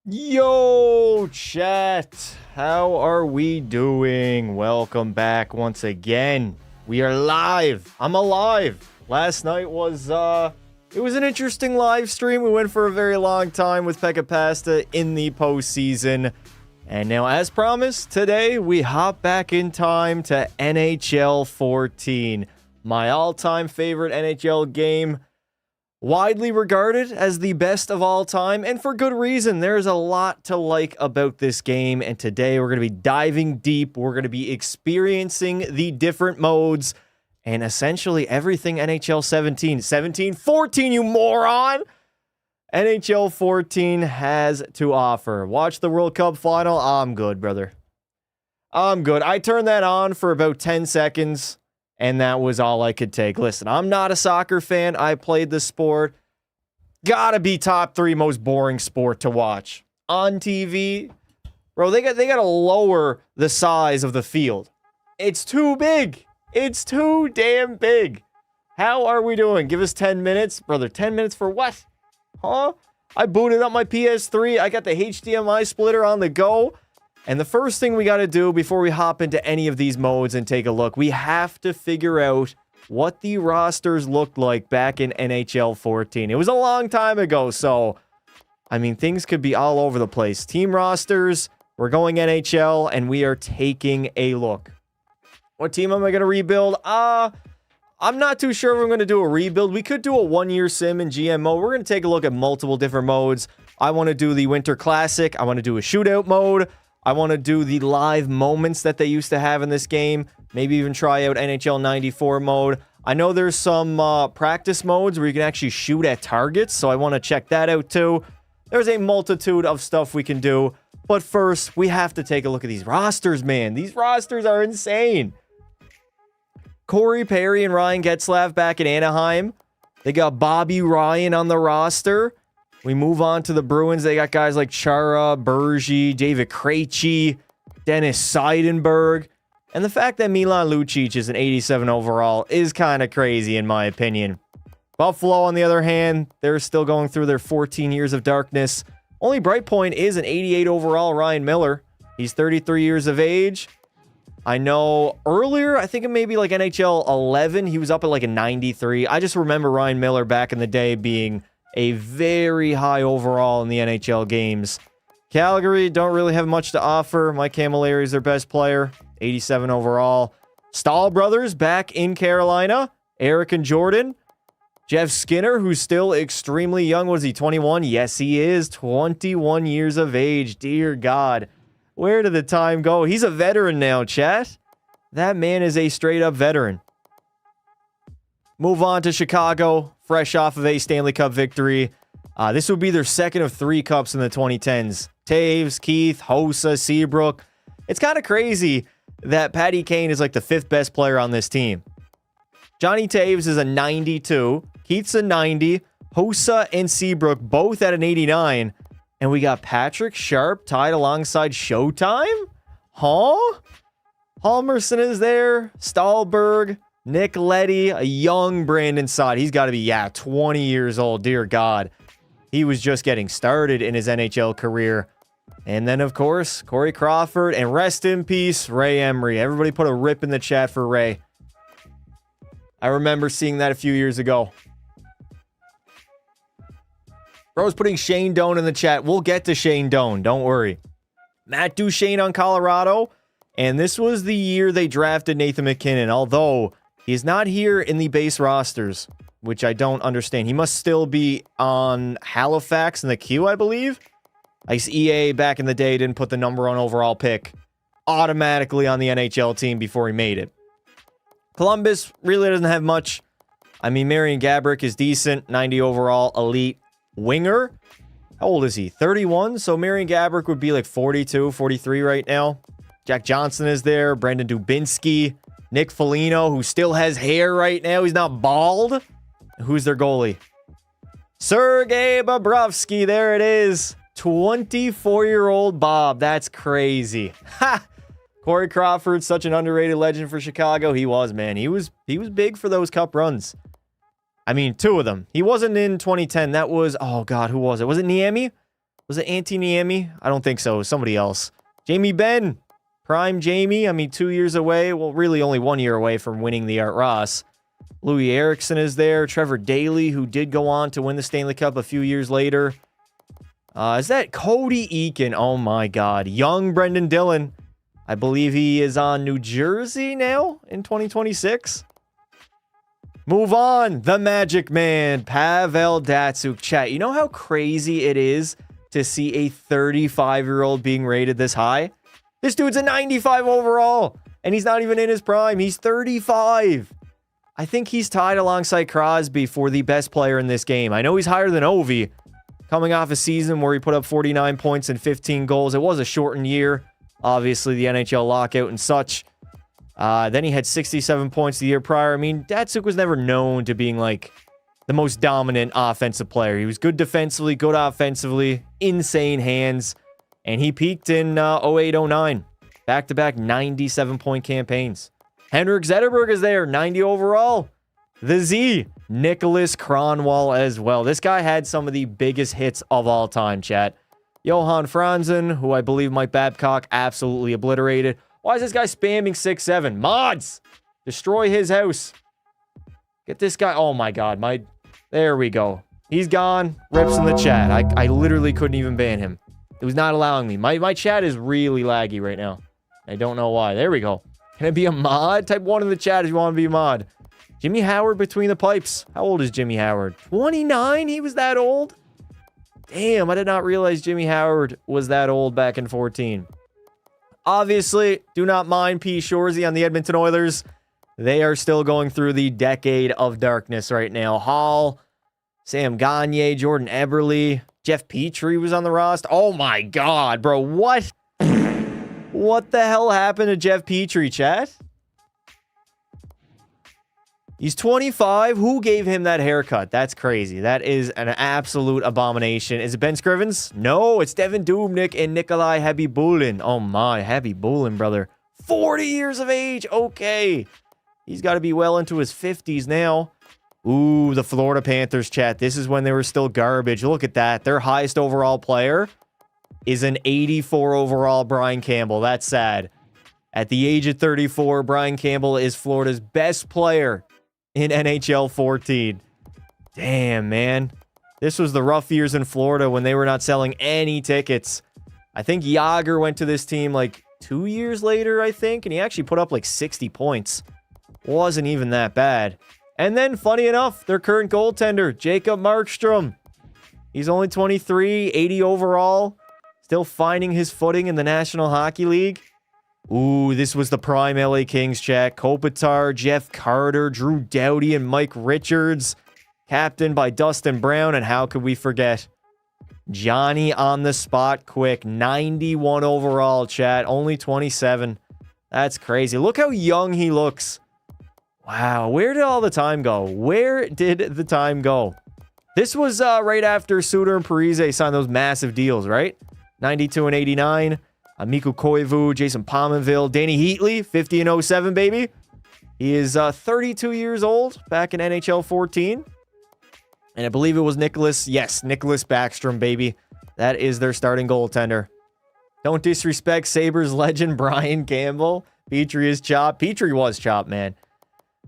Yo, chat. How are we doing? Welcome back once again. We are live. I'm alive. Last night was it was an interesting live stream. We went for a very long time with Pekka Pasta in the postseason. And now, as promised, today we hop back in time to NHL 14. My all-time favorite NHL game. Widely regarded as the best of all time, and for good reason. There's a lot to like about this game, and today we're going to be diving deep. We're going to be experiencing the different modes, and essentially everything NHL 17. 14, you moron! NHL 14 has to offer. Watch the World Cup final. I'm good, brother. I'm good. I turned that on for about 10 seconds. And that was all I could take. Listen, I'm not a soccer fan. I played the sport. Gotta be top 3 most boring sport to watch. On TV, bro, they got to lower the size of the field. It's too big. It's too damn big. How are we doing? Give us 10 minutes. Brother, 10 minutes for what? Huh? I booted up my PS3. I got the HDMI splitter on the go. And the first thing we got to do before we hop into any of these modes and take a look, we have to figure out what the rosters looked like back in NHL 14. It was a long time ago, so, I mean, things could be all over the place. Team rosters, we're going NHL, and we are taking a look. What team am I going to rebuild? I'm not too sure if I'm going to do a rebuild. We could do a one-year sim in GMO. We're going to take a look at multiple different modes. I want to do the Winter Classic. I want to do a shootout mode. I want to do the live moments that they used to have in this game. Maybe even try out NHL 94 mode. I know there's some practice modes where you can actually shoot at targets, so I want to check that out too. There's a multitude of stuff we can do. But first, we have to take a look at these rosters, man. These rosters are insane. Corey Perry and Ryan Getzlaf back in Anaheim. They got Bobby Ryan on the roster. We move on to the Bruins. They got guys like Chara, Bergy, David Krejci, Dennis Seidenberg. And the fact that Milan Lucic is an 87 overall is kind of crazy in my opinion. Buffalo, on the other hand, they're still going through their 14 years of darkness. Only bright point is an 88 overall Ryan Miller. He's 33 years of age. I know earlier, I think it may be like NHL 11, he was up at like a 93. I just remember Ryan Miller back in the day being a very high overall in the NHL games. Calgary don't really have much to offer. Mike Camilleri is their best player, 87 overall. Stahl brothers back in Carolina. Eric and Jordan. Jeff Skinner, who's still extremely young. Was he 21? Yes, he is. 21 years of age. Dear God. Where did the time go? He's a veteran now, chat. That man is a straight-up veteran. Move on to Chicago, fresh off of a Stanley Cup victory. This would be their second of 3 cups in the 2010s. Taves, Keith, Hossa, Seabrook. It's kind of crazy that Patty Kane is like the 5th best player on this team. Johnny Taves is a 92. Keith's a 90. Hossa and Seabrook both at an 89. And we got Patrick Sharp tied alongside Showtime? Huh? Halmerson is there. Stahlberg. Nick Leddy, a young Brandon Saad. He's got to be, 20 years old. Dear God. He was just getting started in his NHL career. And then, of course, Corey Crawford. And rest in peace, Ray Emery. Everybody put a rip in the chat for Ray. I remember seeing that a few years ago. Bro's putting Shane Doan in the chat. We'll get to Shane Doan. Don't worry. Matt Duchene on Colorado. And this was the year they drafted Nathan MacKinnon. Although he's not here in the base rosters, which I don't understand. He must still be on Halifax in the queue, I believe. I guess EA back in the day didn't put the number 1 overall pick automatically on the NHL team before he made it. Columbus really doesn't have much. I mean, Marian Gaborik is decent, 90 overall, elite winger. How old is he? 31? So Marian Gaborik would be like 42, 43 right now. Jack Johnson is there. Brendan Dubinsky. Nick Foligno, who still has hair right now. He's not bald. Who's their goalie? Sergei Bobrovsky. There it is. 24-year-old Bob. That's crazy. Ha! Corey Crawford, such an underrated legend for Chicago. He was, man. He was big for those cup runs. I mean, 2 of them. He wasn't in 2010. That was, oh God, who was it? Was it Niemi? Was it Antiniemi? I don't think so. It was somebody else. Jamie Benn. Prime Jamie. I mean, 2 years away. Well, really only 1 year away from winning the Art Ross. Louis Eriksson is there. Trevor Daley, who did go on to win the Stanley Cup a few years later. Is that Cody Eakin? Oh, my God. Young Brendan Dillon. I believe he is on New Jersey now in 2026. Move on. The Magic Man, Pavel Datsyuk. Chat, you know how crazy it is to see a 35-year-old being rated this high? This dude's a 95 overall, and he's not even in his prime. He's 35. I think he's tied alongside Crosby for the best player in this game. I know he's higher than Ovi, coming off a season where he put up 49 points and 15 goals. It was a shortened year. Obviously, the NHL lockout and such. Then he had 67 points the year prior. I mean, Datsyuk was never known to being, like, the most dominant offensive player. He was good defensively, good offensively, insane hands. And he peaked in 08-09. Back-to-back 97-point campaigns. Henrik Zetterberg is there, 90 overall. The Z, Nicholas Kronwall as well. This guy had some of the biggest hits of all time, chat. Johan Franzen, who I believe Mike Babcock absolutely obliterated. Why is this guy spamming 6-7? Mods! Destroy his house. Get this guy. Oh my God. There we go. He's gone. Rips in the chat. I literally couldn't even ban him. It was not allowing me. My chat is really laggy right now. I don't know why. There we go. Can I be a mod? Type 1 in the chat if you want to be a mod. Jimmy Howard between the pipes. How old is Jimmy Howard? 29? He was that old? Damn, I did not realize Jimmy Howard was that old back in 14. Obviously, do not mind P. Shorzy on the Edmonton Oilers. They are still going through the decade of darkness right now. Hall, Sam Gagner, Jordan Eberle, Jeff Petrie was on the roster. Oh my God, bro. What? What the hell happened to Jeff Petrie, chat? He's 25. Who gave him that haircut? That's crazy. That is an absolute abomination. Is it Ben Scrivens? No, it's Devin Dubnyk and Nikolai Habibulin. Oh my, Habibulin, brother. 40 years of age. Okay. He's got to be well into his 50s now. Ooh, the Florida Panthers, chat. This is when they were still garbage. Look at that. Their highest overall player is an 84 overall Brian Campbell. That's sad. At the age of 34, Brian Campbell is Florida's best player in NHL 14. Damn, man. This was the rough years in Florida when they were not selling any tickets. I think Yager went to this team like 2 years later, I think, and he actually put up like 60 points. Wasn't even that bad. And then, funny enough, their current goaltender, Jacob Markstrom. He's only 23, 80 overall. Still finding his footing in the National Hockey League. Ooh, this was the prime LA Kings, chat. Kopitar, Jeff Carter, Drew Doughty, and Mike Richards. Captained by Dustin Brown, and how could we forget Johnny on the spot quick. 91 overall, chat. Only 27. That's crazy. Look how young he looks. Wow, where did all the time go? Where did the time go? This was right after Suter and Parise signed those massive deals, right? 92 and 89. Mikko Koivu, Jason Pominville, Danny Heatley, 50 and 07, baby. He is 32 years old, back in NHL 14. And I believe it was Nicholas Backstrom, baby. That is their starting goaltender. Don't disrespect Sabres legend Brian Campbell. Petrie is chopped. Petrie was chopped, man.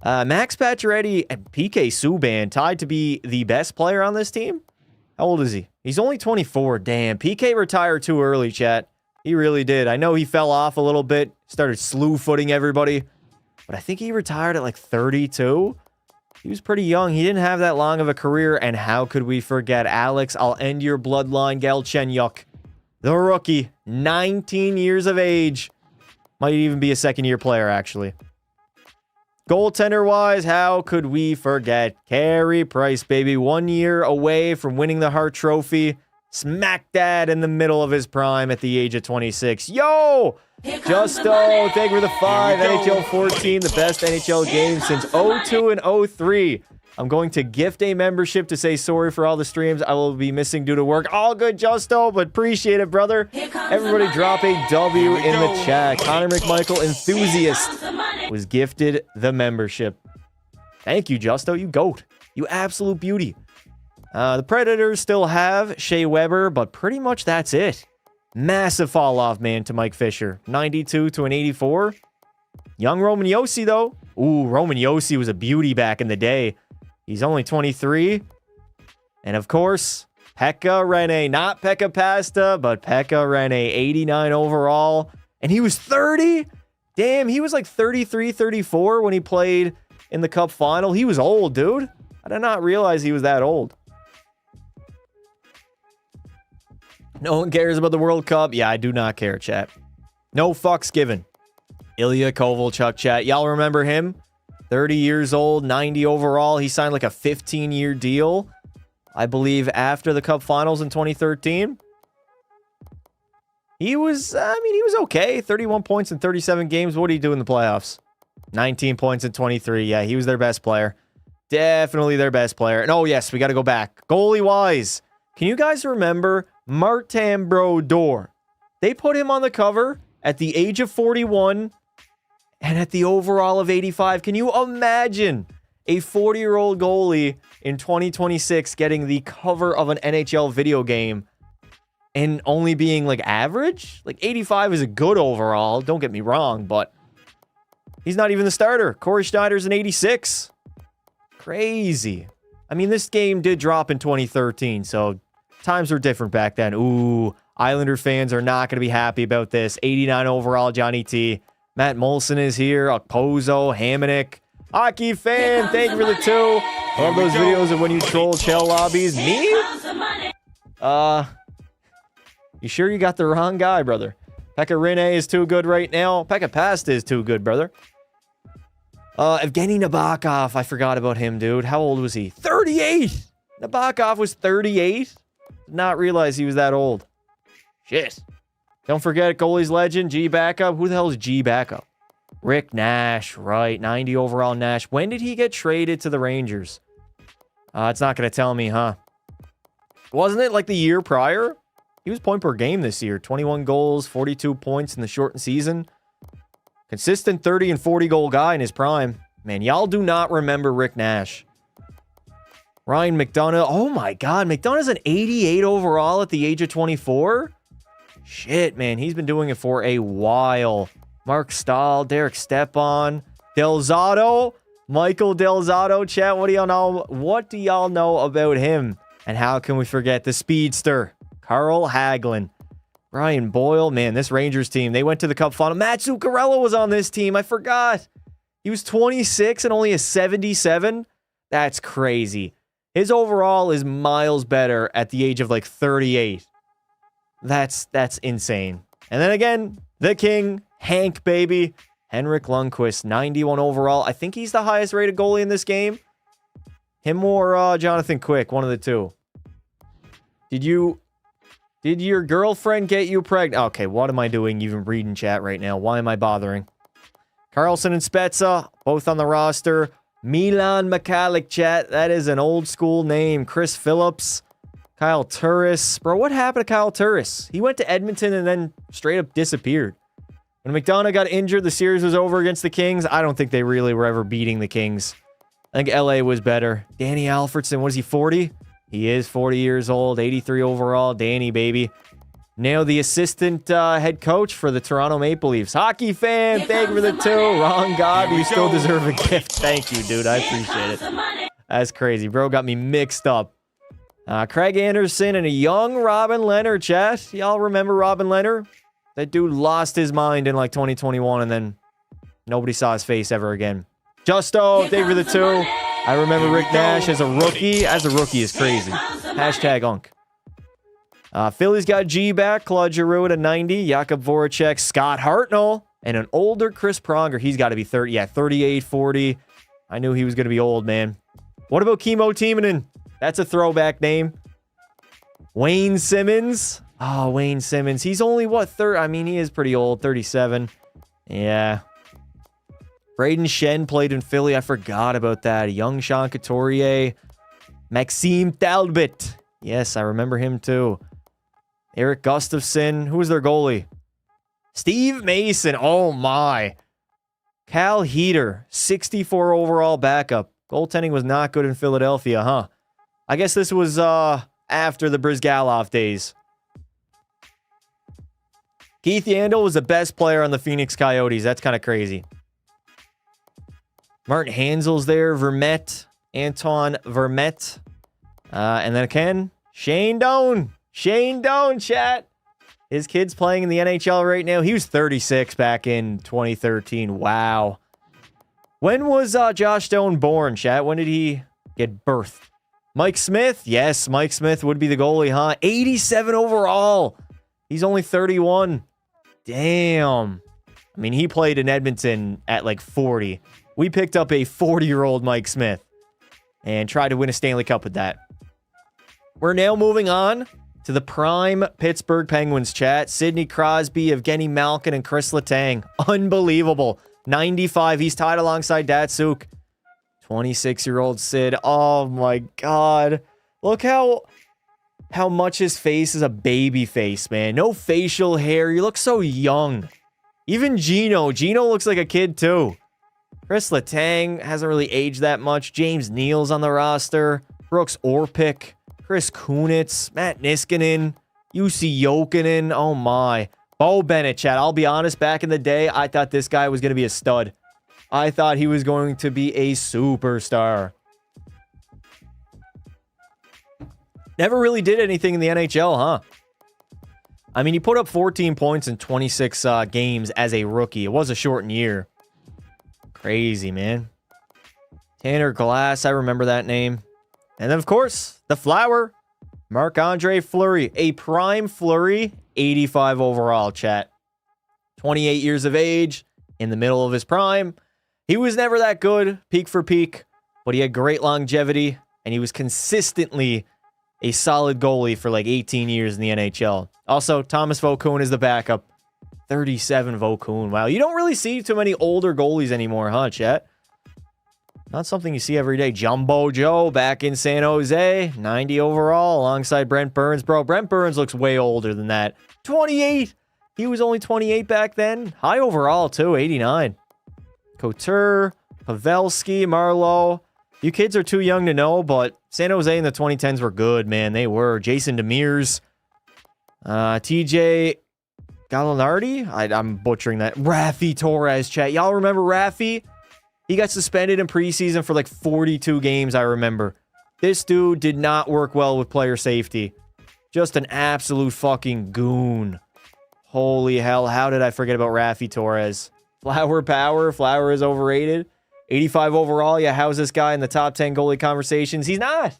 Max Pacioretty and PK Subban tied to be the best player on this team. How old is he? He's only 24. Damn, PK retired too early, chat. He really did. I know he fell off a little bit, started slew-footing everybody, but I think he retired at like 32. He was pretty young. He didn't have that long of a career, and how could we forget Alex? I'll end your bloodline, Galchenyuk. The rookie, 19 years of age. Might even be a second-year player, actually. Goaltender-wise, how could we forget Carey Price, baby? 1 year away from winning the Hart Trophy. Smack dab in the middle of his prime at the age of 26. Yo! Justo, thank you for the 5. NHL 14, the best NHL game since 02 and 03. I'm going to gift a membership to say sorry for all the streams I will be missing due to work. All good, Justo, but appreciate it, brother. Everybody drop a W in the chat. Connor McMichael, enthusiast, was gifted the membership. Thank you, Justo. You goat. You absolute beauty. The Predators still have Shea Weber, but pretty much that's it. Massive fall off, man, to Mike Fisher. 92 to an 84. Young Roman Josi, though. Ooh, Roman Josi was a beauty back in the day. He's only 23. And of course, Pekka Rinne. Not Pekka Pasta, but Pekka Rinne. 89 overall. And he was 30? Damn, he was like 33, 34 when he played in the Cup final. He was old, dude. I did not realize he was that old. No one cares about the World Cup. Yeah, I do not care, chat. No fucks given. Ilya Kovalchuk, chat. Y'all remember him? 30 years old, 90 overall. He signed like a 15-year deal, I believe, after the Cup Finals in 2013. He was, he was okay. 31 points in 37 games. What did he do in the playoffs? 19 points in 23. Yeah, he was their best player. Definitely their best player. And oh, yes, we got to go back. Goalie-wise, can you guys remember Martin Brodeur? They put him on the cover at the age of 41 and at the overall of 85. Can you imagine a 40-year-old goalie in 2026 getting the cover of an NHL video game and only being like average? Like 85 is a good overall, don't get me wrong, but he's not even the starter. Corey Schneider's an 86. Crazy. I mean, this game did drop in 2013, so times were different back then. Ooh, Islander fans are not going to be happy about this. 89 overall, Johnny T. Matt Molson is here. Okposo, Hamonic. Hockey fan, thank you for the 2. Love those videos of when you troll Chell lobbies. Me? You sure you got the wrong guy, brother? Pekka Rinne is too good right now. Pekka Pasta is too good, brother. Evgeny Nabokov. I forgot about him, dude. How old was he? 38! Nabokov was 38? Did not realize he was that old. Shit. Don't forget goalie's legend, G Backup. Who the hell is G Backup? Rick Nash, right. 90 overall Nash. When did he get traded to the Rangers? It's not going to tell me, huh? Wasn't it like the year prior? He was point per game this year. 21 goals, 42 points in the shortened season. Consistent 30 and 40 goal guy in his prime. Man, y'all do not remember Rick Nash. Ryan McDonough. Oh my God. McDonough's an 88 overall at the age of 24? Shit, man. He's been doing it for a while. Mark Stahl, Derek Stepan, Del Zotto, Michael Del Zotto. Chat, what do y'all know? What do y'all know about him? And how can we forget the speedster, Carl Hagelin? Brian Boyle, man, this Rangers team, they went to the Cup final. Matt Zuccarello was on this team. I forgot. He was 26 and only a 77. That's crazy. His overall is miles better at the age of like 38. That's insane. And then again, the king, Hank, baby. Henrik Lundqvist, 91 overall. I think he's the highest rated goalie in this game. Him or Jonathan Quick, one of the two. Did your girlfriend get you pregnant? Okay, what am I doing even reading chat right now? Why am I bothering? Carlson and Spezza, both on the roster. Milan Mikalik, chat. That is an old school name. Chris Phillips. Kyle Turris. Bro, what happened to Kyle Turris? He went to Edmonton and then straight up disappeared. When McDonough got injured, the series was over against the Kings. I don't think they really were ever beating the Kings. I think LA was better. Danny Alfredson, what is he, 40? He is 40 years old, 83 overall. Danny, baby. Now the assistant head coach for the Toronto Maple Leafs. Hockey fan, thank you for the 2. Wrong God, you still deserve a gift. Thank you, dude. I appreciate it. That's crazy. Bro got me mixed up. Craig Anderson and a young Robin Leonard, chat. Y'all remember Robin Leonard? That dude lost his mind in like 2021 and then nobody saw his face ever again. Justo, thank you for the 2. I remember Rick Nash as a rookie. As a rookie is crazy. Hashtag Unk. Philly's got G back. Claude Giroux at a 90. Jakub Voracek. Scott Hartnell. And an older Chris Pronger. He's got to be 30. Yeah, 38, 40. I knew he was going to be old, man. What about Kimmo Timonen? That's a throwback name. Wayne Simmons. Oh, Wayne Simmons. He's only, what, 30? I mean, he is pretty old. 37. Yeah. Braden Shen played in Philly. I forgot about that. Young Sean Couturier. Maxime Talbot. Yes, I remember him too. Eric Gustafson. Who was their goalie? Steve Mason. Oh, my. Cal Heater. 64 overall backup. Goaltending was not good in Philadelphia, huh? I guess this was after the Brizgalov days. Keith Yandel was the best player on the Phoenix Coyotes. That's kind of crazy. Martin Hansel's there. Vermette. Anton Vermette. And then again, Shane Doan. Shane Doan, chat. His kid's playing in the NHL right now. He was 36 back in 2013. Wow. When was Josh Doan born, chat? When did he get birthed? Mike Smith? Yes, Mike Smith would be the goalie, huh? 87 overall. He's only 31. Damn. I mean, he played in Edmonton at like 40. We picked up a 40-year-old Mike Smith and tried to win a Stanley Cup with that. We're now moving on to the prime Pittsburgh Penguins, chat. Sidney Crosby, Evgeny Malkin, and Chris Letang. Unbelievable. 95. He's tied alongside Datsuk. 26-year-old Sid. Oh, my God. Look how much his face is a baby face, man. No facial hair. You look so young. Even Gino. Gino looks like a kid, too. Chris Letang hasn't really aged that much. James Neal's on the roster. Brooks Orpik. Chris Kunitz. Matt Niskanen. Jussi Jokinen. Oh, my. Bo Bennett, chat. I'll be honest, back in the day, I thought this guy was going to be a stud. I thought he was going to be a superstar. Never really did anything in the NHL, huh? I mean, he put up 14 points in 26 games as a rookie. It was a shortened year. Crazy, man. Tanner Glass, I remember that name. And then, of course, the Flower, Marc-Andre Fleury. A prime Fleury, 85 overall, chat. 28 years of age, in the middle of his prime. He was never that good, peak for peak, but he had great longevity, and he was consistently a solid goalie for like 18 years in the NHL. Also, Thomas Vokoun is the backup. 37 Vokoun. Wow, you don't really see too many older goalies anymore, huh, chat? Not something you see every day. Jumbo Joe back in San Jose. 90 overall alongside Brent Burns. Bro, Brent Burns looks way older than that. 28. He was only 28 back then. High overall, too. 89. Couture, Pavelski, Marlowe. You kids are too young to know, but San Jose in the 2010s were good, man. They were. Jason Demers. TJ Gallinardi. I'm butchering that. Rafi Torres, chat. Y'all remember Rafi? He got suspended in preseason for like 42 games, I remember. This dude did not work well with player safety. Just an absolute fucking goon. Holy hell, how did I forget about Rafi Torres? Flower power. Flower is overrated. 85 overall. Yeah, how's this guy in the top 10 goalie conversations? He's not.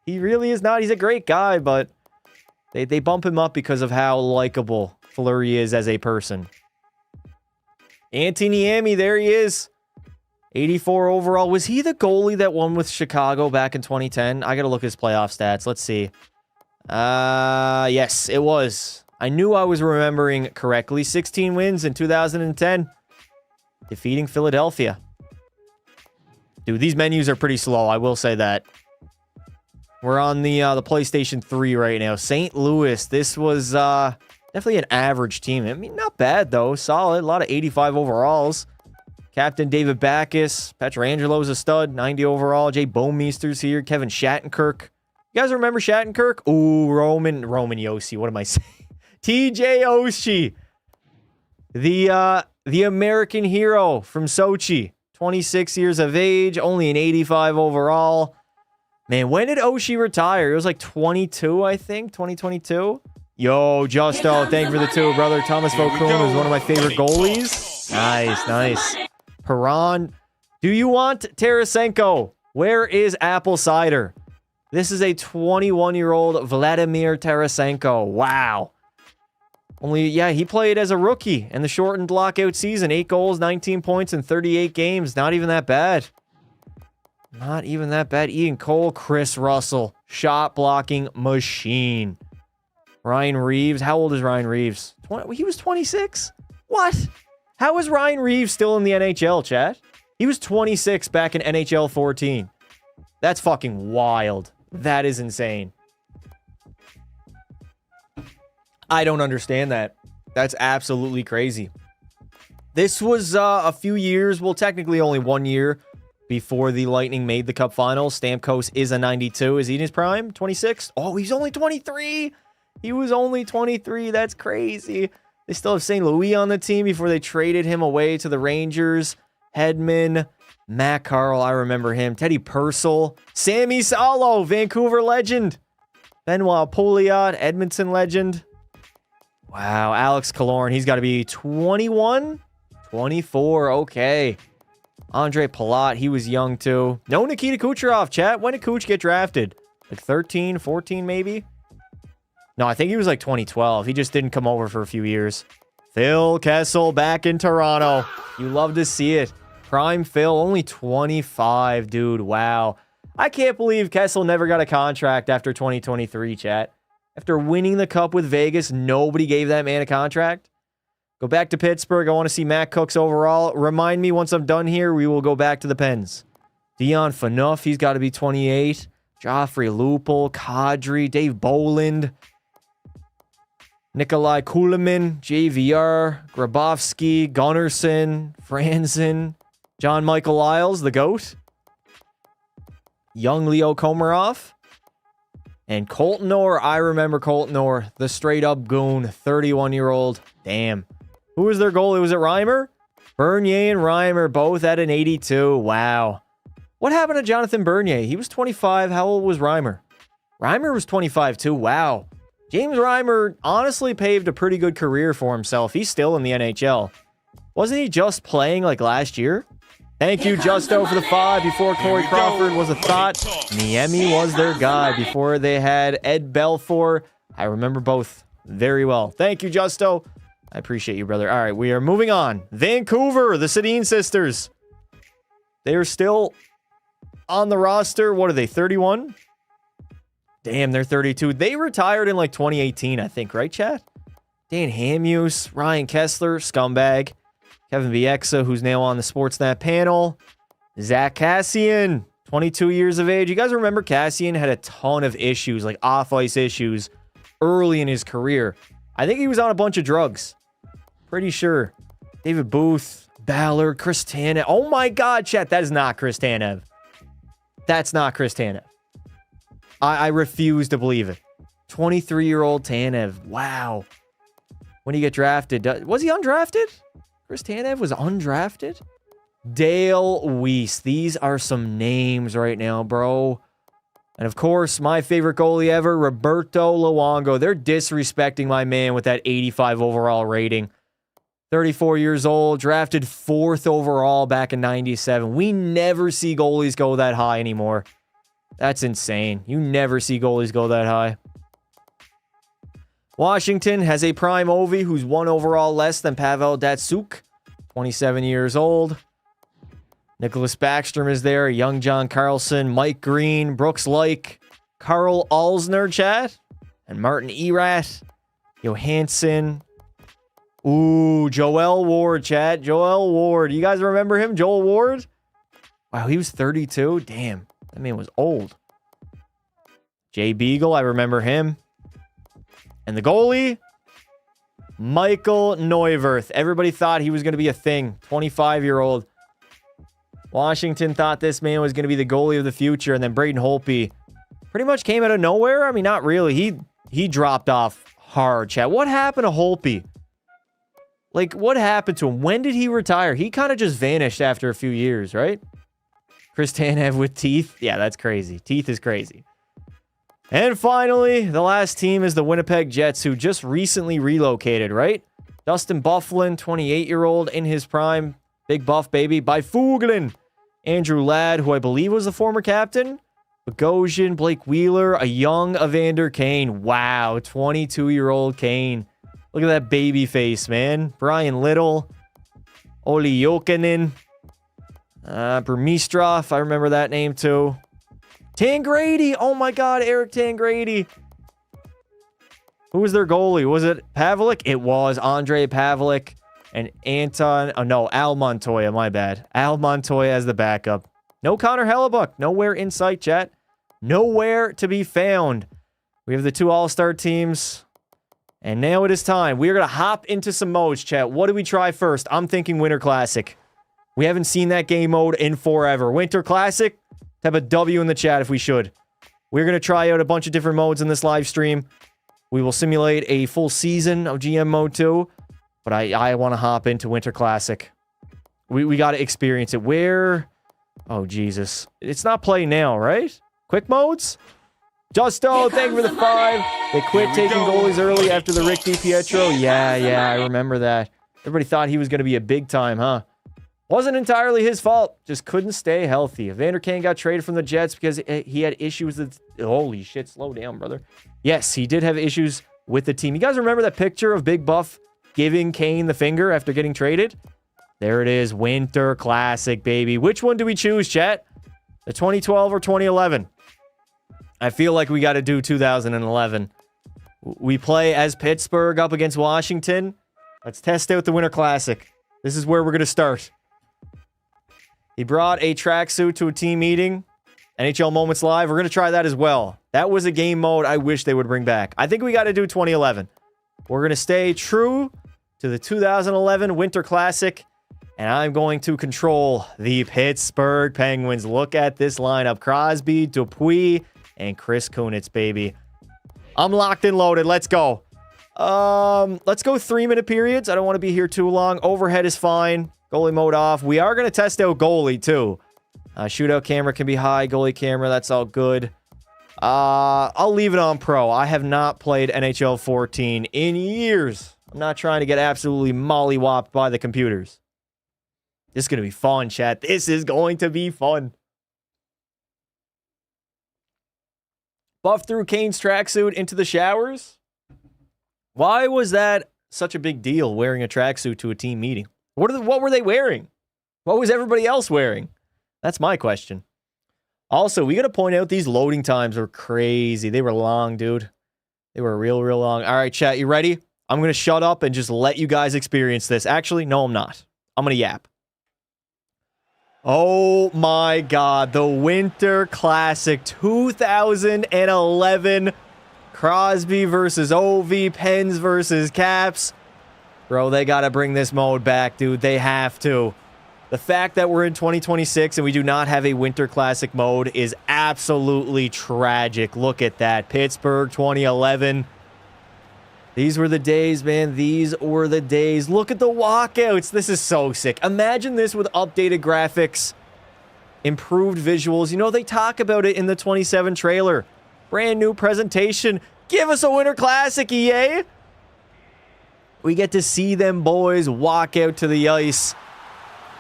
He really is not. He's a great guy, but they bump him up because of how likable Fleury is as a person. Antti Niemi, there he is. 84 overall. Was he the goalie that won with Chicago back in 2010? I gotta look at his playoff stats. Let's see. Yes, it was. I knew I was remembering correctly. 16 wins in 2010. Defeating Philadelphia. Dude, these menus are pretty slow. I will say that. We're on the PlayStation 3 right now. St. Louis. This was definitely an average team. I mean, not bad, though. Solid. A lot of 85 overalls. Captain David Backus. Petrangelo's a stud. 90 overall. Jay Bouwmeester's here. Kevin Shattenkirk. You guys remember Shattenkirk? Ooh, Roman Yossi. What am I saying? TJ Oshie. The American hero from Sochi. 26 years of age. Only an 85 overall. Man, when did Oshie retire? It was like 22, I think. 2022. Yo, Justo. Thank you for the 2, brother. Thomas Vokoun is one of my favorite goalies. Nice, nice. Perron. Do you want Tarasenko? Where is apple cider? This is a 21-year-old Vladimir Tarasenko. Wow. Only, yeah, he played as a rookie in the shortened lockout season. 8 goals, 19 points in 38 games. Not even that bad. Not even that bad. Ian Cole, Chris Russell. Shot blocking machine. Ryan Reeves. How old is Ryan Reeves? He was 26? What? How is Ryan Reeves still in the NHL, chat? He was 26 back in NHL 14. That's fucking wild. That is insane. I don't understand that. That's absolutely crazy. This was a few years, well, technically only 1 year, before the Lightning made the Cup Finals. Stamkos is a 92. Is he in his prime? 26? Oh, he's only 23. He was only 23. That's crazy. They still have St. Louis on the team before they traded him away to the Rangers. Hedman, Matt Carl, I remember him. Teddy Purcell, Sammy Salo, Vancouver legend. Benoit Pouliot, Edmonton legend. Wow, Alex Killorn, he's got to be 21? 24, okay. Andre Palat, he was young too. No Nikita Kucherov, chat. When did Kuch get drafted? Like 13, 14 maybe? No, I think he was like 2012. He just didn't come over for a few years. Phil Kessel back in Toronto. You love to see it. Prime Phil, only 25, dude. Wow. I can't believe Kessel never got a contract after 2023, chat. After winning the Cup with Vegas, nobody gave that man a contract. Go back to Pittsburgh. I want to see Matt Cooks overall. Remind me once I'm done here, we will go back to the Pens. Dion Phaneuf, he's got to be 28. Joffrey Lupul, Kadri, Dave Boland, Nikolai Kulemin, JVR, Grabowski, Gunnarsson, Franzen, John Michael Lyles, the GOAT, young Leo Komarov, and Colton Orr. I remember Colton Orr, the straight-up goon, 31-year-old. Damn. Who was their goalie? Was it Reimer? Bernier and Reimer, both at an 82. Wow. What happened to Jonathan Bernier? He was 25. How old was Reimer? Reimer was 25 too. Wow. James Reimer honestly paved a pretty good career for himself. He's still in the NHL. Wasn't he just playing like last year? Thank you, Justo, for the 5 before Corey Crawford was a thought. Niemi was their guy before they had Ed Belfour. I remember both very well. Thank you, Justo. I appreciate you, brother. All right, we are moving on. Vancouver, the Sedin sisters. They are still on the roster. What are they, 31? Damn, they're 32. They retired in like 2018, I think, right, chat? Dan Hamuse, Ryan Kessler, scumbag. Kevin Bieksa, who's now on the Sportsnet panel. Zach Kassian, 22 years of age. You guys remember Kassian had a ton of issues, like off-ice issues, early in his career. I think he was on a bunch of drugs. Pretty sure. David Booth, Ballard, Chris Tanev. Oh my God, chat, that is not Chris Tanev. That's not Chris Tanev. I refuse to believe it. 23-year-old Tanev. Wow. When he get drafted, was he undrafted? Chris Tanev was undrafted? Dale Weiss. These are some names right now, bro. And of course, my favorite goalie ever, Roberto Luongo. They're disrespecting my man with that 85 overall rating. 34 years old, drafted 4th overall back in 97. We never see goalies go that high anymore. That's insane. You never see goalies go that high. Washington has a prime Ovi who's 1 overall less than Pavel Datsyuk, 27 years old. Nicholas Backstrom is there, young John Carlson, Mike Green, Brooks Laich, Carl Alsner, chat, and Martin Erat, Johansson. Ooh, Joel Ward, chat. Joel Ward. You guys remember him? Joel Ward? Wow, he was 32. Damn, that man was old. Jay Beagle, I remember him. And the goalie, Michael Neuwirth. Everybody thought he was going to be a thing. 25-year-old. Washington thought this man was going to be the goalie of the future, and then Braden Holtby pretty much came out of nowhere. I mean, not really. He dropped off hard, chat. What happened to Holtby? Like, what happened to him? When did he retire? He kind of just vanished after a few years, right? Chris Tanev with teeth. Yeah, that's crazy. Teeth is crazy. And finally, the last team is the Winnipeg Jets, who just recently relocated, right? Dustin Byfuglien, 28-year-old in his prime. Big buff, baby. Byfuglien. Andrew Ladd, who I believe was the former captain. Bogosian, Blake Wheeler, a young Evander Kane. Wow, 22-year-old Kane. Look at that baby face, man. Brian Little. Olli Jokinen. Burmistrov, I remember that name too. Tangradi. Oh my God, Eric Tangradi. Who was their goalie? Was it Pavlik? It was Andre Pavlik and Anton. Oh no, Al Montoya. My bad. Al Montoya as the backup. No Connor Hellebuck. Nowhere in sight, chat. Nowhere to be found. We have the 2 all-star teams. And now it is time. We are going to hop into some modes, chat. What do we try first? I'm thinking Winter Classic. We haven't seen that game mode in forever. Winter Classic, type a W in the chat if we should. We're going to try out a bunch of different modes in this live stream. We will simulate a full season of GM mode too. But I want to hop into Winter Classic. We got to experience it. Where? Oh, Jesus. It's not play now, right? Quick modes? Justo, thank you for the 5. They quit taking goalies early after the Rick DiPietro. Yeah, I remember that. Everybody thought he was going to be a big time, huh? Wasn't entirely his fault. Just couldn't stay healthy. Evander Kane got traded from the Jets because he had issues with... Holy shit, slow down, brother. Yes, he did have issues with the team. You guys remember that picture of Big Buff giving Kane the finger after getting traded? There it is. Winter Classic, baby. Which one do we choose, chat? The 2012 or 2011? I feel like we got to do 2011. We play as Pittsburgh up against Washington. Let's test out the Winter Classic. This is where we're going to start. He brought a tracksuit to a team meeting. NHL Moments Live. We're going to try that as well. That was a game mode I wish they would bring back. I think we got to do 2011. We're going to stay true to the 2011 Winter Classic. And I'm going to control the Pittsburgh Penguins. Look at this lineup. Crosby, Dupuis, and Chris Kunitz, baby. I'm locked and loaded. Let's go. Let's go 3-minute periods. I don't want to be here too long. Overhead is fine. Goalie mode off. We are going to test out goalie, too. Shootout camera can be high. Goalie camera, that's all good. I'll leave it on pro. I have not played NHL 14 in years. I'm not trying to get absolutely mollywopped by the computers. This is going to be fun, chat. This is going to be fun. Buff threw Kane's tracksuit into the showers. Why was that such a big deal, wearing a tracksuit to a team meeting? What were they wearing? What was everybody else wearing? That's my question. Also, we got to point out these loading times were crazy. They were long, dude. They were real long. All right, chat, you ready? I'm going to shut up and just let you guys experience this. Actually, no, I'm not. I'm going to yap. Oh my God, the Winter Classic 2011. Crosby versus Ovi, Pens versus Caps. Bro, they got to bring this mode back, dude. They have to. The fact that we're in 2026 and we do not have a Winter Classic mode is absolutely tragic. Look at that. Pittsburgh 2011. These were the days, man. These were the days. Look at the walkouts. This is so sick. Imagine this with updated graphics, improved visuals. You know, they talk about it in the 27 trailer. Brand new presentation. Give us a Winter Classic, EA. We get to see them boys walk out to the ice.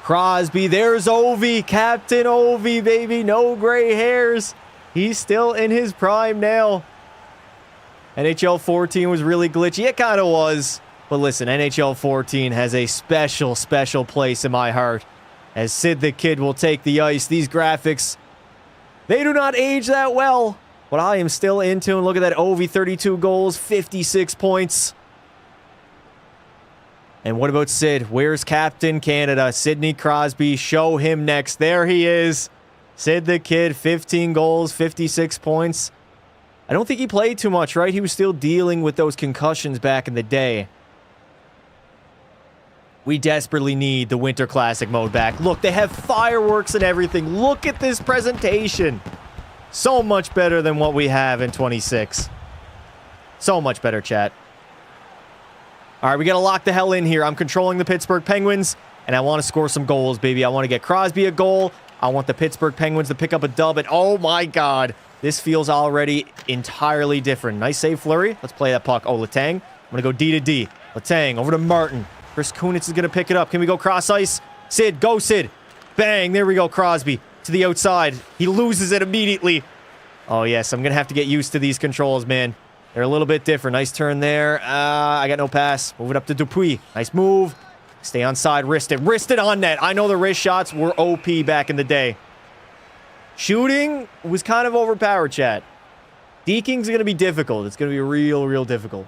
Crosby, there's Ovi. Captain Ovi, baby. No gray hairs. He's still in his prime now. NHL 14 was really glitchy. It kind of was. But listen, NHL 14 has a special place in my heart. As Sid the Kid will take the ice. These graphics, they do not age that well. But I am still into them. Look at that Ovi, 32 goals, 56 points. And what about Sid? Where's Captain Canada? Sidney Crosby. Show him next. There he is. Sid the Kid, 15 goals, 56 points. I don't think he played too much, right? He was still dealing with those concussions back in the day. We desperately need the Winter Classic mode back. Look, they have fireworks and everything. Look at this presentation. So much better than what we have in 26. So much better, chat. All right, we got to lock the hell in here. I'm controlling the Pittsburgh Penguins, and I want to score some goals, baby. I want to get Crosby a goal. I want the Pittsburgh Penguins to pick up a dub, and oh my God. This feels already entirely different. Nice save, Fleury. Let's play that puck. Oh, Letang. I'm going to go D to D. Letang over to Martin. Chris Kunitz is going to pick it up. Can we go cross ice? Sid, go Sid. Bang. There we go. Crosby to the outside. He loses it immediately. Oh, yes. I'm going to have to get used to these controls, man. They're a little bit different. Nice turn there. I got no pass. Move it up to Dupuis. Nice move. Stay on side. Wrist it. Wrist it on net. I know the wrist shots were OP back in the day. Shooting was kind of overpowered, chat. Deking's going to be difficult. It's going to be real difficult.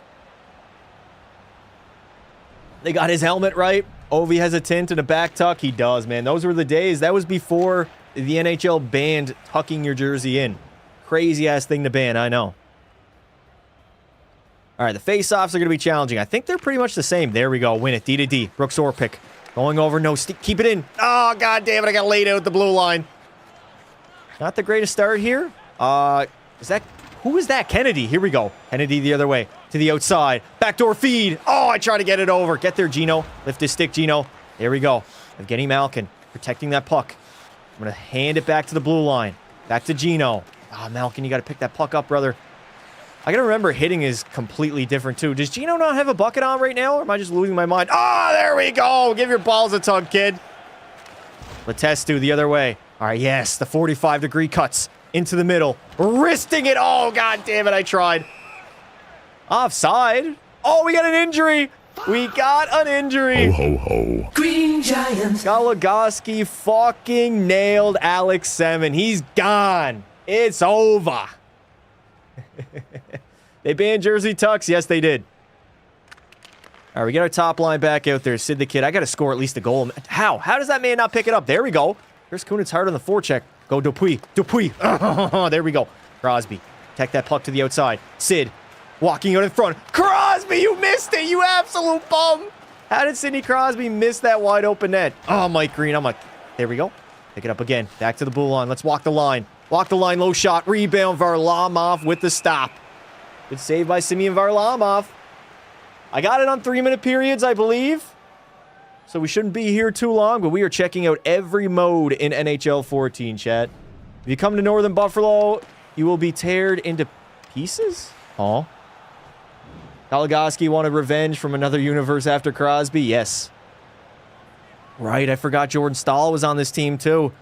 They got his helmet right. Ovi has a tint and a back tuck. He does, man. Those were the days. That was before the NHL banned tucking your jersey in. Crazy-ass thing to ban, I know. All right, the face-offs are going to be challenging. I think they're pretty much the same. There we go. Win it. D to D. Brooks Orpik. Going over, no, keep it in. Oh, god damn it, I got laid out at the blue line. Not the greatest start here. Who is that? Kennedy. Here we go. Kennedy the other way. To the outside. Backdoor feed. Oh, I try to get it over. Get there, Gino. Lift his stick, Gino. There we go. Evgeny Malkin protecting that puck. I'm going to hand it back to the blue line. Back to Gino. Ah, Malkin, you got to pick that puck up, brother. I got to remember hitting is completely different, too. Does Gino not have a bucket on right now, or am I just losing my mind? Ah, there we go. Give your balls a tug, kid. Letestu the other way. All right, yes, the 45-degree cuts into the middle. Wristing it. Oh, god damn it, I tried. Offside. Oh, we got an injury. We got an injury. Ho, ho, ho. Green Giants. Goligoski fucking nailed Alex Semin. He's gone. It's over. They banned Jersey Tucks. Yes, they did. All right, we got our top line back out there. Sid the Kid. I got to score at least a goal. How? How does that man not pick it up? There we go. Chris Kunitz hard on the forecheck. Go Dupuis. Dupuis. Oh, there we go. Crosby. Take that puck to the outside. Sid. Walking out in front. Crosby, you missed it. You absolute bum. How did Sidney Crosby miss that wide open net? Oh, Mike Green. I'm like, there we go. Pick it up again. Back to the blue line. Let's walk the line. Walk the line. Low shot. Rebound. Varlamov with the stop. Good save by Simeon Varlamov. I got it on 3-minute periods, I believe. So we shouldn't be here too long, but we are checking out every mode in NHL 14, chat. If you come to Northern Buffalo, you will be teared into pieces? Oh. Goligoski wanted revenge from another universe after Crosby? Yes. Right, I forgot Jordan Stahl was on this team, too.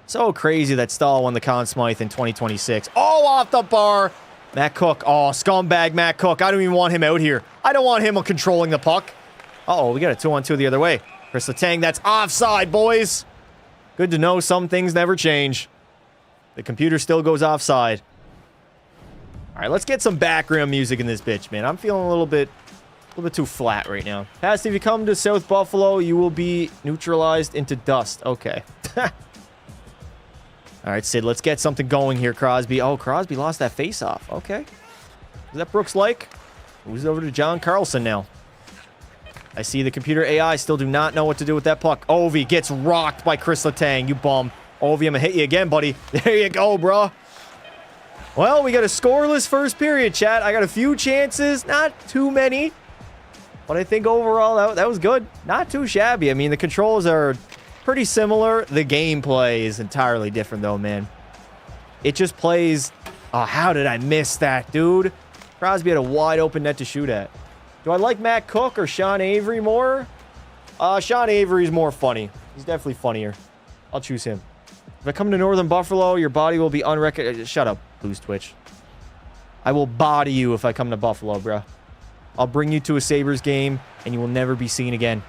So crazy that Stahl won the Conn Smythe in 2026. Oh, off the bar! Matt Cook. Oh, scumbag Matt Cook. I don't even want him out here. I don't want him controlling the puck. Uh-oh, we got a 2-on-2 the other way. Chris Letang, that's offside, boys. Good to know some things never change. The computer still goes offside. All right, let's get some background music in this bitch, man. I'm feeling a little bit too flat right now. Past, if you come to South Buffalo, you will be neutralized into dust. Okay. All right, Sid, let's get something going here, Crosby. Oh, Crosby lost that face-off. Okay. Is that Brooks Lake? Moves over to John Carlson now. I see the computer AI still do not know what to do with that puck. Ovi gets rocked by Chris Letang. You bum. Ovi, I'm going to hit you again, buddy. There you go, bro. Well, we got a scoreless first period, chat. I got a few chances. Not too many. But I think overall, that was good. Not too shabby. I mean, the controls are pretty similar. The gameplay is entirely different, though, man. It just plays... Oh, how did I miss that, dude? Crosby had a wide open net to shoot at. Do I like Matt Cook or Sean Avery more? Sean Avery's more funny. He's definitely funnier. I'll choose him. If I come to Northern Buffalo, your body will be unrecognized. Shut up, Blues Twitch. I will body you if I come to Buffalo, bro. I'll bring you to a Sabres game, and you will never be seen again.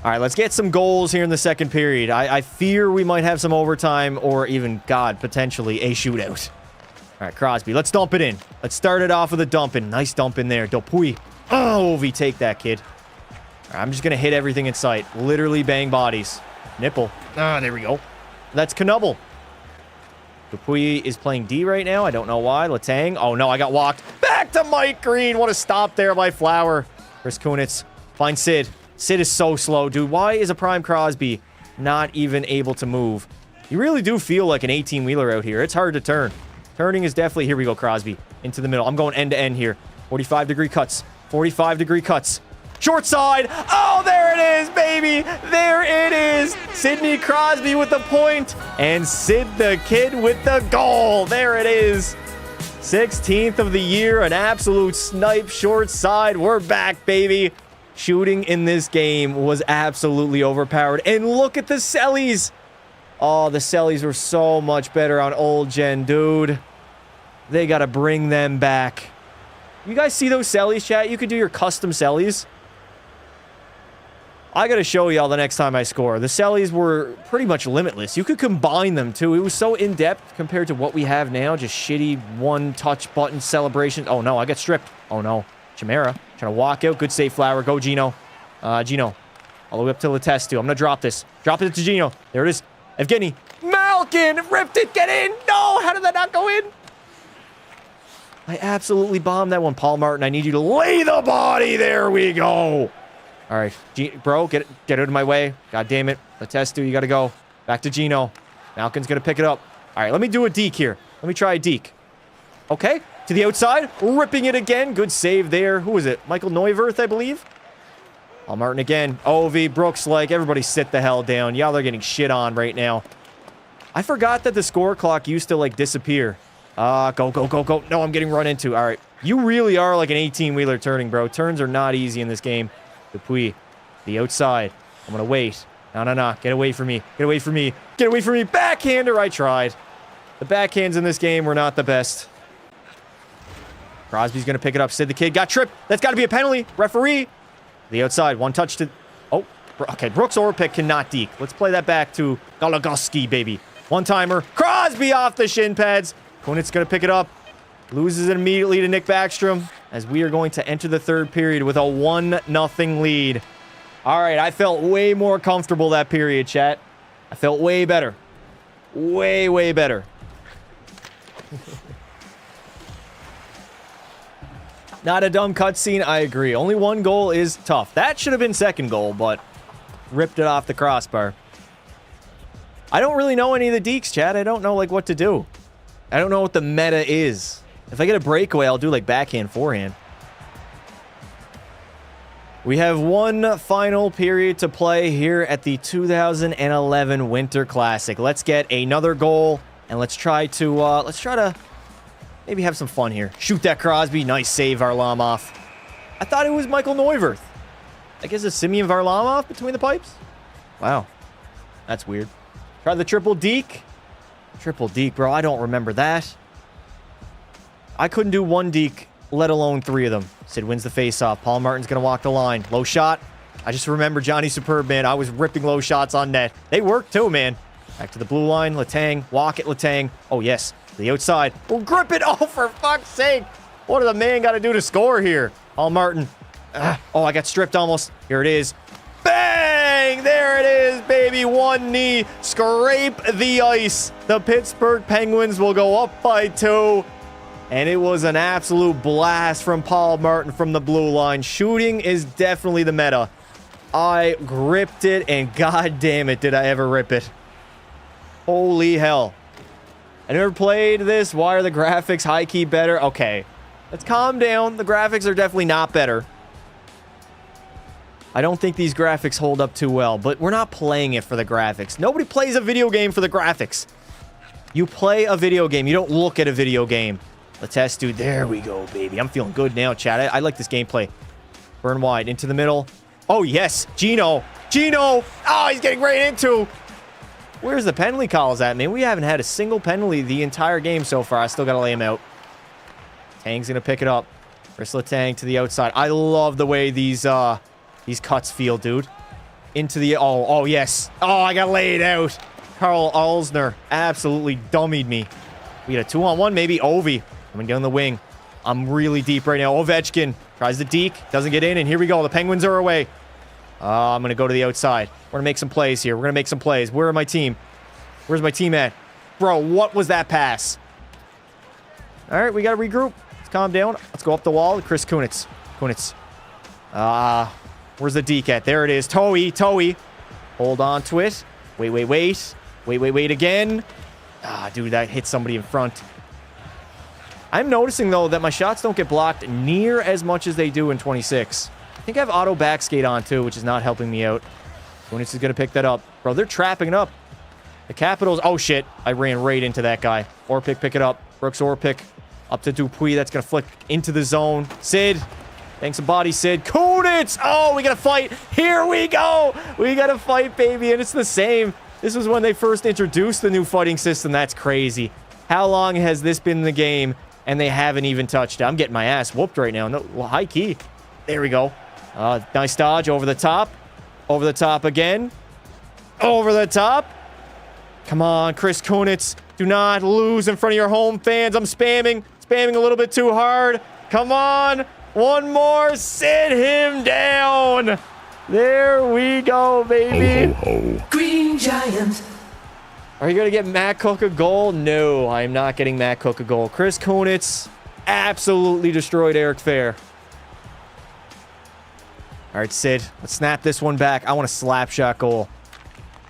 All right, let's get some goals here in the second period. I fear we might have some overtime or even, God, potentially a shootout. All right, Crosby, let's dump it in. Let's start it off with a dump in. Nice dump in there. Dupuis. Oh, Ovi, take that, kid. All right, I'm just going to hit everything in sight. Literally bang bodies. Nipple. Ah, there we go. That's Knuble. Dupuis is playing D right now. I don't know why. Letang. Oh, no, I got walked. Back to Mike Green. What a stop there by Flower. Chris Kunitz. Find Sid. Sid is so slow, dude. Why is a prime Crosby not even able to move? You really do feel like an 18-wheeler out here. It's hard to turn. Turning is definitely... Here we go, Crosby. Into the middle. I'm going end-to-end here. 45-degree cuts. 45-degree cuts. Short side. Oh, there it is, baby. There it is. Sidney Crosby with the point. And Sid the Kid with the goal. There it is. 16th of the year. An absolute snipe short side. We're back, baby. Shooting in this game was absolutely overpowered. And look at the Sellies. Oh, the Sellies were so much better on old gen, dude. They got to bring them back. You guys see those Sellies, chat? You could do your custom Sellies. I got to show y'all the next time I score. The Sellies were pretty much limitless. You could combine them, too. It was so in-depth compared to what we have now. Just shitty one-touch button celebrations. Oh, no, I got stripped. Oh, no. Chimera trying to walk out. Good save, Flower. Go, Gino. Gino. All the way up to Letestu. I'm going to drop this. Drop it to Gino. There it is. Evgeny Malkin ripped it. Get in. No, how did that not go in? I absolutely bombed that one. Paul Martin, I need you to lay the body. There we go. All All right, bro, get out of my way. God damn it. Letestu, you got to go. Back to Gino. Malkin's going to pick it up. All right, let me do a deke here. Let me try a deke. Okay, to the outside. Ripping it again. Good save there. Who is it? Michael Neuwirth, I believe. Paul Martin again. Ovi, Brooks, like, everybody sit the hell down. Y'all are getting shit on right now. I forgot that the score clock used to, like, disappear. Go, go, go, go. No, I'm getting run into. All right. You really are like an 18-wheeler turning, bro. Turns are not easy in this game. Dupuis, the outside. I'm going to wait. No, no, no. Get away from me. Get away from me. Get away from me. Backhander. I tried. The backhands in this game were not the best. Crosby's going to pick it up. Sid the Kid got tripped. That's got to be a penalty. Referee. The outside. One touch to... Oh, okay. Brooks Orpik cannot deke. Let's play that back to Goligoski, baby. One-timer. Crosby off the shin pads. Kunitz going to pick it up. Loses it immediately to Nick Backstrom as we are going to enter the third period with a 1-0 lead. All right, I felt way more comfortable that period, chat. I felt way better. Way, way better. Not a dumb cutscene, I agree. Only one goal is tough. That should have been second goal, but ripped it off the crossbar. I don't really know any of the dekes, chat. I don't know, like, what to do. I don't know what the meta is. If I get a breakaway, I'll do, like, backhand, forehand. We have one final period to play here at the 2011 Winter Classic. Let's get another goal, and let's try to maybe have some fun here. Shoot that Crosby. Nice save, Varlamov. I thought it was Michael Neuwirth. I guess it's Simeon Varlamov between the pipes? Wow. That's weird. Try the triple deke. Triple deke, bro. I don't remember that. I couldn't do one deke, let alone three of them. Sid wins the faceoff. Paul Martin's going to walk the line. Low shot. I just remember Johnny Superb, man. I was ripping low shots on net. They work too, man. Back to the blue line. Letang. Walk it, Letang. Oh, yes. To the outside. We'll grip it. Oh, for fuck's sake. What does the man got to do to score here? Paul Martin. Oh, I got stripped almost. Here it is. Bang! There it is, baby. One knee. Scrape the ice. The Pittsburgh Penguins will go up by 2. And it was an absolute blast from Paul Martin from the blue line. Shooting is definitely the meta. I gripped it, and god damn it, did I ever rip it. Holy hell. I never played this. Why are the graphics high-key better? Okay. Let's calm down. The graphics are definitely not better. I don't think these graphics hold up too well, but we're not playing it for the graphics. Nobody plays a video game for the graphics. You play a video game. You don't look at a video game. Letestu, there we go, baby. I'm feeling good now, chat. I like this gameplay. Burn wide, into the middle. Oh, yes. Gino. Gino. Oh, he's getting right into. Where's the penalty calls at, man? We haven't had a single penalty the entire game so far. I still got to lay him out. Tang's going to pick it up. Chris Letang to the outside. I love the way these cuts feel, dude. Into the... Oh, yes. Oh, I got laid out. Carl Alsner absolutely dummied me. We got a 2-on-1, maybe. Ovi. I'm going to get on the wing. I'm really deep right now. Ovechkin tries the deke. Doesn't get in, and here we go. The Penguins are away. I'm going to go to the outside. We're going to make some plays here. We're going to make some plays. Where are my team? Where's my team at? Bro, what was that pass? All right, we got to regroup. Let's calm down. Let's go up the wall. Chris Kunitz. Kunitz. Where's the deke at? There it is. Toey. Hold on to it. Wait again. Dude, that hit somebody in front. I'm noticing, though, that my shots don't get blocked near as much as they do in 26. I think I have auto backskate on, too, which is not helping me out. Kunitz is going to pick that up. Bro, they're trapping it up. The Capitals... Oh, shit. I ran right into that guy. Orpik, pick it up. Brooks Orpik. Up to Dupuis. That's going to flick into the zone. Sid. Thanks a body, Sid. Kunitz! Oh, we got to fight. Here we go. We got to fight, baby. And it's the same. This was when they first introduced the new fighting system. That's crazy. How long has this been in the game, and they haven't even touched it? I'm getting my ass whooped right now. No, well, high key. There we go. Nice dodge. Over the top. Over the top again. Over the top. Come on, Chris Kunitz. Do not lose in front of your home fans. I'm spamming a little bit too hard. Come on. One more. Sit him down. There we go, baby. Ho, ho, ho. Green Giant. Are you going to get Matt Cook a goal? No, I'm not getting Matt Cook a goal. Chris Kunitz absolutely destroyed Eric Fair. All right, Sid. Let's snap this one back. I want a slap shot goal.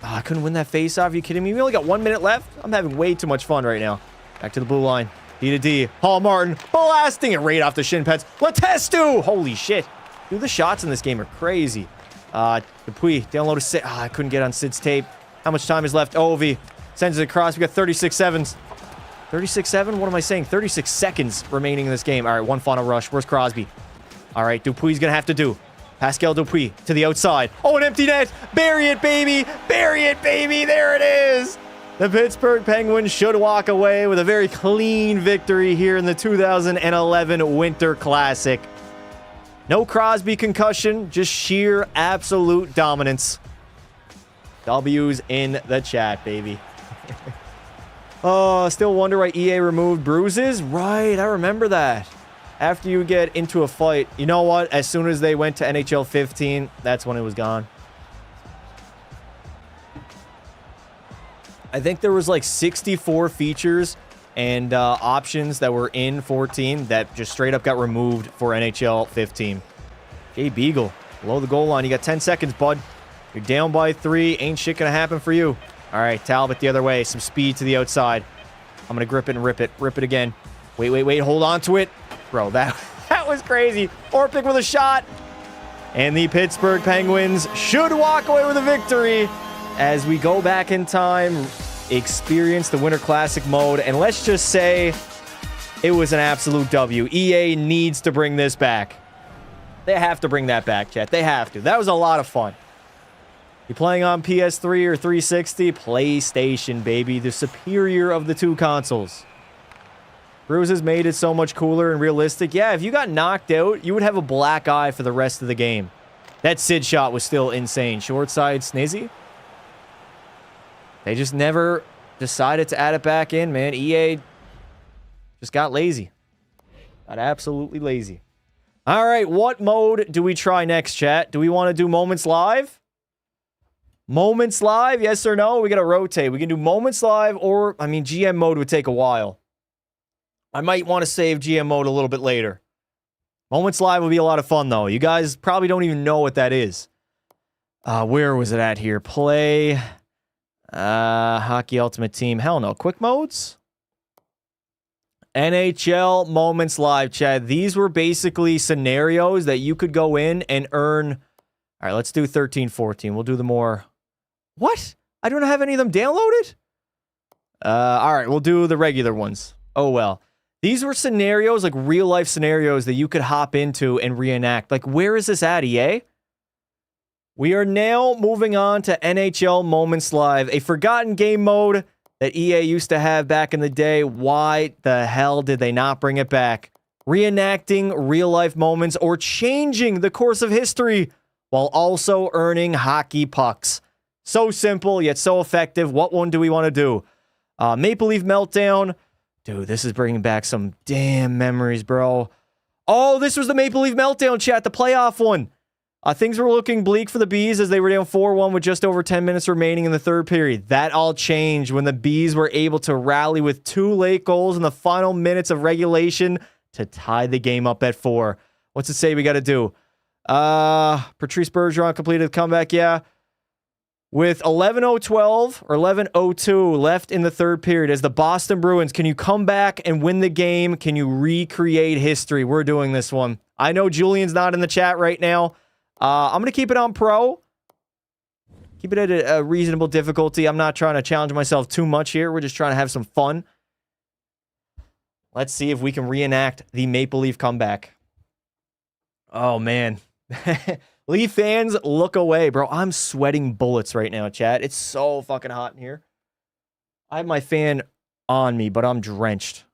Oh, I couldn't win that face-off. Are you kidding me? We only got 1 minute left. I'm having way too much fun right now. Back to the blue line. D to D. Paul Martin blasting it right off the shin pads. Letestu! Holy shit. Dude, the shots in this game are crazy. Dupuis, down low to Sid. I couldn't get on Sid's tape. How much time is left? Ovi sends it across. We got 36 seconds. 36-7? What am I saying? 36 seconds remaining in this game. All right, one final rush. Where's Crosby? All right, Dupuis going to have to do. Pascal Dupuis to the outside. Oh, an empty net. Bury it, baby. Bury it, baby. There it is. The Pittsburgh Penguins should walk away with a very clean victory here in the 2011 Winter Classic. No Crosby concussion, just sheer absolute dominance. W's in the chat, baby. Oh, still wonder why EA removed bruises? Right, I remember that. After you get into a fight, you know what? As soon as they went to NHL 15, that's when it was gone. I think there was like 64 features and options that were in 14 that just straight up got removed for NHL 15. Jay Beagle, below the goal line. You got 10 seconds, bud. You're down by 3. Ain't shit gonna happen for you. All right, Talbot the other way. Some speed to the outside. I'm gonna grip it and rip it. Rip it again. Wait. Hold on to it. Bro, that was crazy. Orpik with a shot. And the Pittsburgh Penguins should walk away with a victory as we go back in time, experience the Winter Classic mode, and let's just say it was an absolute W. EA needs to bring this back. They have to bring that back, chat. They have to. That was a lot of fun. You playing on PS3 or 360? PlayStation, baby. The superior of the two consoles. Bruises made it so much cooler and realistic. Yeah, if you got knocked out, you would have a black eye for the rest of the game. That Sid shot was still insane. Short side Snizzy. They just never decided to add it back in, man. EA just got lazy. Got absolutely lazy. All right, what mode do we try next, chat? Do we want to do Moments Live? Moments Live, yes or no? We got to rotate. We can do Moments Live or, I mean, GM mode would take a while. I might want to save GM mode a little bit later. Moments Live would be a lot of fun, though. You guys probably don't even know what that is. Where was it at here? Play... Hockey Ultimate Team. Hell no. Quick modes? NHL Moments Live, chat. These were basically scenarios that you could go in and earn. All right, let's do 13-14. We'll do the more... What? I don't have any of them downloaded? All right, we'll do the regular ones. Oh, well. These were scenarios, like real-life scenarios that you could hop into and reenact. Like, where is this at, EA? We are now moving on to NHL Moments Live, a forgotten game mode that EA used to have back in the day. Why the hell did they not bring it back? Reenacting real-life moments or changing the course of history while also earning hockey pucks. So simple, yet so effective. What one do we want to do? Maple Leaf Meltdown. Dude, this is bringing back some damn memories, bro. Oh, this was the Maple Leaf Meltdown, chat, the playoff one. Things were looking bleak for the Bees as they were down 4-1 with just over 10 minutes remaining in the third period. That all changed when the Bees were able to rally with 2 late goals in the final minutes of regulation to tie the game up at 4. What's it say we got to do? Patrice Bergeron completed the comeback, yeah. With 11:012 or 11:02 left in the third period as the Boston Bruins, can you come back and win the game? Can you recreate history? We're doing this one. I know Julian's not in the chat right now. I'm going to keep it on pro. Keep it at a reasonable difficulty. I'm not trying to challenge myself too much here. We're just trying to have some fun. Let's see if we can reenact the Maple Leaf comeback. Oh, man. Leaf fans, look away, bro. I'm sweating bullets right now, chat. It's so fucking hot in here. I have my fan on me, but I'm drenched.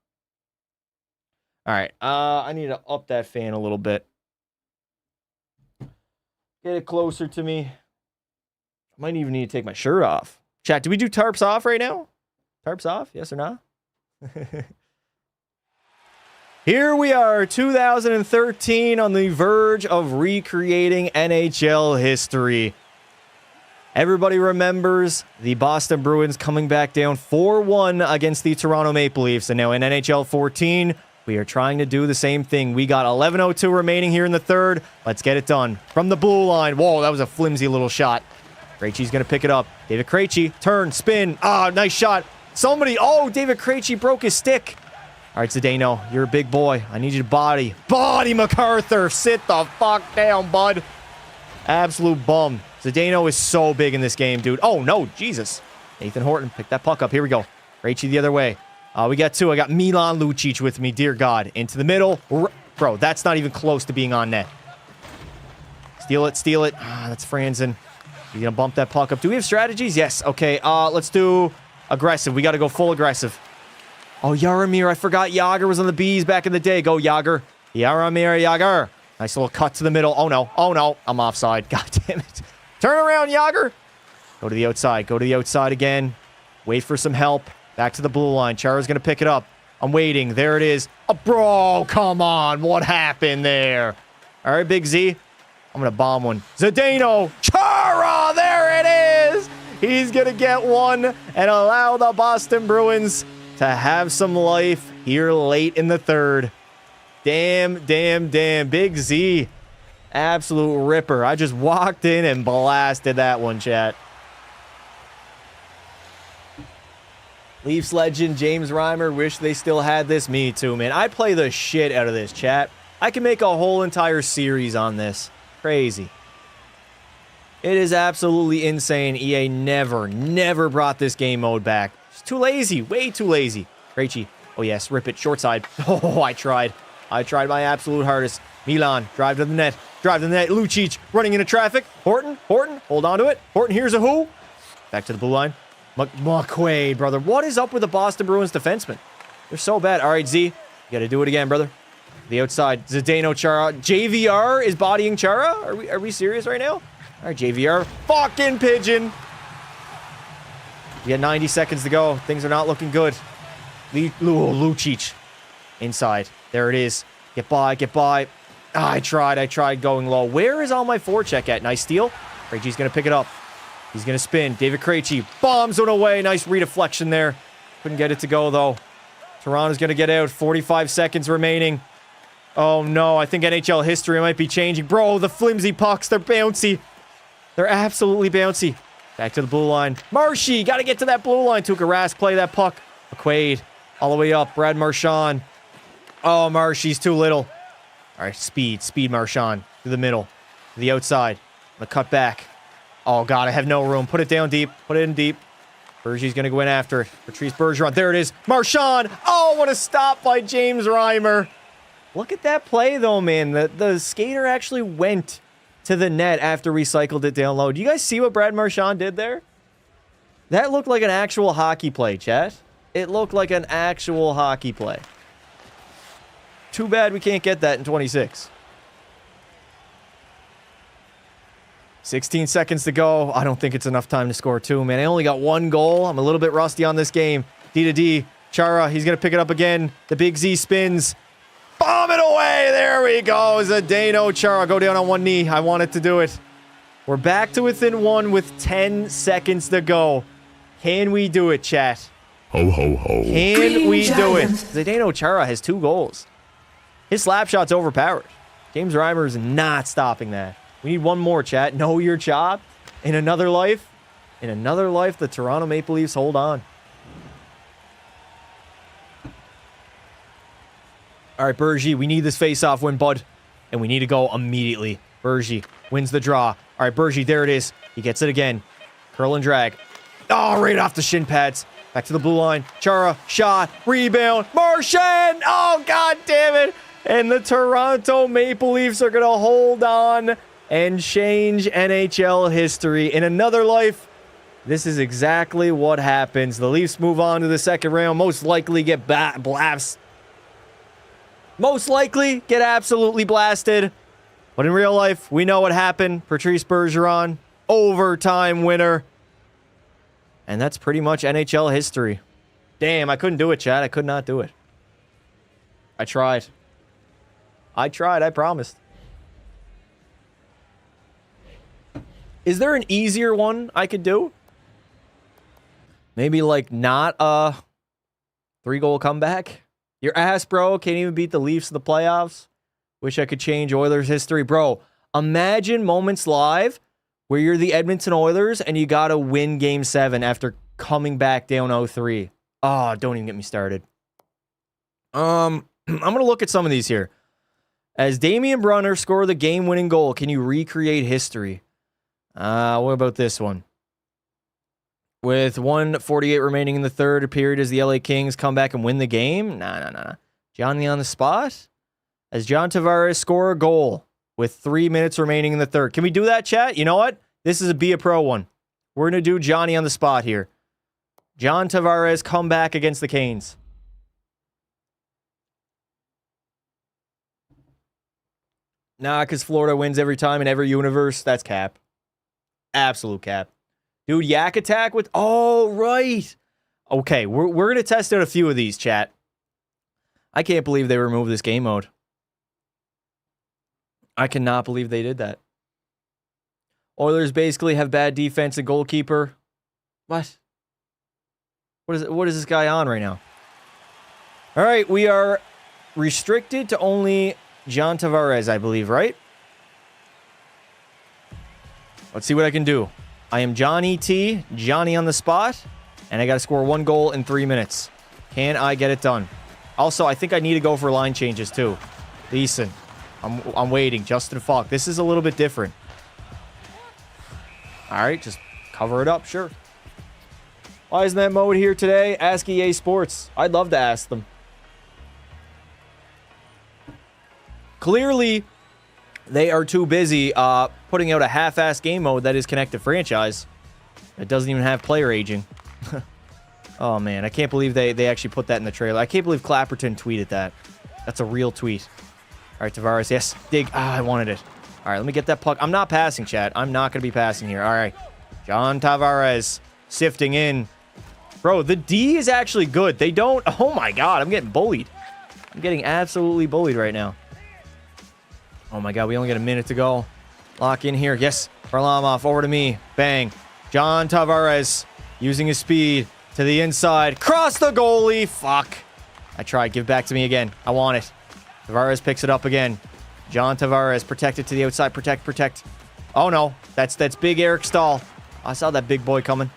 All right. I need to up that fan a little bit. Get it closer to me. I might even need to take my shirt off. Chat, do we do tarps off right now? Tarps off? Yes or no? Here we are, 2013, on the verge of recreating NHL history. Everybody remembers the Boston Bruins coming back down 4-1 against the Toronto Maple Leafs. And now in NHL 14, We are trying to do the same thing. We got 11:02 remaining here in the third. Let's get it done. From the blue line. Whoa, that was a flimsy little shot. Krejci's going to pick it up. David Krejci, turn, spin. Ah, nice shot. Somebody, oh, David Krejci broke his stick. All right, Zdeno, you're a big boy. I need you to body MacArthur. Sit the fuck down, bud. Absolute bum. Zdeno is so big in this game, dude. Oh, no, Jesus. Nathan Horton, pick that puck up. Here we go. Krejci the other way. We got two. I got Milan Lucic with me. Dear God. Into the middle. Bro, that's not even close to being on net. Steal it, steal it. Ah, that's Franzen. You gonna bump that puck up. Do we have strategies? Yes. Okay, let's do aggressive. We gotta go full aggressive. Oh, Jaromir. I forgot Yager was on the Bees back in the day. Go, Yager. Jaromir Yager. Nice little cut to the middle. Oh, no. Oh, no. I'm offside. God damn it. Turn around, Yager. Go to the outside. Go to the outside again. Wait for some help. Back to the blue line. Chara's going to pick it up. I'm waiting. There it is. Oh, bro, come on. What happened there? All right, Big Z. I'm going to bomb one. Zdeno. Chara. There it is. He's going to get one and allow the Boston Bruins to have some life here late in the third. Damn, damn, damn. Big Z. Absolute ripper. I just walked in and blasted that one, chat. Leafs legend James Reimer, wish they still had this. Me too, man. I play the shit out of this, chat. I can make a whole entire series on this. Crazy. It is absolutely insane. EA never brought this game mode back. It's too lazy. Way too lazy. Krejci. Oh, yes. Rip it. Short side. Oh, I tried. I tried my absolute hardest. Milan. Drive to the net. Drive to the net. Lucic running into traffic. Horton. Hold on to it. Horton, here's a who. Back to the blue line. McQuaid, brother. What is up with the Boston Bruins defensemen? They're so bad. All right, Z. You got to do it again, brother. The outside. Zdeno, Chara. JVR is bodying Chara? Are we serious right now? All right, JVR. Fucking pigeon. You got 90 seconds to go. Things are not looking good. Lucic. Inside. There it is. Get by. Ah, I tried going low. Where is all my forecheck at? Nice steal. Krejci's going to pick it up. He's going to spin. David Krejci bombs it away. Nice redeflection there. Couldn't get it to go, though. Toronto's going to get out. 45 seconds remaining. Oh, no. I think NHL history might be changing. Bro, the flimsy pucks. They're bouncy. They're absolutely bouncy. Back to the blue line. Marshy. Got to get to that blue line. Tuukka Rask play that puck. McQuaid. All the way up. Brad Marchand. Oh, Marshy's too little. All right, speed Marchand to the middle, to the outside. I'm gonna cut back. Oh God, I have no room. Put it down deep. Put it in deep. Bergier's gonna go in after it. Patrice Bergeron. There it is. Marchand. Oh, what a stop by James Reimer. Look at that play though, man. The skater actually went to the net after we cycled it down low. Do you guys see what Brad Marchand did there? That looked like an actual hockey play, chat. It looked like an actual hockey play. Too bad we can't get that in 26. 16 seconds to go. I don't think it's enough time to score two, man. I only got one goal. I'm a little bit rusty on this game. D to D. Chara, he's going to pick it up again. The Big Z spins. Bomb it away. There we go. Zdeno Chara. Go down on one knee. I wanted to do it. We're back to within one with 10 seconds to go. Can we do it, chat? Ho, ho, ho. Can we do it? Zdeno Chara has 2 goals. His slap shot's overpowered. James Reimer is not stopping that. We need one more, chat. Know your job. In another life, the Toronto Maple Leafs hold on. All right, Bergie, we need this face-off win, bud. And we need to go immediately. Bergie wins the draw. All right, Bergie, there it is. He gets it again. Curl and drag. Oh, right off the shin pads. Back to the blue line. Chara, shot, rebound. Marchand! Oh, God damn it! And the Toronto Maple Leafs are going to hold on and change NHL history. In another life, this is exactly what happens. The Leafs move on to the second round. Most likely get blasted. Most likely get absolutely blasted. But in real life, we know what happened. Patrice Bergeron, overtime winner. And that's pretty much NHL history. Damn, I couldn't do it, Chad. I could not do it. I tried. I promised. Is there an easier one I could do? Maybe like not a 3-goal comeback? Your ass, bro. Can't even beat the Leafs in the playoffs. Wish I could change Oilers history. Bro, imagine moments live where you're the Edmonton Oilers and you got to win Game 7 after coming back down 0-3. Oh, don't even get me started. I'm going to look at some of these here. As Damian Brunner scored the game-winning goal, can you recreate history? What about this one? With 1:48 remaining in the third period, as the LA Kings come back and win the game? Nah. Johnny on the spot? As John Tavares score a goal with 3 minutes remaining in the third. Can we do that, chat? You know what? This is a Be a Pro one. We're going to do Johnny on the spot here. John Tavares come back against the Canes. Nah, because Florida wins every time in every universe. That's cap. Absolute cap. Dude, Yak Attack with... Oh, right. Okay, we're going to test out a few of these, chat. I can't believe they removed this game mode. I cannot believe they did that. Oilers basically have bad defense and goalkeeper. What? What is this guy on right now? All right, we are restricted to only John Tavares, I believe, right? Let's see what I can do. I am Johnny T, Johnny on the spot, and I got to score 1 goal in 3 minutes. Can I get it done? Also, I think I need to go for line changes too. Decent. I'm waiting. Justin Falk. This is a little bit different. All right, just cover it up, sure. Why isn't that mode here today? Ask EA Sports. I'd love to ask them. Clearly, they are too busy putting out a half-assed game mode that is connected franchise. It doesn't even have player aging. Oh, man. I can't believe they actually put that in the trailer. I can't believe Clapperton tweeted that. That's a real tweet. All right, Tavares. Yes, dig. I wanted it. All right, let me get that puck. I'm not passing, chat. I'm not going to be passing here. All right. John Tavares sifting in. Bro, the D is actually good. They don't... Oh, my God. I'm getting bullied. I'm getting absolutely bullied right now. Oh, my God. We only got a minute to go. Lock in here. Yes. Varlamov over to me. Bang. John Tavares using his speed to the inside. Cross the goalie. Fuck. I tried. Give back to me again. I want it. Tavares picks it up again. John Tavares protected to the outside. Protect. Oh, no. That's big Eric Stahl. I saw that big boy coming.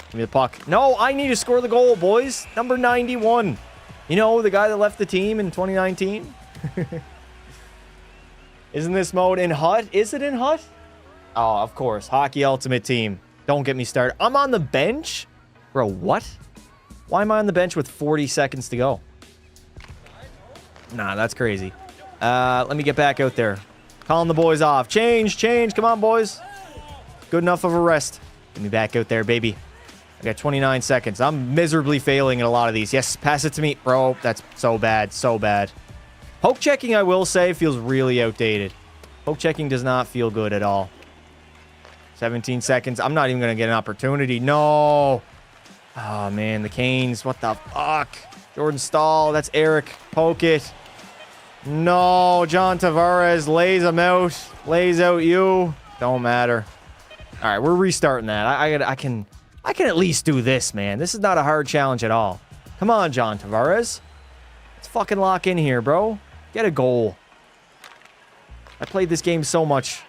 Give me the puck. No, I need to score the goal, boys. Number 91. You know, the guy that left the team in 2019? Isn't this mode in HUT? Is it in HUT? Oh, of course. Hockey Ultimate Team. Don't get me started. I'm on the bench? Bro, what? Why am I on the bench with 40 seconds to go? Nah, that's crazy. Let me get back out there. Calling the boys off. Change. Come on, boys. Good enough of a rest. Get me back out there, baby. I got 29 seconds. I'm miserably failing in a lot of these. Yes, pass it to me. Bro, that's so bad. So bad. Poke checking, I will say, feels really outdated. Poke checking does not feel good at all. 17 seconds. I'm not even going to get an opportunity. No. Oh, man. The Canes. What the fuck? Jordan Stahl. That's Eric. Poke it. No. John Tavares lays him out. Lays out you. Don't matter. All right. We're restarting that. I can at least do this, man. This is not a hard challenge at all. Come on, John Tavares. Let's fucking lock in here, bro. Get a goal. I played this game so much.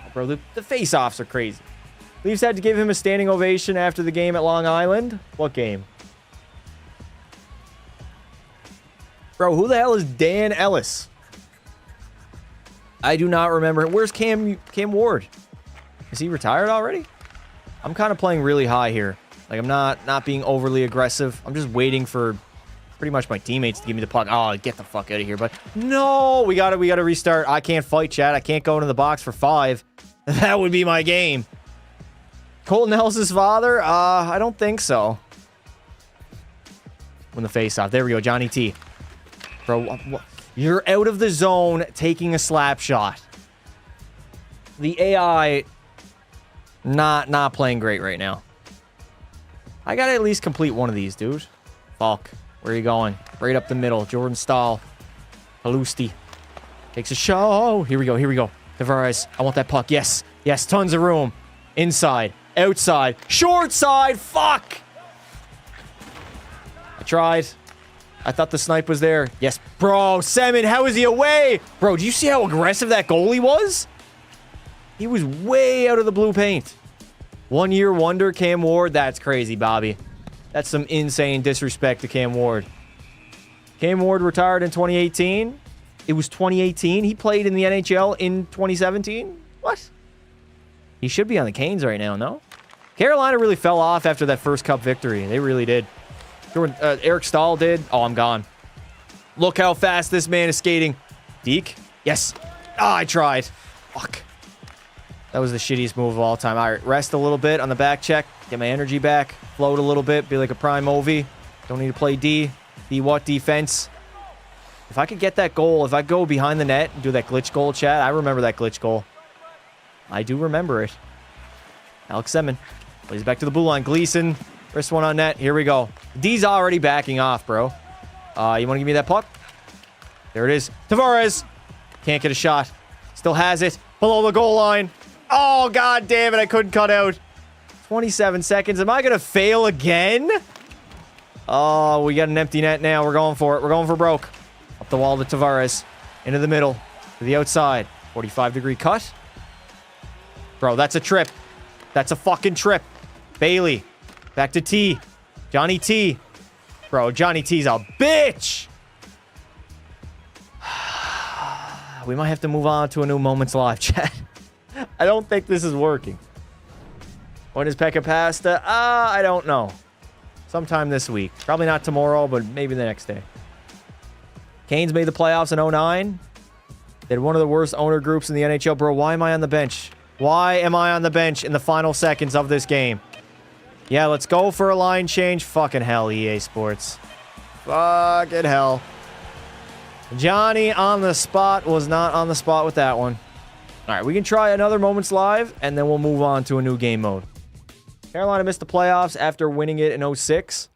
Oh, bro, the face-offs are crazy. Leafs had to give him a standing ovation after the game at Long Island. What game? Bro, who the hell is Dan Ellis? I do not remember. Where's Cam Ward? Is he retired already? I'm kind of playing really high here. Like, I'm not being overly aggressive. I'm just waiting for pretty much my teammates to give me the puck. Oh, get the fuck out of here. But no, we gotta restart. I can't fight, chat. I can't go into the box for 5. That would be my game. Colton Ellis' father? I don't think so. Win the face-off. There we go, Johnny T. Bro, you're out of the zone taking a slap shot. The AI not playing great right now. I gotta at least complete one of these, dude. Fuck. Where are you going? Right up the middle. Jordan Stahl. Halusti. Takes a shot. Oh, here we go. Tavares. I want that puck. Yes. Tons of room. Inside. Outside. Short side. Fuck. I tried. I thought the snipe was there. Yes, bro. Semin, how is he away? Bro, do you see how aggressive that goalie was? He was way out of the blue paint. 1 year wonder, Cam Ward. That's crazy, Bobby. That's some insane disrespect to Cam Ward. Cam Ward retired in 2018. It was 2018. He played in the NHL in 2017. What? He should be on the Canes right now, no? Carolina really fell off after that first cup victory. They really did. Eric Stahl did. Oh, I'm gone. Look how fast this man is skating. Deke? Yes. Ah, I tried. Fuck. That was the shittiest move of all time. All right, rest a little bit on the back check. Get my energy back. Float a little bit. Be like a prime Ovi. Don't need to play D. D what? Defense. If I could get that goal, if I go behind the net and do that glitch goal, chat, I remember that glitch goal. I do remember it. Alex Semin plays back to the blue line. Gleason. First one on net. Here we go. D's already backing off, bro. You want to give me that puck? There it is. Tavares. Can't get a shot. Still has it. Below the goal line. Oh, god damn it. I couldn't cut out. 27 seconds. Am I going to fail again? Oh, we got an empty net now. We're going for it. We're going for broke. Up the wall to Tavares. Into the middle. To the outside. 45-degree cut. Bro, that's a trip. That's a fucking trip. Bailey. Back to T. Johnny T. Bro, Johnny T's a bitch. We might have to move on to a new Moments Live chat. I don't think this is working. When is Pekka Pasta? I don't know. Sometime this week. Probably not tomorrow, but maybe the next day. Canes made the playoffs in 09. They had one of the worst owner groups in the NHL. Bro, why am I on the bench? Why am I on the bench in the final seconds of this game? Yeah, let's go for a line change. Fucking hell, EA Sports. Fucking hell. Johnny on the spot was not on the spot with that one. All right, we can try another Moments Live, and then we'll move on to a new game mode. Carolina missed the playoffs after winning it in 06.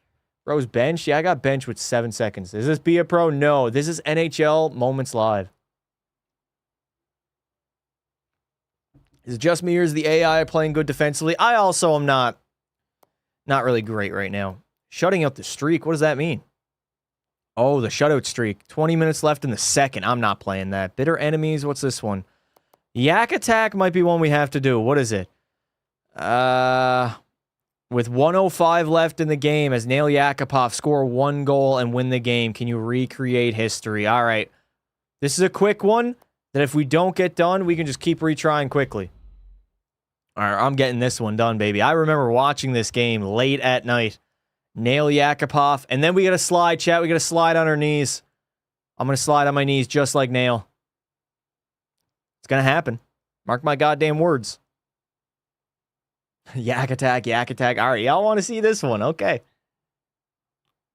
Bro's bench? Yeah, I got benched with 7 seconds. Is this Be a Pro? No, this is NHL Moments Live. Is it just me or is the AI playing good defensively? I also am not really great right now. Shutting out the streak, what does that mean? Oh, the shutout streak. 20 minutes left in the second. I'm not playing that. Bitter Enemies, what's this one? Yak Attack might be one we have to do. What is it? With 1:05 left in the game, as Nail Yakupov score 1 goal and win the game, can you recreate history? All right. This is a quick one that if we don't get done, we can just keep retrying quickly. All right, I'm getting this one done, baby. I remember watching this game late at night. Nail Yakupov. And then we got to slide, chat. We got to slide on our knees. I'm going to slide on my knees just like Nail. It's going to happen. Mark my goddamn words. Yak Attack, Yak Attack. All right, y'all want to see this one. Okay.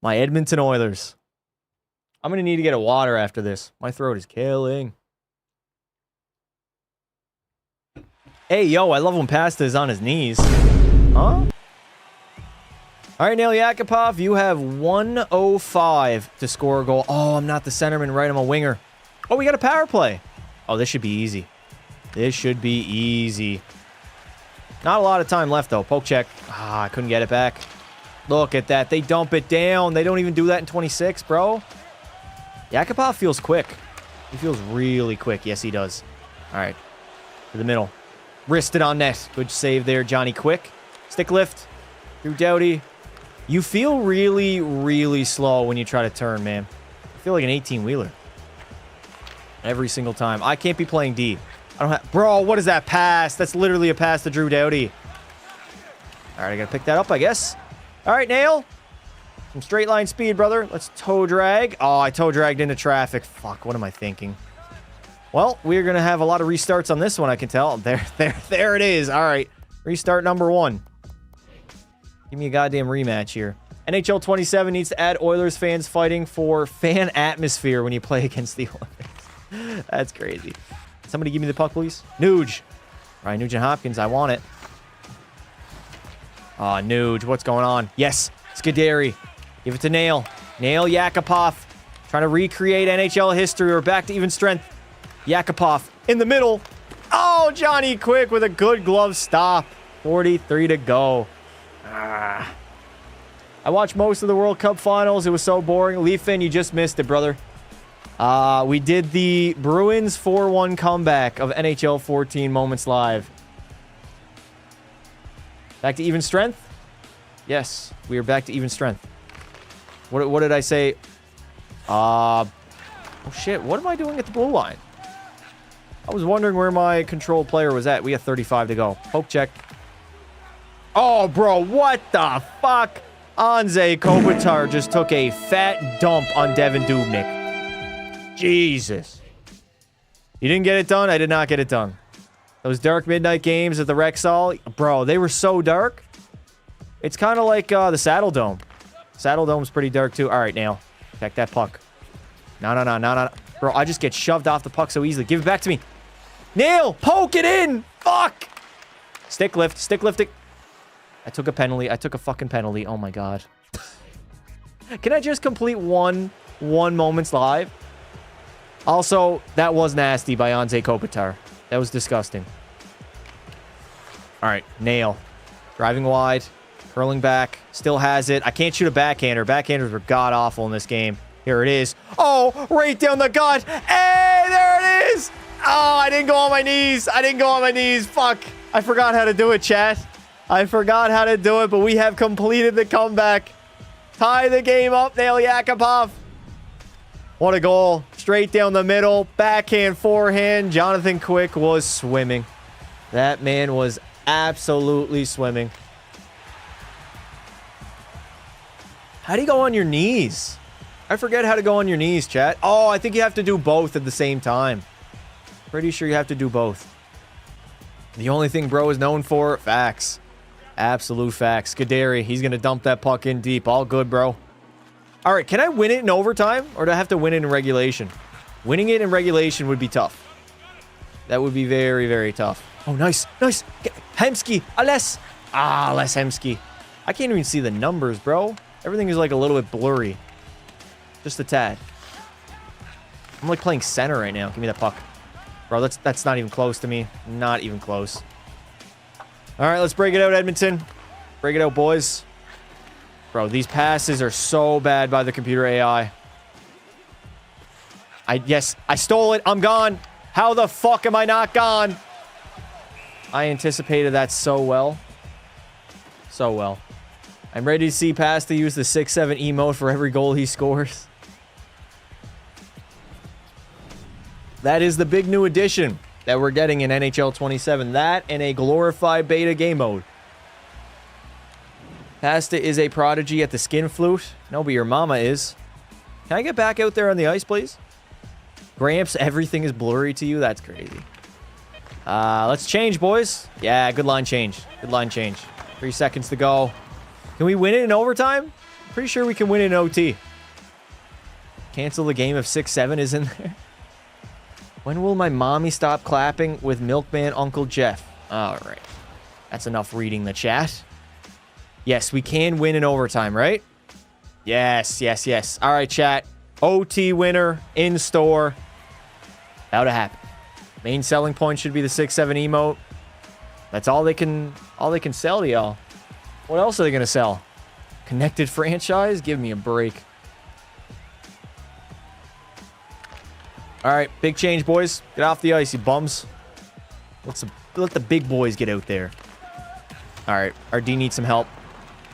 My Edmonton Oilers. I'm going to need to get a water after this. My throat is killing. Hey, yo, I love when Pasta is on his knees. Huh? All right, Nail Yakupov, you have 1:05 to score a goal. Oh, I'm not the centerman, right? I'm a winger. Oh, we got a power play. Oh, this should be easy. This should be easy. Not a lot of time left, though. Poke check. Ah, I couldn't get it back. Look at that. They dump it down. They don't even do that in 26, bro. Yakupov feels quick. He feels really quick. Yes, he does. All right. To the middle. Wristed on net. Good save there, Johnny Quick. Stick lift. Drew Doughty. You feel really, really slow when you try to turn, man. I feel like an 18-wheeler. Every single time. I can't be playing D. I don't have... Bro, what is that pass? That's literally a pass to Drew Doughty. All right, I got to pick that up, I guess. All right, Nail. Some straight line speed, brother. Let's toe drag. Oh, I toe dragged into traffic. Fuck, what am I thinking? Well, we're going to have a lot of restarts on this one, I can tell. There it is. All right. Restart number 1. Give me a goddamn rematch here. NHL 27 needs to add Oilers fans fighting for fan atmosphere when you play against the Oilers. That's crazy. Somebody give me the puck, please. Nuge. Ryan Nugent-Hopkins, I want it. Aw, Nuge, what's going on? Yes, Scuderi. Give it to Nail. Nail Yakupov. Trying to recreate NHL history. We're back to even strength. Yakupov in the middle. Oh, Johnny Quick with a good glove stop. 43 to go. I watched most of the World Cup finals. It was so boring. Leafin, you just missed it, brother. We did the Bruins 4-1 comeback of NHL 14 Moments Live. Back to even strength? Yes, we are back to even strength. What did I say? Oh shit, what am I doing at the blue line? I was wondering where my controlled player was at. We have 35 to go. Poke check. Oh, bro, what the fuck? Anze Kopitar just took a fat dump on Devin Dubnyk. Jesus. You didn't get it done? I did not get it done. Those dark midnight games at the Rexall, bro, they were so dark. It's kind of like the Saddle Dome. Saddle Dome's pretty dark, too. All right, Nail. Check that puck. No. Bro, I just get shoved off the puck so easily. Give it back to me. Nail, poke it in. Fuck. Stick lifting. I took a penalty. I took a fucking penalty. Oh, my God. Can I just complete one Moments Live? Also, that was nasty by Anze Kopitar. That was disgusting. All right, Nail. Driving wide. Curling back. Still has it. I can't shoot a backhander. Backhanders were god-awful in this game. Here it is. Oh, right down the gut. Hey, there it is. Oh, I didn't go on my knees. Fuck. I forgot how to do it, chat. I forgot how to do it, but we have completed the comeback. Tie the game up, Nail Yakupov. What a goal. Straight down the middle. Backhand, forehand. Jonathan Quick was swimming. That man was absolutely swimming. How do you go on your knees? I forget how to go on your knees, chat. Oh, I think you have to do both at the same time. Pretty sure you have to do both. The only thing bro is known for, facts. Absolute facts. Kaderi, he's going to dump that puck in deep. All good, bro. All right, can I win it in overtime? Or do I have to win it in regulation? Winning it in regulation would be tough. That would be very, very tough. Oh, nice. Hemsky. Les Hemsky. I can't even see the numbers, bro. Everything is like a little bit blurry. Just a tad. I'm like playing center right now. Give me that puck. Bro, that's not even close to me. Not even close. All right, let's break it out, Edmonton. Break it out, boys. Bro, these passes are so bad by the computer AI. Yes, I stole it. I'm gone. How the fuck am I not gone? I anticipated that so well. So well. I'm ready to see Pasta use the 6-7 emote for every goal he scores. That is the big new addition that we're getting in NHL 27. That and a glorified beta game mode. Pasta is a prodigy at the skin flute. No, but your mama is. Can I get back out there on the ice, please? Gramps, everything is blurry to you? That's crazy. Let's change, boys. Yeah, good line change. 3 seconds to go. Can we win it in overtime? Pretty sure we can win it in OT. Cancel the game if 6-7 is in there. When will my mommy stop clapping with Milkman Uncle Jeff? All right. That's enough reading the chat. Yes, we can win in overtime, right? Yes. All right, chat. OT winner in store. About to happen. Main selling point should be the 6-7 emote. That's all they can sell to y'all. What else are they gonna sell? Connected franchise? Give me a break. All right, big change, boys. Get off the ice, you bums. Let the big boys get out there. All right, our D needs some help.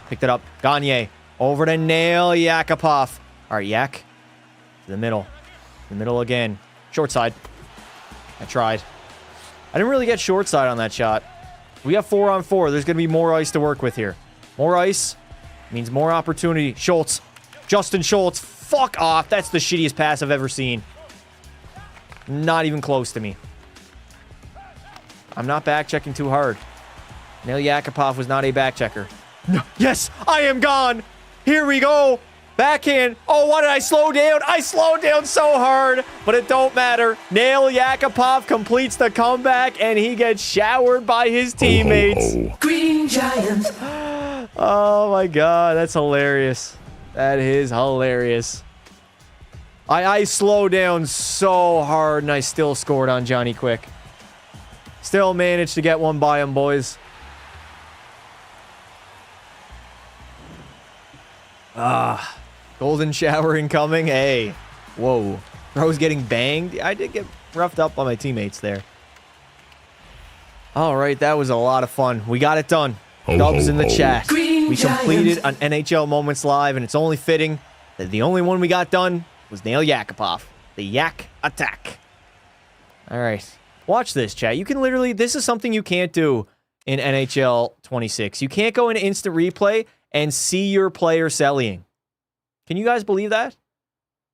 Picked it up. Gagne. Over to Nail Yakupov. All right, Yak. To the middle. The middle again. Short side. I tried. I didn't really get short side on that shot. We have 4-on-4. There's going to be more ice to work with here. More ice means more opportunity. Schultz. Justin Schultz. Fuck off. That's the shittiest pass I've ever seen. Not even close to me. I'm not back-checking too hard. Nail Yakupov was not a back-checker. No. Yes, I am gone. Here we go. Backhand. Oh, why did I slow down? I slowed down so hard, but it don't matter. Nail Yakupov completes the comeback, and he gets showered by his teammates. Green Giant. Oh, my God. That's hilarious. That is hilarious. I slowed down so hard, and I still scored on Johnny Quick. Still managed to get one by him, boys. Golden shower incoming. Hey. Whoa. Bro's getting banged. I did get roughed up by my teammates there. All right, that was a lot of fun. We got it done. Dubs in the chat. We completed an NHL Moments Live, and it's only fitting that the only one we got done was Nail Yakupov. The Yak Attack. All right. Watch this, chat. You can literally... This is something you can't do in NHL 26. You can't go into instant replay and see your player selling. Can you guys believe that?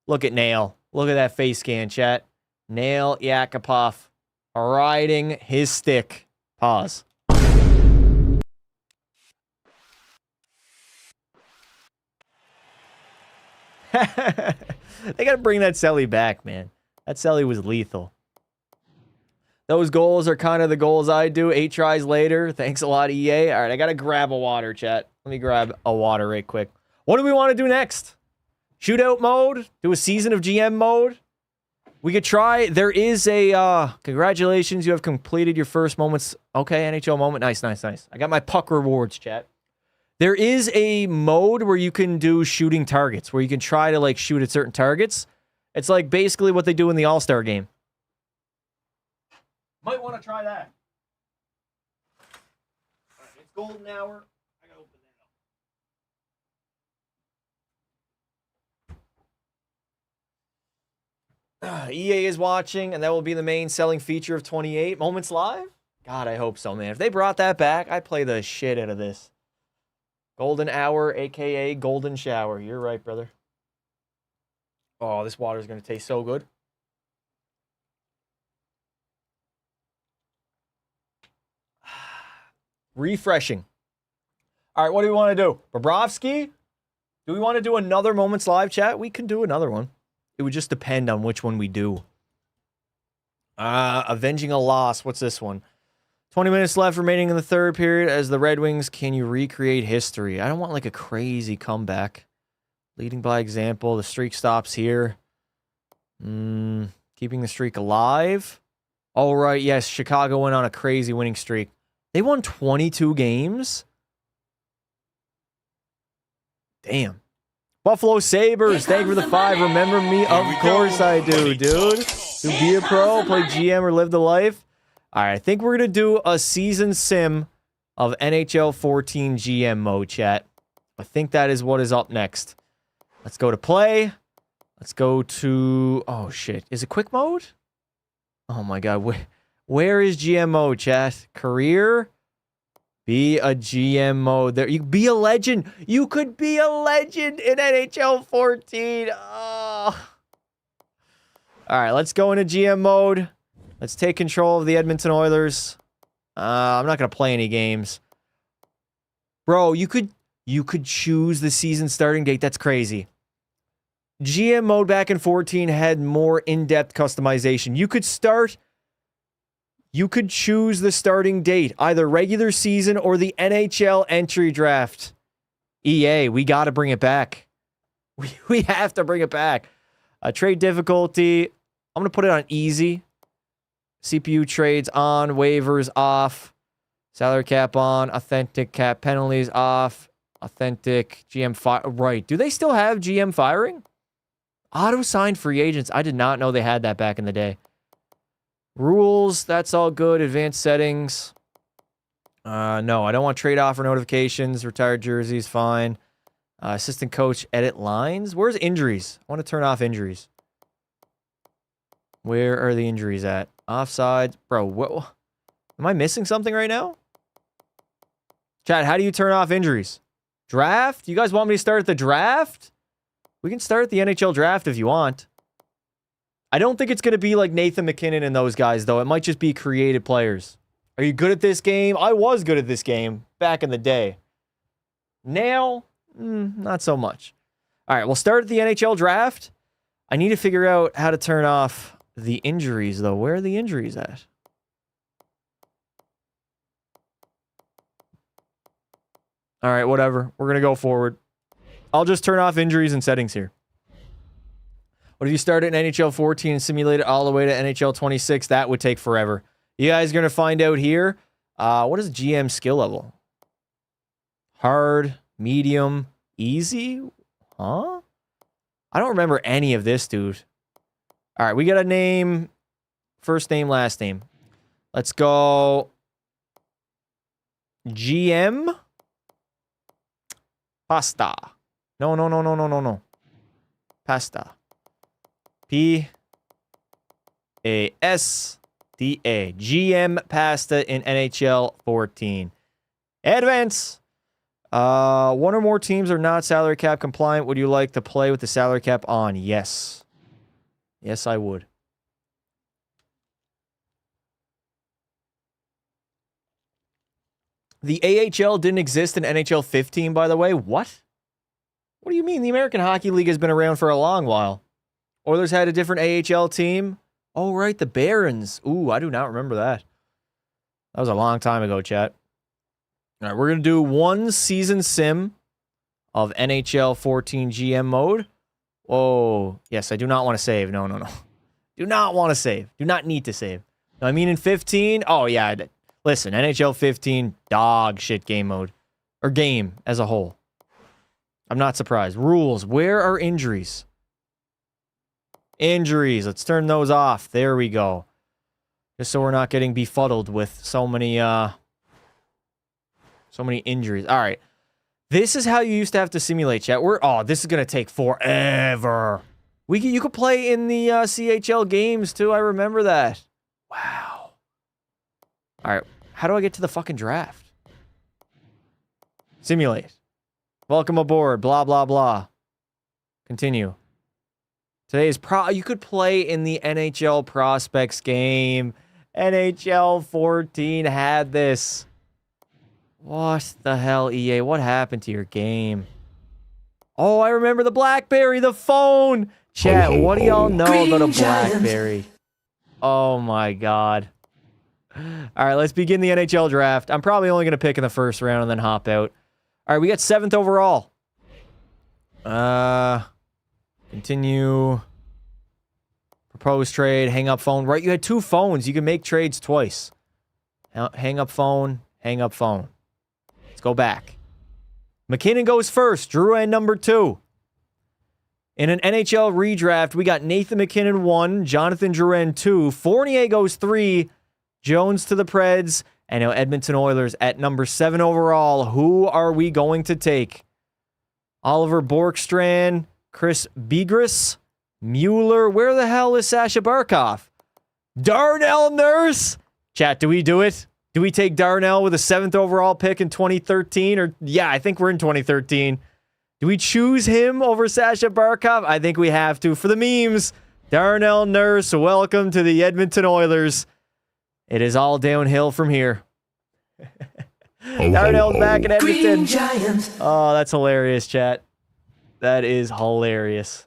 Look at Nail. Look at that face scan, chat. Nail Yakupov riding his stick. Pause. They got to bring that Selly back, man. That Selly was lethal. Those goals are kind of the goals I do. 8 tries later. Thanks a lot, EA. All right, I got to grab a water, chat. Let me grab a water right quick. What do we want to do next? Shootout mode? Do a season of GM mode? We could try. There is a, congratulations, you have completed your first moments. Okay, NHL moment. Nice, nice, nice. I got my puck rewards, chat. There is a mode where you can do shooting targets, where you can try to, like, shoot at certain targets. It's like basically what they do in the All-Star game. Might want to try that. All right, it's golden hour. I gotta open that up. EA is watching, and that will be the main selling feature of 28. Moments Live? God, I hope so, man. If they brought that back, I'd play the shit out of this. Golden hour, a.k.a. golden shower. You're right, brother. Oh, this water is going to taste so good. Refreshing. All right, what do we want to do? Bobrovsky? Do we want to do another Moments Live, chat? We can do another one. It would just depend on which one we do. Avenging a loss. What's this one? 20 minutes left remaining in the third period as the Red Wings. Can you recreate history? I don't want like a crazy comeback. Leading by example. The streak stops here. Keeping the streak alive. All right, yes. Chicago went on a crazy winning streak. They won 22 games. Damn. Buffalo Sabres, thank you for the 5. Remember me? Of course I do, dude. To be a pro, play GM, or live the life. All right, I think we're going to do a season sim of NHL 14 GM mode, chat. I think that is what is up next. Let's go to play. Let's go to... Oh, shit. Is it quick mode? Oh, my God. Where is GM mode, chat? Career? Be a GM mode. There, you be a legend. You could be a legend in NHL 14. Oh. All right, let's go into GM mode. Let's take control of the Edmonton Oilers. I'm not going to play any games. Bro, you could choose the season starting date. That's crazy. GM mode back in 14 had more in-depth customization. You could choose the starting date, either regular season or the NHL entry draft. EA, we got to bring it back. We have to bring it back. Trade difficulty, I'm going to put it on easy. CPU trades on, waivers off, salary cap on, authentic cap penalties off, authentic GM fire. Right. Do they still have GM firing? Auto-signed free agents. I did not know they had that back in the day. Rules, that's all good. Advanced settings. No, I don't want trade offer notifications. Retired jerseys, fine. Assistant coach, edit lines. Where's injuries? I want to turn off injuries. Where are the injuries at? Offside. Bro, what? Am I missing something right now? Chat, how do you turn off injuries? Draft? You guys want me to start at the draft? We can start at the NHL draft if you want. I don't think it's going to be like Nathan McKinnon and those guys, though. It might just be creative players. Are you good at this game? I was good at this game back in the day. Now, not so much. All right, we'll start at the NHL draft. I need to figure out how to turn off the injuries, though. Where are the injuries at? All right, whatever. We're going to go forward. I'll just turn off injuries and settings here. What if you started in NHL 14 and simulate it all the way to NHL 26? That would take forever. You guys are going to find out here. What is GM skill level? Hard, medium, easy? Huh? I don't remember any of this, dude. All right, we got a name. First name, last name. Let's go. GM. Pasta. No. Pasta. P-A-S-T-A. GM Pasta in NHL 14. Advance. One or more teams are not salary cap compliant. Would you like to play with the salary cap on? Yes. Yes, I would. The AHL didn't exist in NHL 15, by the way. What? What do you mean? The American Hockey League has been around for a long while. Oilers had a different AHL team. Oh, right, the Barons. Ooh, I do not remember that. That was a long time ago, chat. All right, we're going to do one season sim of NHL 14 GM mode. Oh, yes, I do not want to save. No. Do not want to save. Do not need to save. No, I mean in 15. Oh, yeah. Listen, NHL 15, dog shit game mode. Or game as a whole. I'm not surprised. Rules. Where are injuries? Injuries. Let's turn those off. There we go. Just so we're not getting befuddled with so many injuries. All right. This is how you used to have to simulate, chat. This is going to take forever. You could play in the CHL games, too. I remember that. Wow. All right. How do I get to the fucking draft? Simulate. Welcome aboard. Blah, blah, blah. Continue. Today is you could play in the NHL Prospects game. NHL 14 had this. What the hell, EA? What happened to your game? Oh, I remember the BlackBerry, the phone. Chat, what do y'all know about a BlackBerry? Oh my god. All right, let's begin the NHL draft. I'm probably only going to pick in the first round and then hop out. All right, we got 7th overall. Continue. Propose trade, hang up phone. Right, you had 2 phones. You can make trades twice. Hang up phone, hang up phone. Let's go back. McKinnon goes first. Drouin number 2. In an NHL redraft, we got Nathan McKinnon 1, Jonathan Drouin 2, Fournier goes 3, Jones to the Preds, and now Edmonton Oilers at number 7 overall. Who are we going to take? Oliver Borkstrand, Chris Begris, Mueller. Where the hell is Sasha Barkov? Darnell Nurse. Chat, do we do it? Do we take Darnell with a 7th overall pick in 2013? Or yeah, I think we're in 2013. Do we choose him over Sasha Barkov? I think we have to. For the memes, Darnell Nurse, welcome to the Edmonton Oilers. It is all downhill from here. Darnell's back in Edmonton. Oh, that's hilarious, chat. That is hilarious.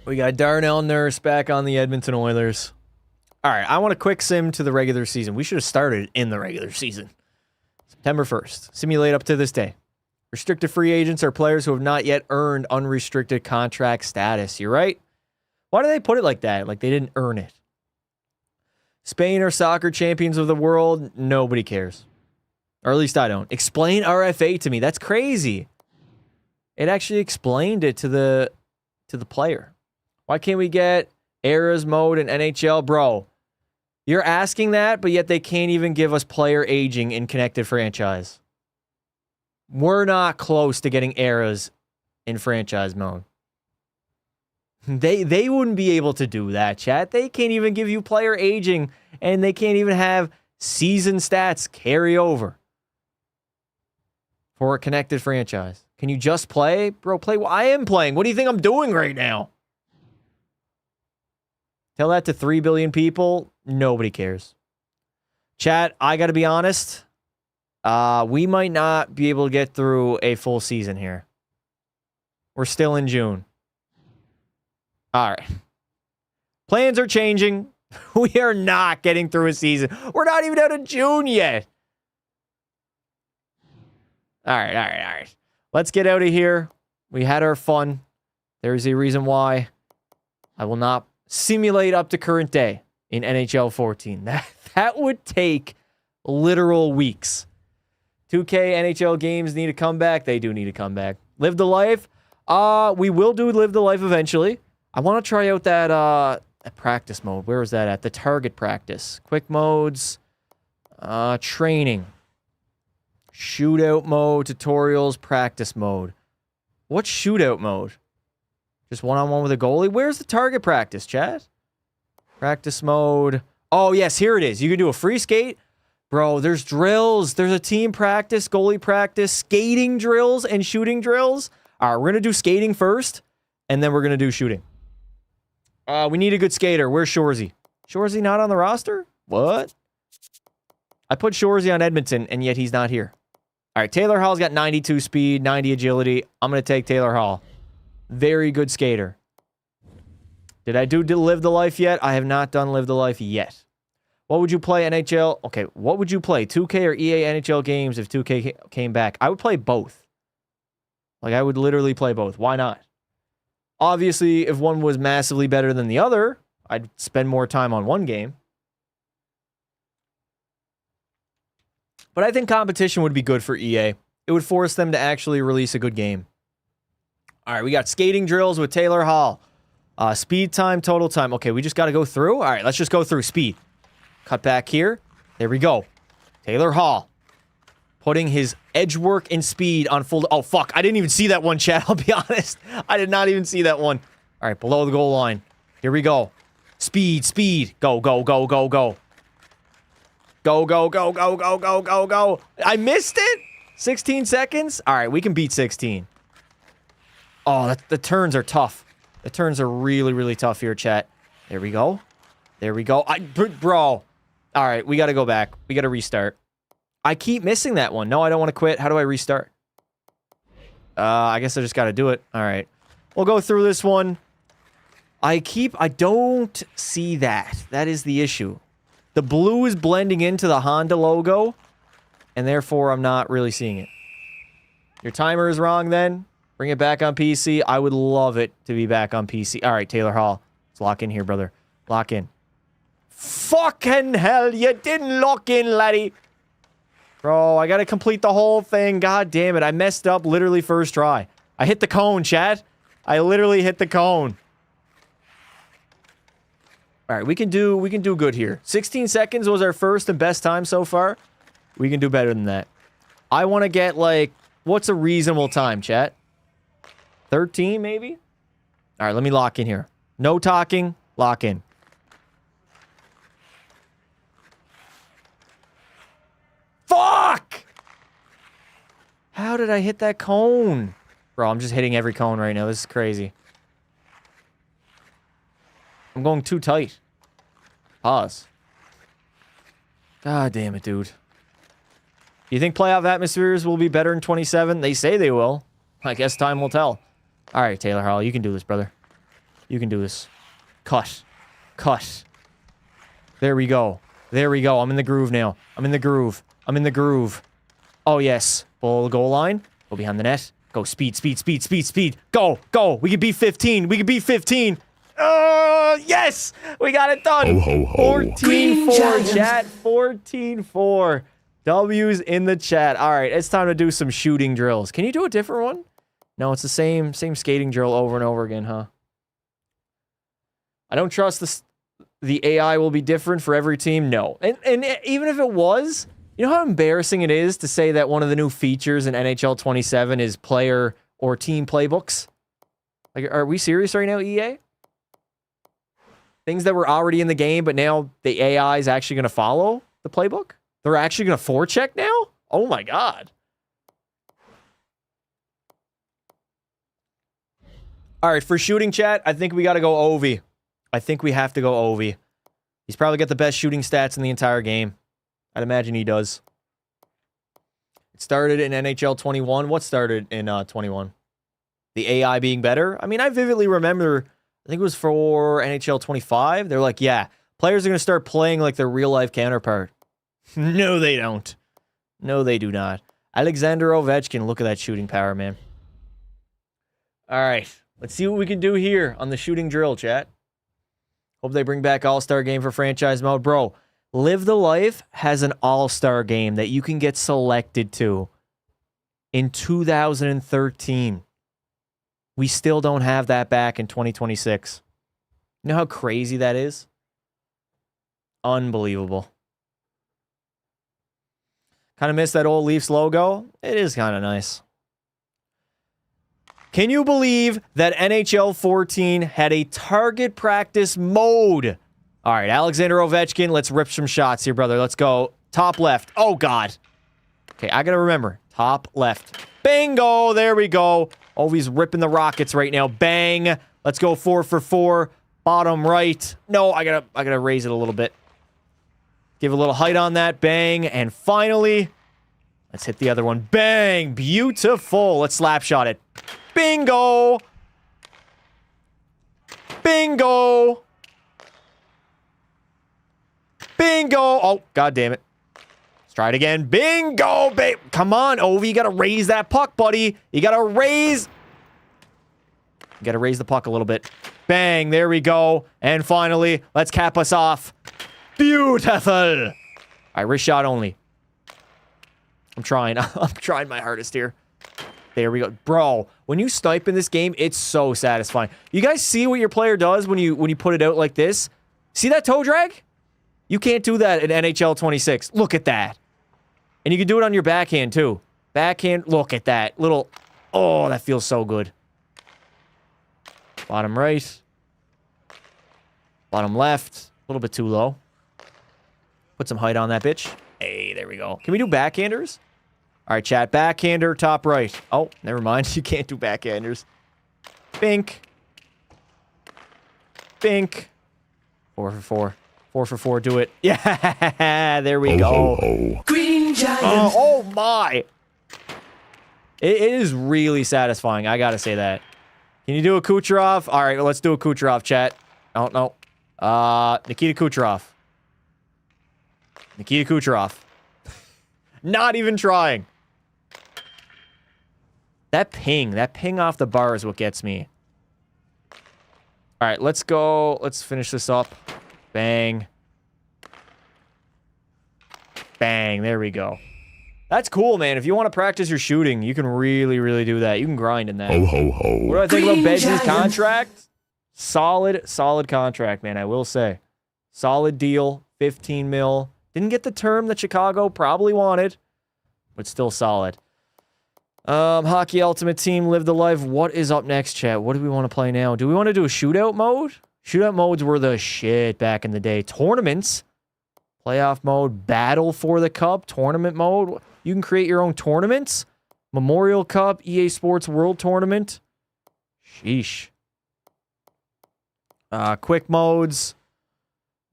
We got Darnell Nurse back on the Edmonton Oilers. All right, I want a quick sim to the regular season. We should have started in the regular season. September 1st. Simulate up to this day. Restricted free agents are players who have not yet earned unrestricted contract status. You're right. Why do they put it like that? Like they didn't earn it. Spain are soccer champions of the world. Nobody cares. Or at least I don't. Explain RFA to me. That's crazy. It actually explained it to the player. Why can't we get eras mode in NHL? Bro, you're asking that, but yet they can't even give us player aging in connected franchise. We're not close to getting eras in franchise mode. They wouldn't be able to do that, chat. They can't even give you player aging, and they can't even have season stats carry over for a connected franchise. Can you just play? Bro, play. I am playing. What do you think I'm doing right now? Tell that to 3 billion people. Nobody cares. Chat, I got to be honest. We might not be able to get through a full season here. We're still in June. All right. Plans are changing. We are not getting through a season. We're not even out of June yet. All right. Let's get out of here. We had our fun. There's a reason why I will not simulate up to current day in NHL 14. That would take literal weeks. 2K NHL games need to come back. They do need to come back. Live the life. We will do live the life eventually. I want to try out that practice mode. Where is that at? The target practice. Quick modes. Training. Shootout mode. Tutorials. Practice mode. What's shootout mode? Just one-on-one with a goalie? Where's the target practice, chat? Practice mode. Oh, yes, here it is. You can do a free skate. Bro, there's drills. There's a team practice, goalie practice, skating drills, and shooting drills. All right, we're going to do skating first, and then we're going to do shooting. We need a good skater. Where's Shorzy? Shorzy not on the roster? What? I put Shorzy on Edmonton, and yet he's not here. All right, Taylor Hall's got 92 speed, 90 agility. I'm going to take Taylor Hall. Very good skater. Did I do Live the Life yet? I have not done Live the Life yet. What would you play, NHL? Okay, what would you play? 2K or EA NHL games if 2K came back? I would play both. Like, I would literally play both. Why not? Obviously, if one was massively better than the other, I'd spend more time on one game. But I think competition would be good for EA. It would force them to actually release a good game. All right, we got skating drills with Taylor Hall. Speed time, total time. Okay, we just got to go through. All right, let's just go through speed. Cut back here. There we go. Taylor Hall. Putting his edge work and speed on full... Oh, fuck. I didn't even see that one, chat. I'll be honest. I did not even see that one. All right, below the goal line. Here we go. Speed, speed. Go, go, go, go, go. Go, go, go, go, go, go, go, go. I missed it? 16 seconds? All right, we can beat 16. Oh, the turns are tough. The turns are really, really tough here, chat. There we go. There we go. Bro. All right, we got to go back. We got to restart. I keep missing that one. No, I don't want to quit. How do I restart? I guess I just got to do it. All right. We'll go through this one. I don't see that. That is the issue. The blue is blending into the Honda logo, and therefore I'm not really seeing it. Your timer is wrong then. Bring it back on PC. I would love it to be back on PC. All right, Taylor Hall. Let's lock in here, brother. Lock in. Fucking hell, you didn't lock in, laddie. Bro, I gotta complete the whole thing. God damn it. I messed up literally first try. I hit the cone, chat. I literally hit the cone. All right, we can do good here. 16 seconds was our first and best time so far. We can do better than that. I want to get, like, what's a reasonable time, chat? 13, maybe? All right, let me lock in here. No talking. Lock in. Fuck! How did I hit that cone? Bro, I'm just hitting every cone right now. This is crazy. I'm going too tight. Pause. God damn it, dude. You think playoff atmospheres will be better in 27? They say they will. I guess time will tell. All right, Taylor Hall, you can do this, brother. You can do this. Cut. Cut. There we go. There we go. I'm in the groove now. I'm in the groove. I'm in the groove. Oh, yes. Full goal line. Go behind the net. Go speed, speed, speed, speed, speed. Go, go. We can beat 15. We can beat 15. Yes! We got it done. 14-4, chat. 14-4. W's in the chat. All right, it's time to do some shooting drills. Can you do a different one? No, it's the same skating drill over and over again, huh? I don't trust the AI will be different for every team. No. And even if it was, you know how embarrassing it is to say that one of the new features in NHL 27 is player or team playbooks? Like, are we serious right now, EA? Things that were already in the game, but now the AI is actually going to follow the playbook? They're actually going to forecheck now? Oh my god. All right, for shooting, chat, I think we got to go Ovi. I think we have to go Ovi. He's probably got the best shooting stats in the entire game. I'd imagine he does. It started in NHL 21. What started in 21? The AI being better? I mean, I vividly remember, I think it was for NHL 25. They're like, yeah, players are going to start playing like their real-life counterpart. No, they don't. No, they do not. Alexander Ovechkin, look at that shooting power, man. All right, let's see what we can do here on the shooting drill, chat. Hope they bring back All-Star Game for franchise mode. Bro, Live the Life has an all-star game that you can get selected to in 2013. We still don't have that back in 2026. You know how crazy that is? Unbelievable. Kind of miss that old Leafs logo. It is kind of nice. Can you believe that NHL 14 had a target practice mode? All right, Alexander Ovechkin, let's rip some shots here, brother. Let's go. Top left. Oh, God. Okay, I got to remember. Top left. Bingo. There we go. Oh, he's ripping the Rockets right now. Bang. Let's go 4 for 4. Bottom right. No, I gotta raise it a little bit. Give a little height on that. Bang. And finally, let's hit the other one. Bang. Beautiful. Let's slap shot it. Bingo. Bingo. Bingo. Oh, God damn it. Let's try it again. Bingo, babe. Come on, Ovi. You got to raise that puck, buddy. You got to raise the puck a little bit. Bang. There we go. And finally, let's cap us off. Beautiful. All right, wrist shot only. I'm trying. I'm trying my hardest here. There we go. Bro, when you snipe in this game, it's so satisfying. You guys see what your player does when you put it out like this? See that toe drag? You can't do that in NHL 26. Look at that. And you can do it on your backhand, too. Backhand, look at that. Little, oh, that feels so good. Bottom right. Bottom left. A little bit too low. Put some height on that bitch. Hey, there we go. Can we do backhanders? All right, chat. Backhander, top right. Oh, never mind. You can't do backhanders. Bink. Bink. 4 for 4. 4 for 4, do it. Yeah, there we go. Green Giant. Oh my. It is really satisfying. I gotta say that. Can you do a Kucherov? All right, well, let's do a Kucherov, chat. Oh, no. Nikita Kucherov. Nikita Kucherov. Not even trying. That ping off the bar is what gets me. All right, let's go. Let's finish this up. Bang. Bang. There we go. That's cool, man. If you want to practice your shooting, you can really, really do that. You can grind in that. Ho, ho, ho. What do I think about Bedges' contract? Solid contract, man, I will say. Solid deal. 15 mil. Didn't get the term that Chicago probably wanted, but still solid. Hockey Ultimate Team, Live the Life. What is up next, chat? What do we want to play now? Do we want to do a shootout mode? Shootout modes were the shit back in the day. Tournaments. Playoff mode. Battle for the Cup. Tournament mode. You can create your own tournaments. Memorial Cup. EA Sports World Tournament. Sheesh. Quick modes.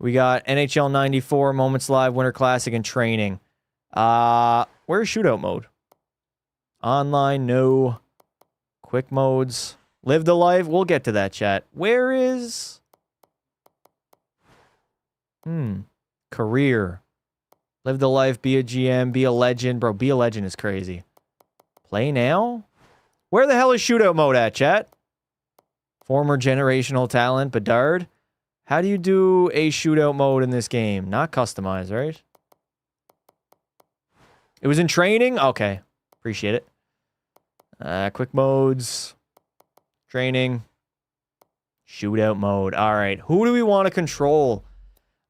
We got NHL 94, Moments Live, Winter Classic, and Training. Where's shootout mode? Online, no. Quick modes. Live the Life. We'll get to that, chat. Where is... Career. Live the Life, be a GM, be a legend. Bro, be a legend is crazy. Play now? Where the hell is shootout mode at, chat? Former generational talent, Bedard. How do you do a shootout mode in this game? Not customized, right? It was in training? Okay. Appreciate it. Quick modes. Training. Shootout mode. All right. Who do we want to control?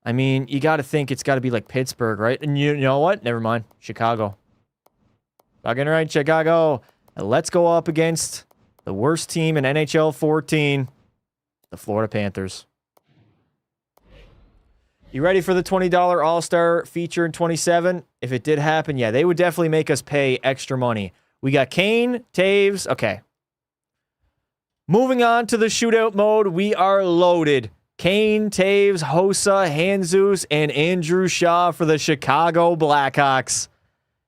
I mean, you got to think it's got to be like Pittsburgh, right? And you know what? Never mind. Chicago. Fucking right, Chicago. Let's go up against the worst team in NHL 14, the Florida Panthers. You ready for the $20 All-Star feature in 27? If it did happen, yeah, they would definitely make us pay extra money. We got Kane, Taves. Okay. Moving on to the shootout mode, we are loaded. Kane, Taves, Hossa, Jesus, and Andrew Shaw for the Chicago Blackhawks.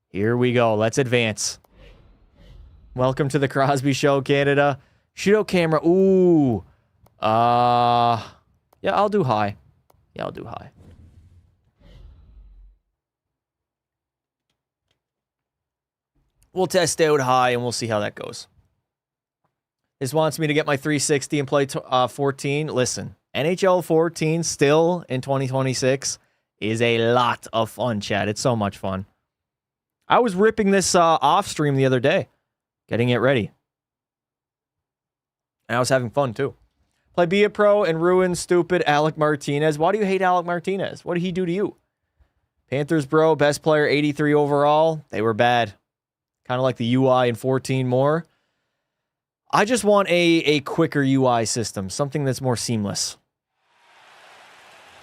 Here we go. Let's advance. Welcome to the Crosby Show, Canada. Shootout camera. Ooh. Yeah, I'll do high. Yeah, I'll do high. We'll test out high, and we'll see how that goes. This wants me to get my 360 and play 14. Listen, NHL 14 still in 2026 is a lot of fun, chat. It's so much fun. I was ripping this off stream the other day, getting it ready. And I was having fun, too. Play Be a Pro and ruin stupid Alec Martinez. Why do you hate Alec Martinez? What did he do to you? Panthers, bro, best player, 83 overall. They were bad. Kind of like the UI in 14 more. I just want a quicker UI system, something that's more seamless.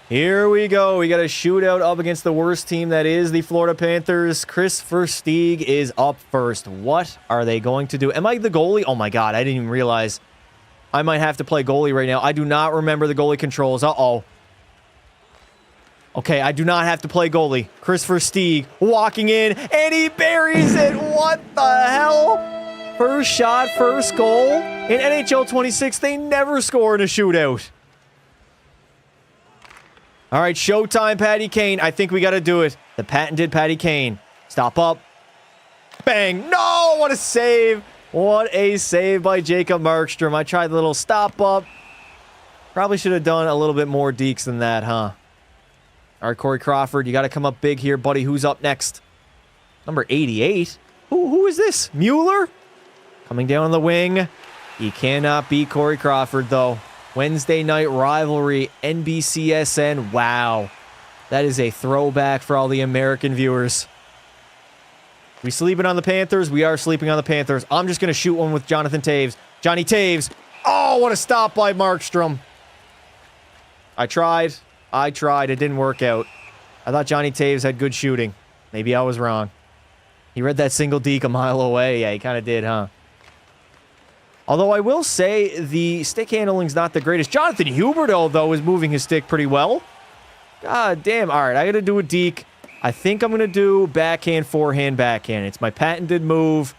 Here we go. We got a shootout up against the worst team that is the Florida Panthers. Chris Versteeg is up first. What are they going to do? Am I the goalie? Oh my God, I didn't even realize I might have to play goalie right now. I do not remember the goalie controls. Uh-oh. Okay, I do not have to play goalie. Chris Versteeg walking in, and he buries it. What the hell? First shot, first goal. In NHL 26, they never score in a shootout. All right, showtime, Patty Kane. I think we got to do it. The patented Patty Kane. Stop up. Bang. No, what a save. What a save by Jacob Markstrom. I tried the little stop up. Probably should have done a little bit more dekes than that, huh? All right, Corey Crawford, you got to come up big here, buddy. Who's up next? Number 88. Who is this? Mueller? Coming down on the wing. He cannot beat Corey Crawford, though. Wednesday night rivalry, NBCSN. Wow. That is a throwback for all the American viewers. We sleeping on the Panthers? We are sleeping on the Panthers. I'm just going to shoot one with Jonathan Toews. Johnny Toews. Oh, what a stop by Markstrom. I tried. It didn't work out. I thought Johnny Toews had good shooting. Maybe I was wrong. He read that single deke a mile away. Yeah, he kind of did, huh? Although I will say the stick handling's not the greatest. Jonathan Huberdeau, though, is moving his stick pretty well. God damn. All right, I got to do a deke. I think I'm going to do backhand, forehand, backhand. It's my patented move.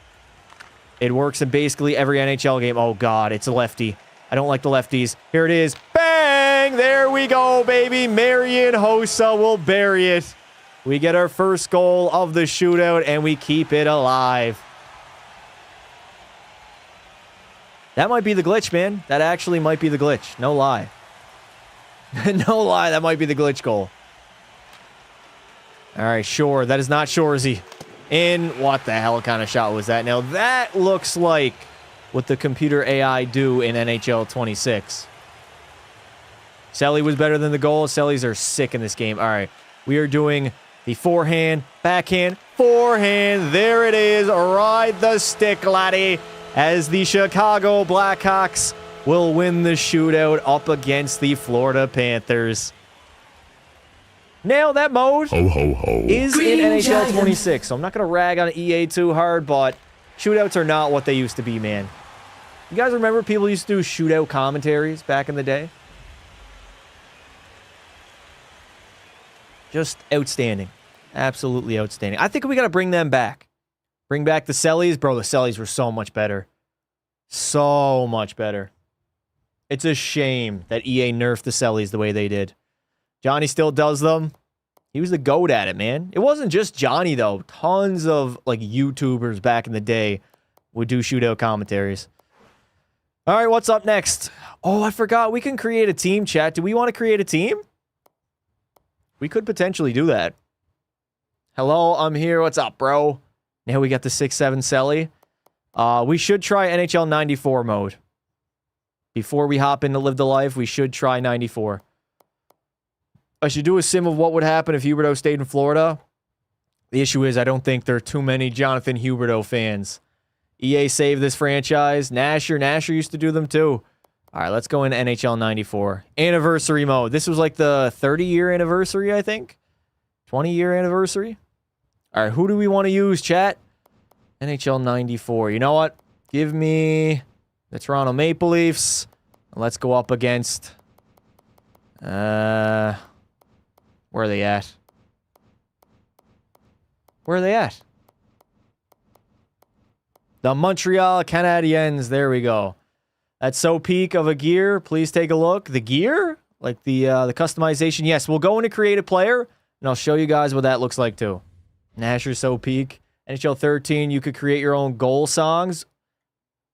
It works in basically every NHL game. Oh, God, it's a lefty. I don't like the lefties. Here it is. Bang! There we go, baby. Marian Hossa will bury it. We get our first goal of the shootout, and we keep it alive. That might be the glitch, man. That actually might be the glitch. No lie. No lie, that might be the glitch goal. All right, sure. That is not Shoresy. In. What the hell kind of shot was that? Now, that looks like what the computer AI do in NHL 26. Selly was better than the goal. Sellys are sick in this game. All right, we are doing the forehand, backhand, forehand. There it is. Ride the stick, laddie. As the Chicago Blackhawks will win the shootout up against the Florida Panthers. Now that mode is in NHL 26, so I'm not going to rag on EA too hard, but shootouts are not what they used to be, man. You guys remember people used to do shootout commentaries back in the day? Just outstanding. Absolutely outstanding. I think we got to bring them back. Bring back the Sellys. Bro, the Sellys were so much better. So much better. It's a shame that EA nerfed the Sellys the way they did. Johnny still does them. He was the GOAT at it, man. It wasn't just Johnny, though. Tons of, like, YouTubers back in the day would do shootout commentaries. All right, what's up next? Oh, I forgot. We can create a team, chat. Do we want to create a team? We could potentially do that. Hello, I'm here. What's up, bro? Now we got the 6'7" Selly. We should try NHL 94 mode. Before we hop into Live the Life, we should try 94. I should do a sim of what would happen if Huberdeau stayed in Florida. The issue is I don't think there are too many Jonathan Huberdeau fans. EA saved this franchise. Nasher used to do them too. All right, let's go into NHL 94. Anniversary mode. This was like the 30-year anniversary, I think. 20-year anniversary. All right, who do we want to use, chat? NHL 94. You know what? Give me the Toronto Maple Leafs. Let's go up against... where are they at? Where are they at? The Montreal Canadiens. There we go. That's so peak of a gear. Please take a look. The gear? Like the customization? Yes, we'll go into create a player, and I'll show you guys what that looks like too. Nasher so peak. NHL 13, you could create your own goal songs.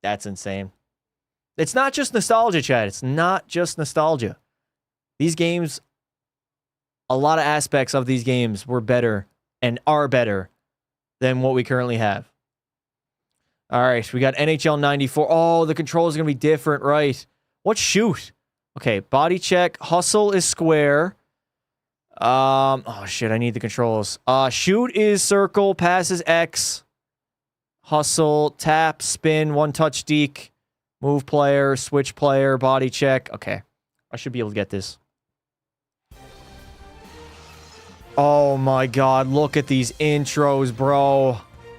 That's insane. It's not just nostalgia, Chad. It's not just nostalgia. These games a lot of aspects of these games were better and are better than what we currently have. All right, we got NHL 94. Oh, the controls are going to be different, right? What's shoot? Okay, body check. Hustle is square. Oh, shit, I need the controls. Shoot is circle. Pass is X. Hustle, tap, spin, one-touch deke. Move player, switch player, body check. Okay, I should be able to get this. Oh, my God, look at these intros, bro.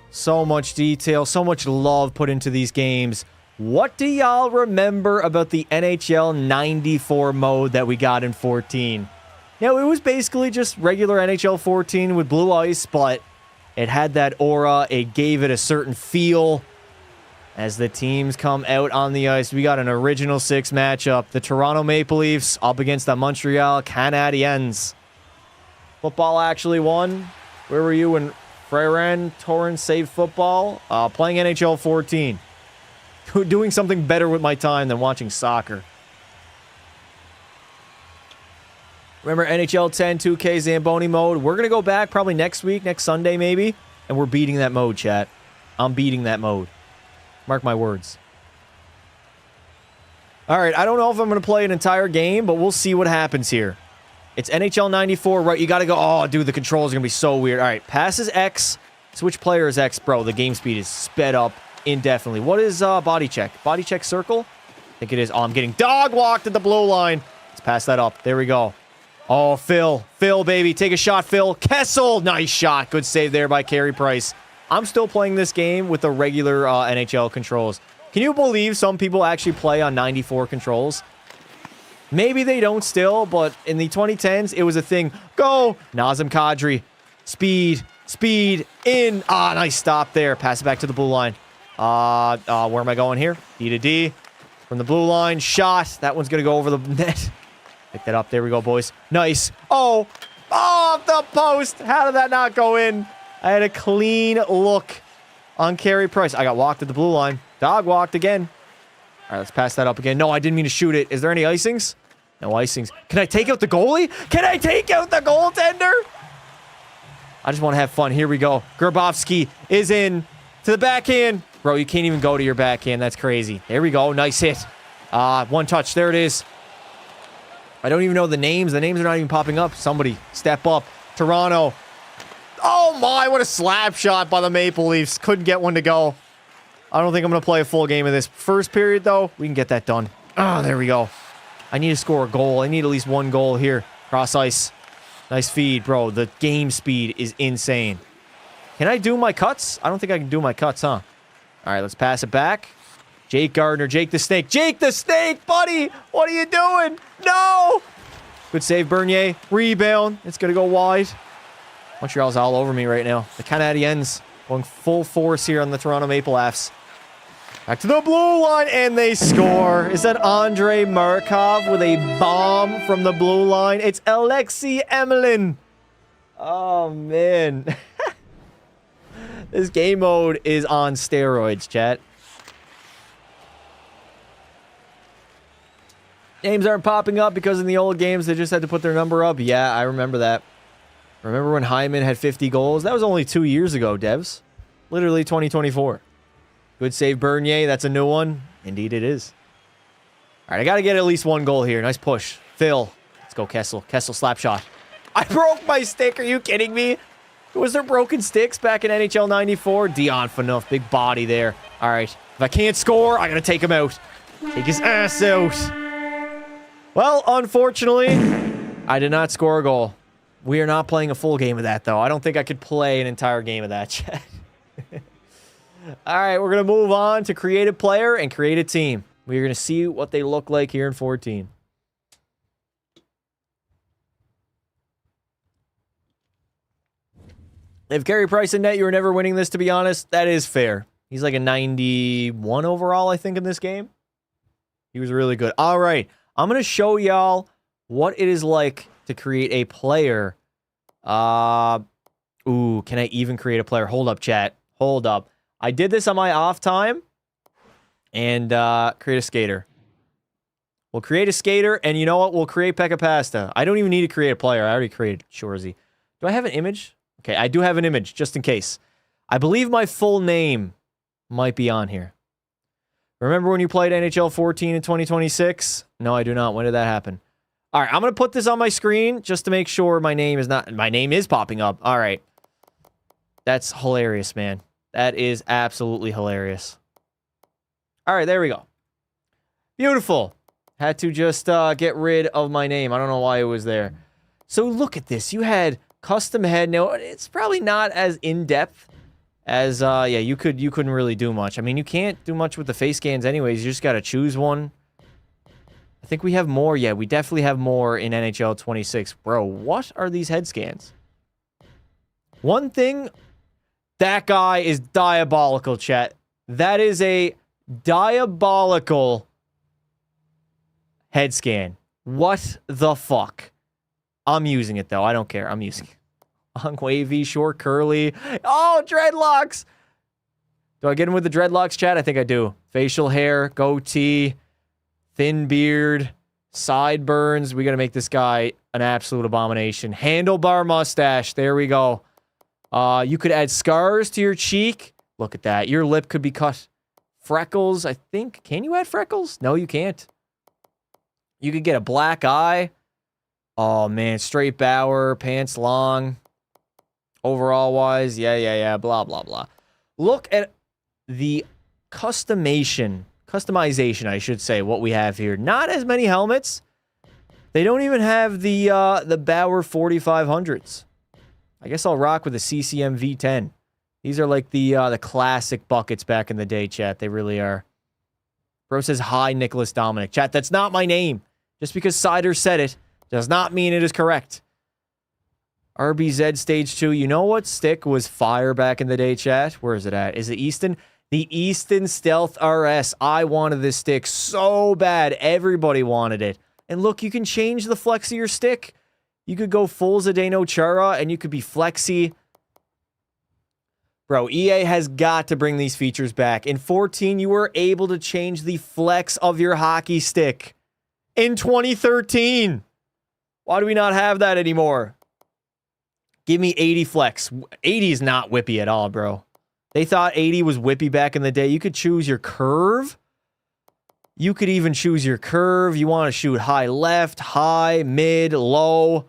So much detail, so much love put into these games. What do y'all remember about the NHL 94 mode that we got in 14? Now, it was basically just regular NHL 14 with blue ice, but it had that aura. It gave it a certain feel. As the teams come out on the ice, we got an original six matchup. The Toronto Maple Leafs up against the Montreal Canadiens. Football actually won. Where were you when Ferran Torrens saved football? Playing NHL 14. Doing something better with my time than watching soccer. Remember NHL 10 2K Zamboni mode? We're going to go back probably next week, next Sunday maybe, and we're beating that mode, chat. I'm beating that mode. Mark my words. All right, I don't know if I'm going to play an entire game, but we'll see what happens here. It's NHL 94, right? You got to go. Oh, dude, the controls are going to be so weird. All right, passes X. Switch player is X, bro. The game speed is sped up indefinitely. What is body check? Body check circle? I think it is. Oh, I'm getting dog walked at the blue line. Let's pass that up. There we go. Oh, Phil. Phil, baby. Take a shot, Phil. Kessel. Nice shot. Good save there by Carey Price. I'm still playing this game with the regular NHL controls. Can you believe some people actually play on 94 controls? Maybe they don't still, but in the 2010s, it was a thing. Go! Nazem Kadri. Speed. Speed. In. Ah, nice stop there. Pass it back to the blue line. Where am I going here? D to D. From the blue line. Shot. That one's going to go over the net. Pick that up. There we go, boys. Nice. Oh! Off the post! How did that not go in? I had a clean look on Carey Price. I got walked at the blue line. Dog walked again. All right, let's pass that up again. No, I didn't mean to shoot it. Is there any icings? No icings. Can I take out the goalie? Can I take out the goaltender? I just want to have fun. Here we go. Grabowski is in to the backhand. Bro, you can't even go to your backhand. That's crazy. There we go. Nice hit. One touch. There it is. I don't even know the names. The names are not even popping up. Somebody step up. Toronto. Oh my, what a slap shot by the Maple Leafs. Couldn't get one to go. I don't think I'm going to play a full game of this. First period, though, we can get that done. Oh, there we go. I need to score a goal. I need at least one goal here. Cross ice. Nice feed, bro. The game speed is insane. Can I do my cuts? I don't think I can do my cuts, huh? All right, let's pass it back. Jake Gardner. Jake the Snake. Jake the Snake, buddy! What are you doing? No! Good save, Bernier. Rebound. It's going to go wide. Montreal's all over me right now. The Canadiens going full force here on the Toronto Maple Leafs. Back to the blue line, and they score. Is that Andrei Markov with a bomb from the blue line? It's Alexei Emelin. Oh, man. This game mode is on steroids, chat. Names aren't popping up because in the old games, they just had to put their number up. Yeah, I remember that. Remember when Hyman had 50 goals? That was only 2 years ago, devs. Literally 2024. Good save, Bernier. That's a new one. Indeed it is. All right, I got to get at least one goal here. Nice push. Phil. Let's go, Kessel. Kessel slap shot. I broke my stick. Are you kidding me? Was there broken sticks back in NHL 94? Dion Phaneuf. Big body there. All right. If I can't score, I got to take him out. Take his ass out. Well, unfortunately, I did not score a goal. We are not playing a full game of that, though. I don't think I could play an entire game of that, chat. All right, we're going to move on to create a player and create a team. We're going to see what they look like here in 14. If Carey Price in net, you were never winning this, to be honest. That is fair. He's like a 91 overall, I think, in this game. He was really good. All right, I'm going to show y'all what it is like to create a player. Ooh, can I even create a player? Hold up, chat. Hold up. I did this on my off time. And create a skater. We'll create a skater, and you know what? We'll create Pekka Pasta. I don't even need to create a player. I already created Shorzy. Do I have an image? Okay, I do have an image, just in case. I believe my full name might be on here. Remember when you played NHL 14 in 2026? No, I do not. When did that happen? All right, I'm going to put this on my screen just to make sure my name is not... My name is popping up. All right. That's hilarious, man. That is absolutely hilarious. All right, there we go. Beautiful. Had to just get rid of my name. I don't know why it was there. So look at this. You had custom head. Now, it's probably not as in-depth as... yeah, you couldn't really do much. I mean, you can't do much with the face scans anyways. You just got to choose one. I think we have more. Yeah, we definitely have more in NHL 26. Bro, what are these head scans? One thing, that guy is diabolical, chat. That is a diabolical head scan. What the fuck? I'm using it, though. I don't care. I'm using it. Long wavy, short curly. Oh, dreadlocks! Do I get him with the dreadlocks, chat? I think I do. Facial hair, goatee... Thin beard, sideburns. We got to make this guy an absolute abomination. Handlebar mustache. There we go. You could add scars to your cheek. Look at that. Your lip could be cut. Freckles, I think. Can you add freckles? No, you can't. You could get a black eye. Oh, man. Straight bower. Pants long. Overall-wise. Yeah. Blah, blah, blah. Look at the customization, I should say, what we have here. Not as many helmets. They don't even have the Bauer 4500s. I guess I'll rock with the CCM V10. These are like the classic buckets back in the day, chat. They really are. Bro says, hi, Nicholas Dominic. Chat, that's not my name. Just because Cider said it does not mean it is correct. RBZ Stage 2. You know what stick was fire back in the day, chat? Where is it at? Is it Easton? The Easton Stealth RS. I wanted this stick so bad. Everybody wanted it. And look, you can change the flex of your stick. You could go full Zdeno Chara, and you could be flexy. Bro, EA has got to bring these features back. In 14, you were able to change the flex of your hockey stick. In 2013. Why do we not have that anymore? Give me 80 flex. 80 is not whippy at all, bro. They thought 80 was whippy back in the day. You could choose your curve. You could even choose your curve. You want to shoot high left, high, mid, low.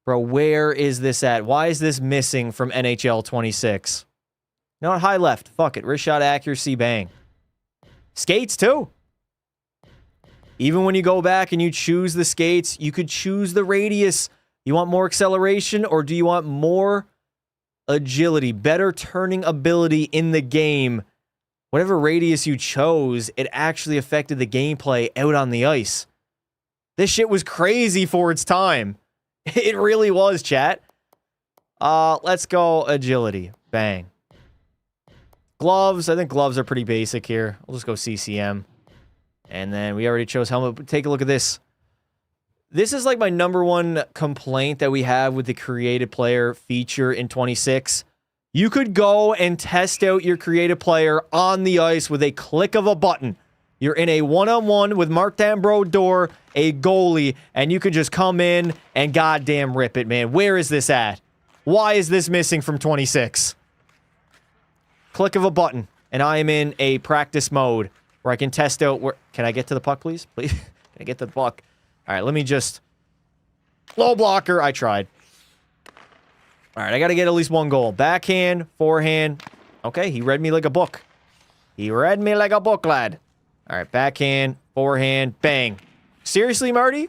Bro, where is this at? Why is this missing from NHL 26? Not high left. Fuck it. Wrist shot accuracy, bang. Skates, too. Even when you go back and you choose the skates, you could choose the radius. You want more acceleration, or do you want more agility, better turning ability in the game? Whatever radius you chose, it actually affected the gameplay out on the ice. This shit was crazy for its time. It really was, chat. Let's go agility. Bang. Gloves. I think gloves are pretty basic here. I'll just go CCM. And then we already chose helmet. Take a look at this. This is like my #1 complaint that we have with the created player feature in 26. You could go and test out your created player on the ice with a click of a button. You're in a one-on-one with Martin Brodeur, a goalie, and you could just come in and goddamn rip it, man. Where is this at? Why is this missing from 26? Click of a button, and I am in a practice mode where I can test out where... Can I get to the puck, please? Please? Can I get to the puck? All right, let me just... Low blocker. I tried. All right, I got to get at least one goal. Backhand, forehand. Okay, he read me like a book. He read me like a book, lad. All right, backhand, forehand, bang. Seriously, Marty?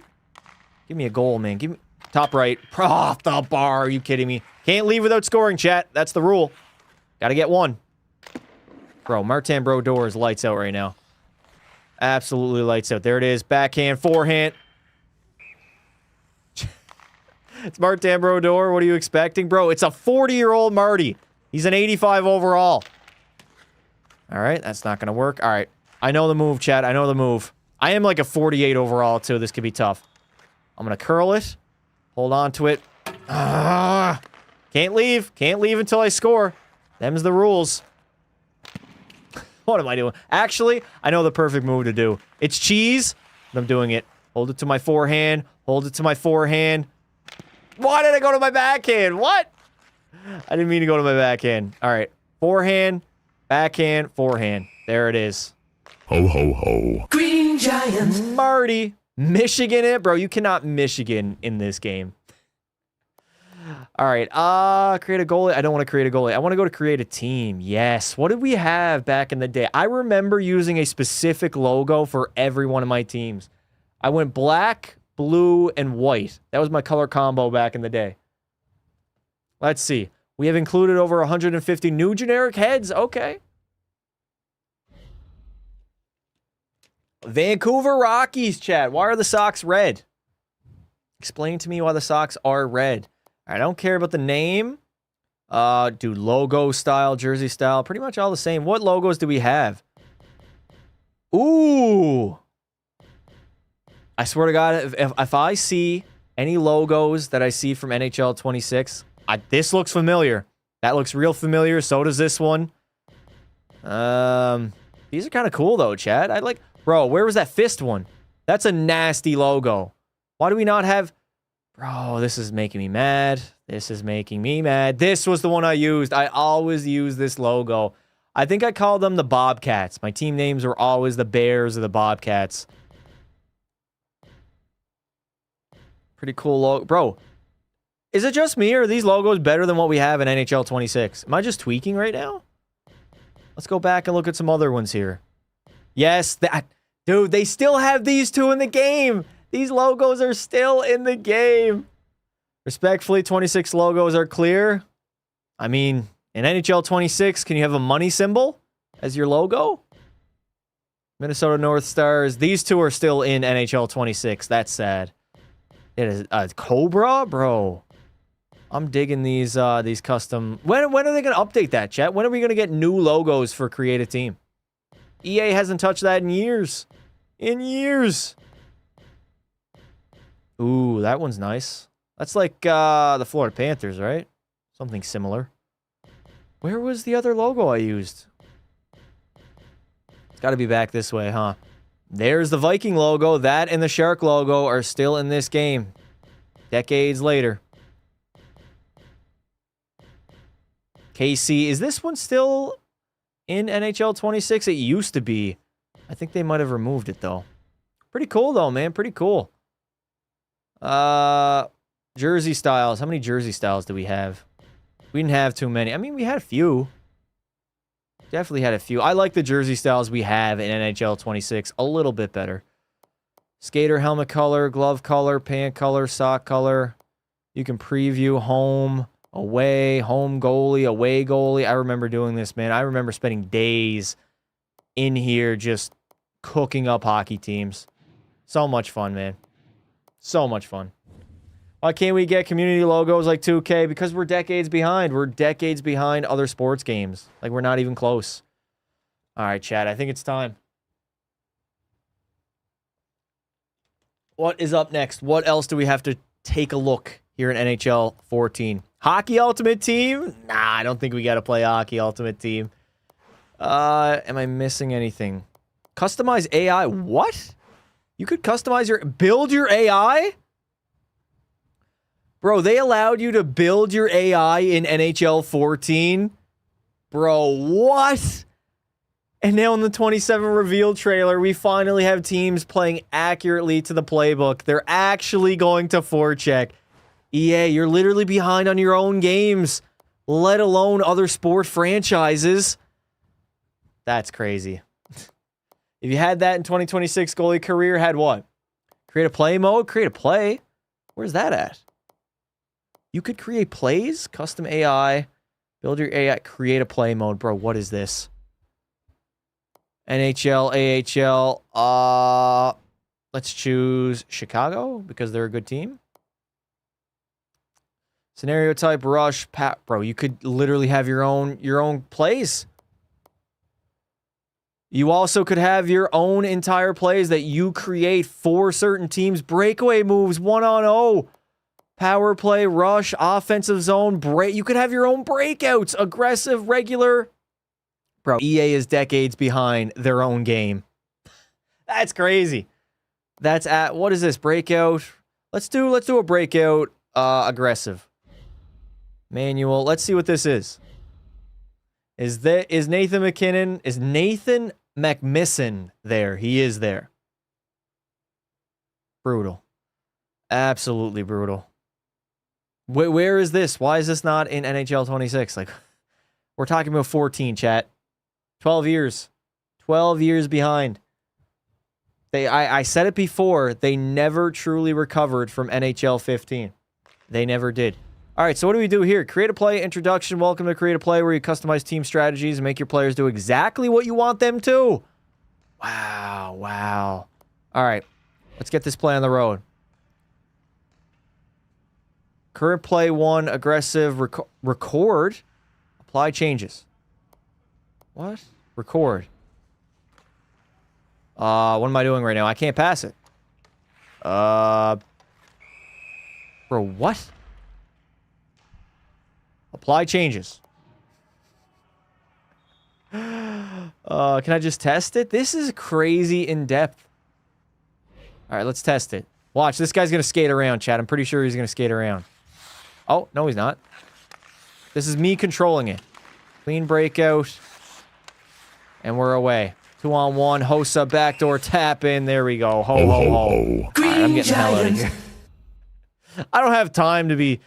Give me a goal, man. Give me... Top right. Off the bar. Are you kidding me? Can't leave without scoring, chat. That's the rule. Got to get one. Bro, Martin Brodeur is lights out right now. Absolutely lights out. There it is. Backhand, forehand. It's Martin Brodeur. What are you expecting? Bro, it's a 40-year-old Marty. He's an 85 overall. All right, that's not going to work. All right. I know the move, chat. I know the move. I am like a 48 overall, too. This could be tough. I'm going to curl it. Hold on to it. Can't leave. Can't leave until I score. Them's the rules. What am I doing? Actually, I know the perfect move to do. It's cheese. but I'm doing it. Hold it to my forehand. Hold it to my forehand. Why did I go to my backhand? What? I didn't mean to go to my backhand. All right. Forehand, backhand, forehand. There it is. Ho, ho, ho. Green Giant. Marty. Michigan it? Bro, you cannot Michigan in this game. All right. Create a goalie. I don't want to create a goalie. I want to go to create a team. Yes. What did we have back in the day? I remember using a specific logo for every one of my teams. I went black, blue, and white. That was my color combo back in the day. Let's see. We have included over 150 new generic heads. Okay. Vancouver Rockies, chat. Why are the socks red? Explain to me why the socks are red. I don't care about the name. Dude, logo style, jersey style, pretty much all the same. What logos do we have? Ooh. I swear to God, if I see any logos that I see from NHL 26, this looks familiar. That looks real familiar. So does this one. These are kind of cool though, chat. Bro, where was that fist one? That's a nasty logo. Why do we not have... Bro, this is making me mad. This is making me mad. This was the one I used. I always use this logo. I think I called them the Bobcats. My team names were always the Bears or the Bobcats. Pretty cool logo. Bro, is it just me or are these logos better than what we have in NHL 26? Am I just tweaking right now? Let's go back and look at some other ones here. Yes, dude, they still have these two in the game. These logos are still in the game. Respectfully, 26 logos are clear. I mean, in NHL 26, can you have a money symbol as your logo? Minnesota North Stars. These two are still in NHL 26. That's sad. It is a Cobra, bro. I'm digging these custom. When are they going to update that, chat? When are we going to get new logos for Create a Team? EA hasn't touched that in years. In years. Ooh, that one's nice. That's like the Florida Panthers, right? Something similar. Where was the other logo I used? It's got to be back this way, huh? There's the Viking logo. That and the Shark logo are still in this game. Decades later. KC, is this one still in NHL 26? It used to be. I think they might have removed it, though. Pretty cool, though, man. Pretty cool. Jersey styles. How many jersey styles do we have? We didn't have too many. I mean, we had a few. Definitely had a few. I like the jersey styles we have in NHL 26 a little bit better. Skater helmet color, glove color, pant color, sock color. You can preview home, away, home goalie, away goalie. I remember doing this, man. I remember spending days in here just cooking up hockey teams. So much fun, man. So much fun. Why can't we get community logos like 2K? Because we're decades behind. We're decades behind other sports games. Like, we're not even close. All right, chat. I think it's time. What is up next? What else do we have to take a look here in NHL 14? Hockey Ultimate Team? Nah, I don't think we got to play Hockey Ultimate Team. Am I missing anything? Customize AI? What? You could customize build your AI? Bro, they allowed you to build your AI in NHL 14? Bro, what? And now in the 27 reveal trailer, we finally have teams playing accurately to the playbook. They're actually going to forecheck. EA, you're literally behind on your own games, let alone other sport franchises. That's crazy. If you had that in 2026 goalie career, had what? Create a play mode? Create a play? Where's that at? You could create plays, custom AI, build your AI, create a play mode. Bro, what is this? NHL, AHL. Let's choose Chicago because they're a good team. Scenario type, rush, bro, you could literally have your own plays. You also could have your own entire plays that you create for certain teams. Breakaway moves, 1-on-0. Power play, rush, offensive zone, break. You could have your own breakouts, aggressive, regular. Bro, EA is decades behind their own game. That's crazy. That's at, what is this? Breakout. Let's do a breakout aggressive. Manual. Let's see what this is. Is Nathan McMisson there? He is there. Brutal. Absolutely brutal. Where is this? Why is this not in NHL 26? Like, we're talking about 14, chat. 12 years. 12 years behind. I said it before. They never truly recovered from NHL 15. They never did. All right, so what do we do here? Create a play introduction. Welcome to Create a Play, where you customize team strategies and make your players do exactly what you want them to. Wow. All right, let's get this play on the road. Current play 1, aggressive, record. Apply changes. What? Record. What am I doing right now? I can't pass it. Bro, what? Apply changes. Can I just test it? This is crazy in depth. All right, let's test it. Watch, this guy's going to skate around, chat. I'm pretty sure he's going to skate around. Oh, no, he's not. This is me controlling it. Clean breakout. And we're away. 2-on-1. Hossa, backdoor tap in. There we go. Ho, ho, ho. All right, I'm getting the hell out of here. I don't have time to be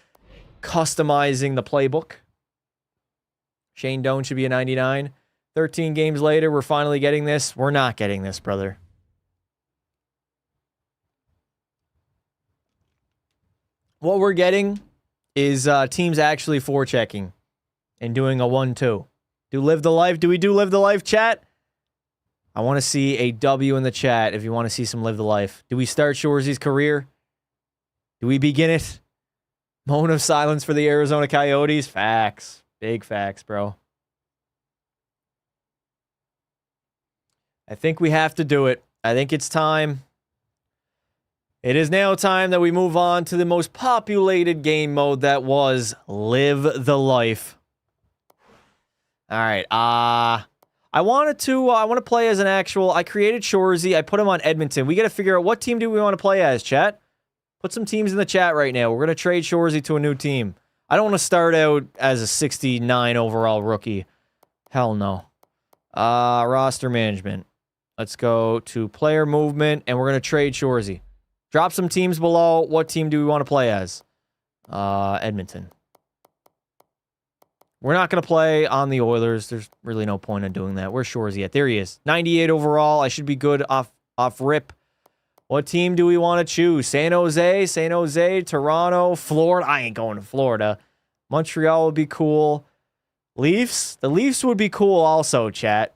customizing the playbook. Shane Doan should be a 99. 13 games later, we're finally getting this. We're not getting this, brother. What we're getting is teams actually forechecking and doing a 1-2. Do live the life? Do we do live the life, chat? I want to see a W in the chat if you want to see some live the life. Do we start Shoresy's career? Do we begin it? Moment of silence for the Arizona Coyotes. Facts. Big facts, bro. I think we have to do it. I think it's time. It is now time that we move on to the most populated game mode that was Live the Life. All right. I want to play as an actual. I created Shoresy. I put him on Edmonton. We got to figure out what team do we want to play as, chat. Put some teams in the chat right now. We're going to trade Shoresy to a new team. I don't want to start out as a 69 overall rookie. Hell no. Roster management. Let's go to player movement, and we're going to trade Shoresy. Drop some teams below. What team do we want to play as? Edmonton. We're not going to play on the Oilers. There's really no point in doing that. Where's Shoresy at? There he is. 98 overall. I should be good off rip. What team do we want to choose? San Jose, Toronto, Florida. I ain't going to Florida. Montreal would be cool. Leafs? The Leafs would be cool also, chat.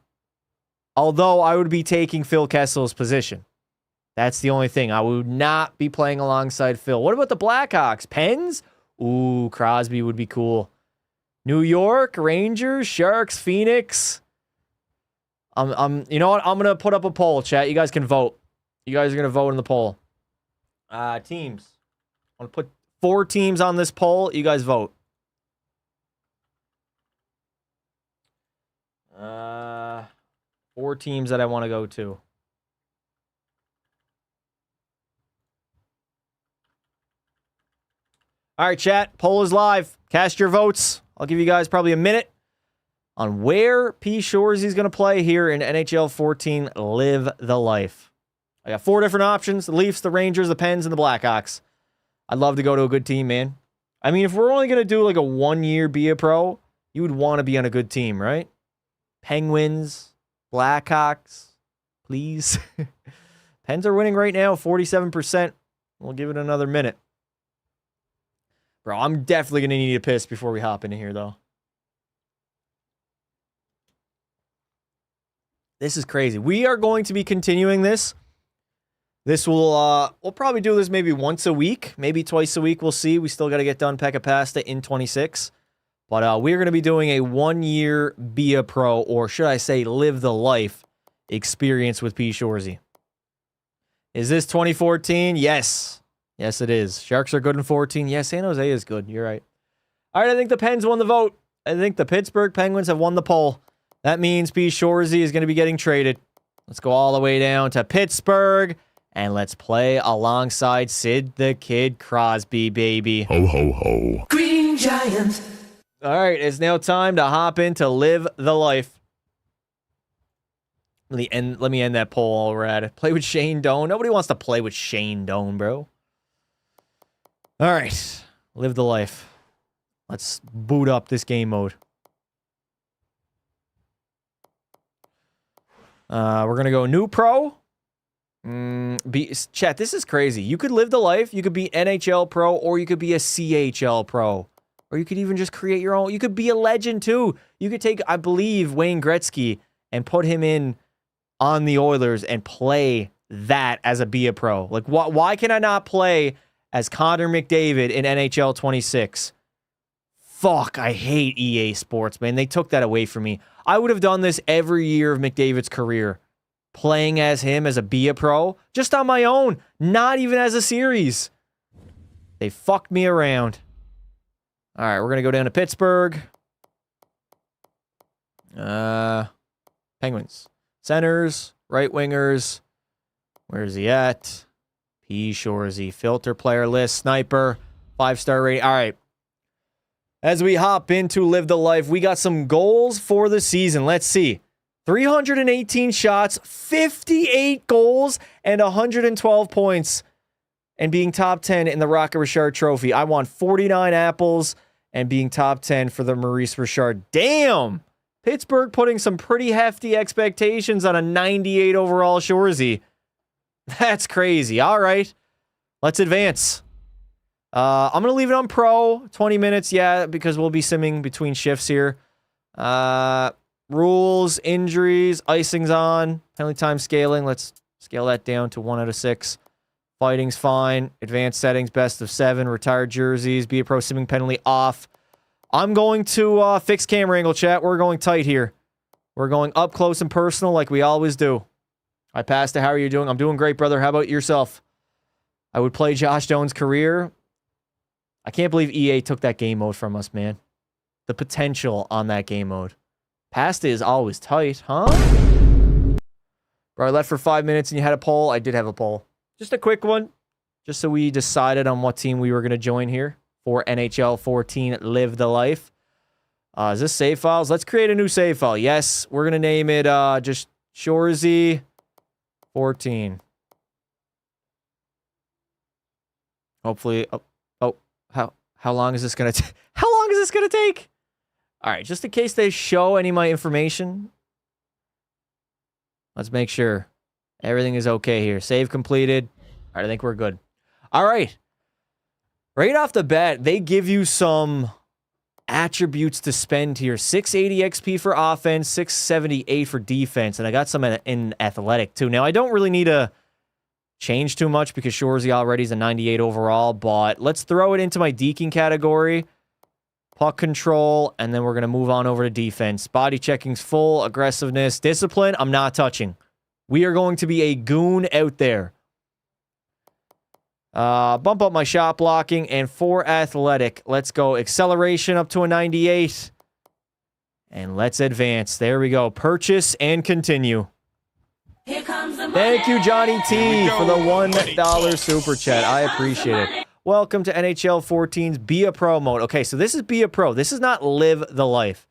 Although I would be taking Phil Kessel's position. That's the only thing. I would not be playing alongside Phil. What about the Blackhawks? Pens? Ooh, Crosby would be cool. New York, Rangers, Sharks, Phoenix. You know what? I'm gonna put up a poll, chat. You guys can vote. You guys are gonna vote in the poll. Teams. I'm gonna put 4 teams on this poll. You guys vote. 4 teams that I want to go to. All right, chat. Poll is live. Cast your votes. I'll give you guys probably a minute on where P. Shoresy is going to play here in NHL 14 Live the Life. I got 4 different options. The Leafs, the Rangers, the Pens, and the Blackhawks. I'd love to go to a good team, man. I mean, if we're only going to do like a 1-year be a pro, you would want to be on a good team, right? Penguins, Blackhawks, please. Pens are winning right now, 47%. We'll give it another minute. Bro, I'm definitely going to need a piss before we hop into here, though. This is crazy. We are going to be continuing this. This will, we'll probably do this maybe once a week, maybe twice a week. We'll see. We still got to get done Pekka Pasta in 26. But we're going to be doing a 1-year be a pro, or should I say live the life experience with P. Shoresy. Is this 2014? Yes. Yes, it is. Sharks are good in 14. Yes, San Jose is good. You're right. All right, I think the Pens won the vote. I think the Pittsburgh Penguins have won the poll. That means P. Shoresy is going to be getting traded. Let's go all the way down to Pittsburgh. And let's play alongside Sid the Kid Crosby, baby. Ho, ho, ho. Green Giant. All right, it's now time to hop into Live the Life. Let me end that poll while we're at it. Play with Shane Doan. Nobody wants to play with Shane Doan, bro. All right, Live the Life. Let's boot up this game mode. We're going to go new pro. Chat, this is crazy. You could live the life. You could be NHL pro, or you could be a CHL pro. Or you could even just create your own. You could be a legend, too. You could take, I believe, Wayne Gretzky and put him in on the Oilers and play that as a be a pro. Like, why can I not play as Connor McDavid in NHL 26? Fuck, I hate EA Sports, man. They took that away from me. I would have done this every year of McDavid's career. Playing as him as a be a pro, just on my own, not even as a series. They fucked me around. All right, we're going to go down to Pittsburgh. Penguins. Centers, right wingers. Where's he at? P. Shorzy. Filter player list, sniper, 5-star rating. All right. As we hop into Live the Life, we got some goals for the season. Let's see. 318 shots, 58 goals, and 112 points. And being top 10 in the Rocket Richard Trophy. I want 49 apples and being top 10 for the Maurice Richard. Damn! Pittsburgh putting some pretty hefty expectations on a 98 overall Shorzy. That's crazy. All right. Let's advance. I'm going to leave it on pro. 20 minutes, yeah, because we'll be simming between shifts here. Rules, injuries, icing's on. Penalty time scaling. Let's scale that down to 1 out of 6. Fighting's fine. Advanced settings, best of 7. Retired jerseys. Be a pro simming penalty off. I'm going to fix camera angle, chat. We're going tight here. We're going up close and personal like we always do. I passed it. How are you doing? I'm doing great, brother. How about yourself? I would play Josh Doan's career. I can't believe EA took that game mode from us, man. The potential on that game mode. Pasta is always tight, huh? Bro, I left for 5 minutes and you had a poll. I did have a poll. Just a quick one. Just so we decided on what team we were going to join here for NHL 14 Live the Life. Is this save files? Let's create a new save file. Yes, we're going to name it just Shorzy 14. Hopefully. How long is this going to How long is this going to take? All right, just in case they show any of my information, let's make sure everything is okay here. Save completed. All right, I think we're good. All right. Right off the bat, they give you some attributes to spend here. 680 XP for offense, 678 for defense, and I got some in athletic too. Now, I don't really need to change too much because Shorzy already is a 98 overall, but let's throw it into my deking category. Puck control, and then we're going to move on over to defense. Body checking's full. Aggressiveness. Discipline, I'm not touching. We are going to be a goon out there. Bump up my shot blocking, and for athletic, let's go acceleration up to a 98. And let's advance. There we go. Purchase and continue. Here comes the money. Thank you, Johnny T, for the $1 super chat. I appreciate it. Welcome to NHL 14's Be a Pro mode. Okay, so this is Be a Pro. This is not Live the Life.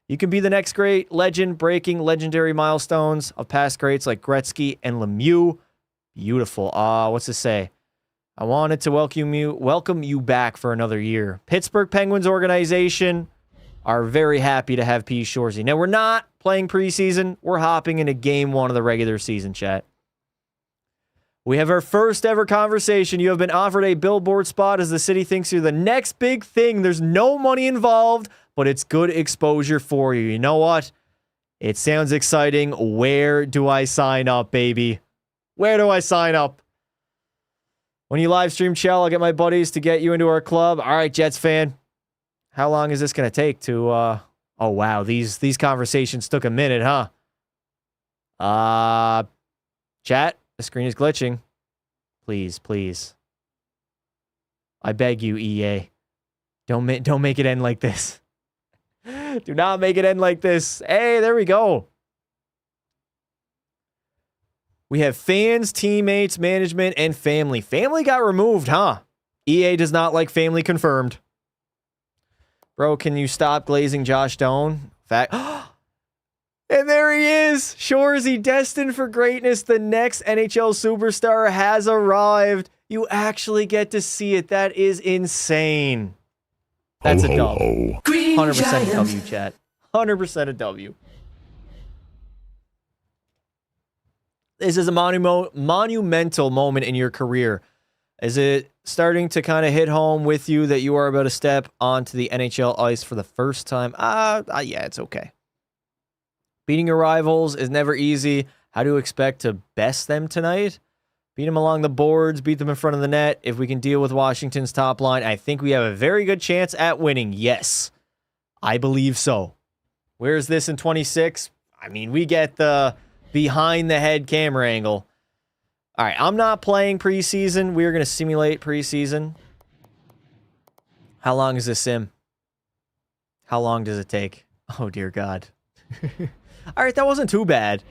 You can be the next great legend, breaking legendary milestones of past greats like Gretzky and Lemieux. Beautiful. What's this say? I wanted to welcome you back for another year. Pittsburgh Penguins organization are very happy to have P. Shorzy. Now, we're not playing preseason. We're hopping into game 1 of the regular season, chat. We have our first ever conversation. You have been offered a billboard spot as the city thinks you're the next big thing. There's no money involved, but it's good exposure for you. You know what? It sounds exciting. Where do I sign up, baby? Where do I sign up? When you live stream, Chell, I'll get my buddies to get you into our club. All right, Jets fan. How long is this going to take to... Oh, wow. These conversations took a minute, huh? Chat? The screen is glitching. Please, please. I beg you, EA. Don't make it end like this. Do not make it end like this. Hey, there we go. We have fans, teammates, management, and family. Family got removed, huh? EA does not like family confirmed. Bro, can you stop glazing Josh Doan? Fact. And there he is. Shorzy, destined for greatness. The next NHL superstar has arrived. You actually get to see it. That is insane. That's a dub. 100% a W, chat. 100% a W. This is a monumental moment in your career. Is it starting to kind of hit home with you that you are about to step onto the NHL ice for the first time? Yeah, it's okay. Beating your rivals is never easy. How do you expect to best them tonight? Beat them along the boards, beat them in front of the net. If we can deal with Washington's top line, I think we have a very good chance at winning. Yes, I believe so. Where's this in 26? I mean, we get the behind the head camera angle. All right, I'm not playing preseason. We're going to simulate preseason. How long is this sim? How long does it take? Oh, dear God. All right, that wasn't too bad.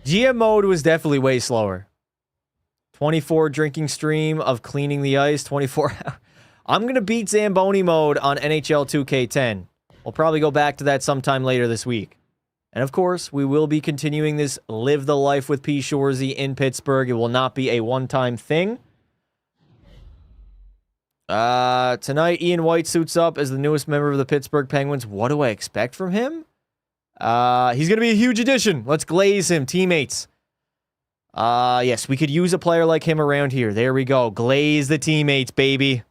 GM mode was definitely way slower. 24 drinking stream of cleaning the ice. 24. I'm going to beat Zamboni mode on NHL 2K10. We'll probably go back to that sometime later this week. And of course, we will be continuing this Live the Life with P. Shorzy in Pittsburgh. It will not be a one-time thing. Tonight, Ian White suits up as the newest member of the Pittsburgh Penguins. What do I expect from him? He's going to be a huge addition. Let's glaze him, teammates. Yes, we could use a player like him around here. There we go. Glaze the teammates, baby.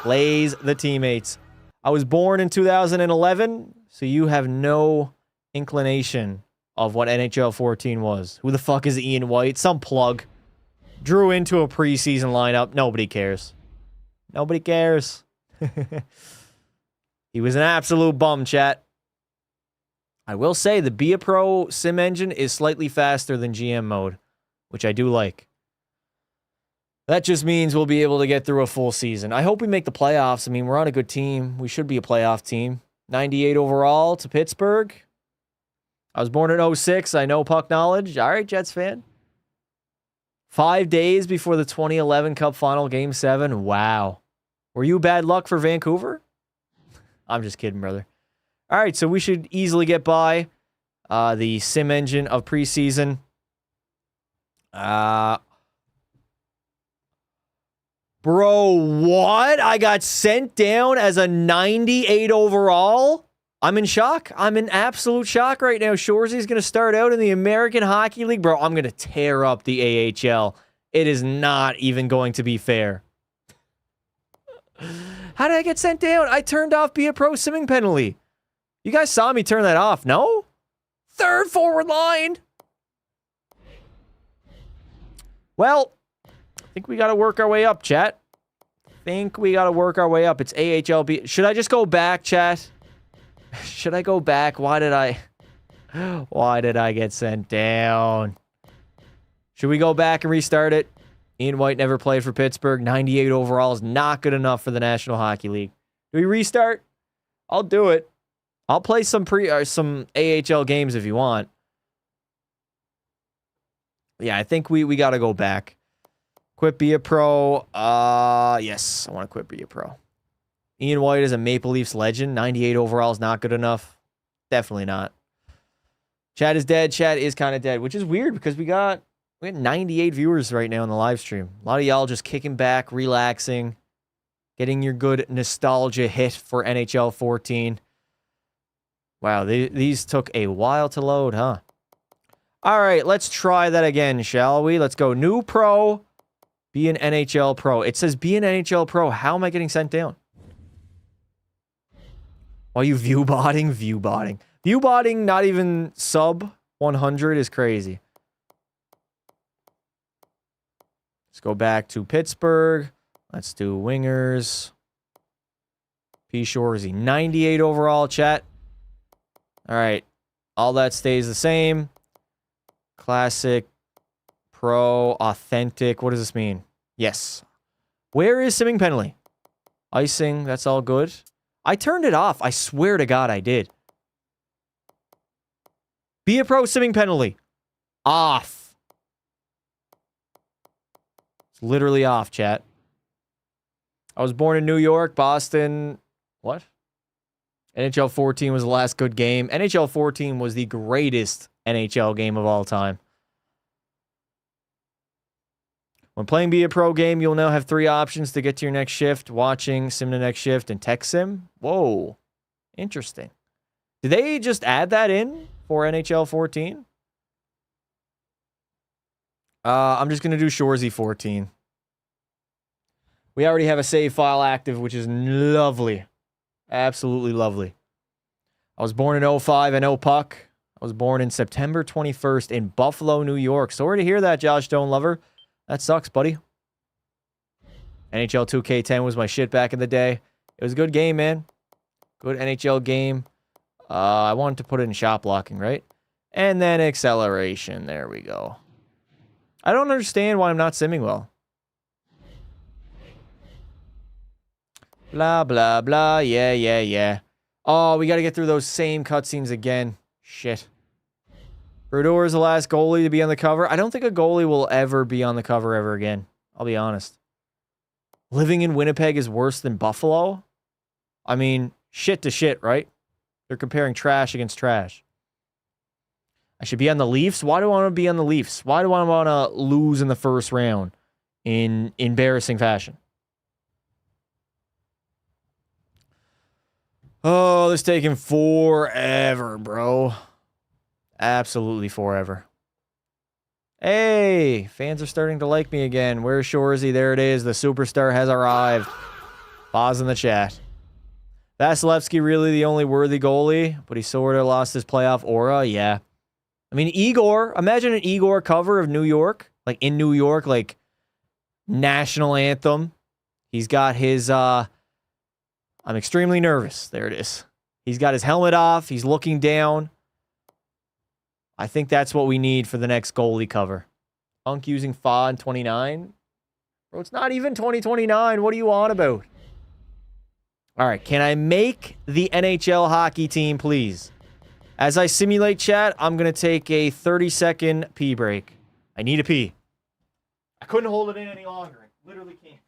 Glaze the teammates. I was born in 2011, so you have no inclination of what NHL 14 was. Who the fuck is Ian White? Some plug. Drew into a preseason lineup. Nobody cares. Nobody cares. He was an absolute bum, chat. I will say the Be a Pro sim engine is slightly faster than GM mode, which I do like. That just means we'll be able to get through a full season. I hope we make the playoffs. I mean, we're on a good team. We should be a playoff team. 98 overall to Pittsburgh. I was born in 06. I know puck knowledge. All right, Jets fan. 5 days before the 2011 Cup Final, Game 7. Wow. Were you bad luck for Vancouver? I'm just kidding, brother. All right, so we should easily get by the sim engine of preseason. Bro, what? I got sent down as a 98 overall? I'm in shock. I'm in absolute shock right now. Shorzy's going to start out in the American Hockey League. Bro, I'm going to tear up the AHL. It is not even going to be fair. How did I get sent down? I turned off Be a Pro simming penalty. You guys saw me turn that off, no? Third forward line. Well, I think we got to work our way up, chat. Think we got to work our way up. It's AHLB. Should I just go back, chat? Should I go back? Why did I get sent down? Should we go back and restart it? Ian White never played for Pittsburgh. 98 overall is not good enough for the National Hockey League. Do we restart? I'll do it. I'll play some AHL games if you want. Yeah, I think we got to go back. Quit Be a Pro. Yes, I want to quit Be a Pro. Ian White is a Maple Leafs legend. 98 overall is not good enough. Definitely not. Chat is dead. Chat is kind of dead, which is weird because we got 98 viewers right now on the live stream. A lot of y'all just kicking back, relaxing, getting your good nostalgia hit for NHL 14. Wow, these took a while to load, huh? All right, let's try that again, shall we? Let's go new pro, be an NHL pro. It says be an NHL pro. How am I getting sent down? Why are you view-botting? View-botting. View-botting, not even sub 100 is crazy. Let's go back to Pittsburgh. Let's do wingers. P. Shorzy, 98 overall, chat. All right. All that stays the same. Classic, pro, authentic. What does this mean? Yes. Where is simming penalty? Icing, that's all good. I turned it off. I swear to God I did. Be a pro simming penalty. Off. It's literally off, chat. I was born in New York, Boston. What? NHL 14 was the last good game. NHL 14 was the greatest NHL game of all time. When playing Be a Pro game, you'll now have 3 options to get to your next shift: watching, sim to next shift, and tech sim. Whoa. Interesting. Did they just add that in for NHL 14? I'm just going to do Shoresy 14. We already have a save file active, which is lovely. Absolutely lovely. I was born in 05. I know puck. I was born in September 21st in Buffalo, New York. Sorry to hear that, Josh Stone Lover. That sucks, buddy. NHL 2K10 was my shit back in the day. It was a good game, man. Good NHL game. I wanted to put it in shot blocking, right? And then acceleration. There we go. I don't understand why I'm not simming well. Blah, blah, blah. Yeah, yeah, yeah. Oh, we got to get through those same cutscenes again. Shit. Brodeur is the last goalie to be on the cover. I don't think a goalie will ever be on the cover ever again. I'll be honest. Living in Winnipeg is worse than Buffalo? I mean, shit to shit, right? They're comparing trash against trash. I should be on the Leafs? Why do I want to be on the Leafs? Why do I want to lose in the first round in embarrassing fashion? Oh, this is taking forever, bro. Absolutely forever. Hey, fans are starting to like me again. Where's Shoresy? There it is. The superstar has arrived. Pause in the chat. Vasilevsky really the only worthy goalie, but he sort of lost his playoff aura. Yeah. I mean, Igor. Imagine an Igor cover of New York. Like in New York, like national anthem. He's got his, I'm extremely nervous. There it is. He's got his helmet off. He's looking down. I think that's what we need for the next goalie cover. Unk using FA in 29. Bro, it's not even 2029. What do you want about? All right, can I make the NHL hockey team, please? As I simulate chat, I'm going to take a 30-second pee break. I need a pee. I couldn't hold it in any longer. I literally can't.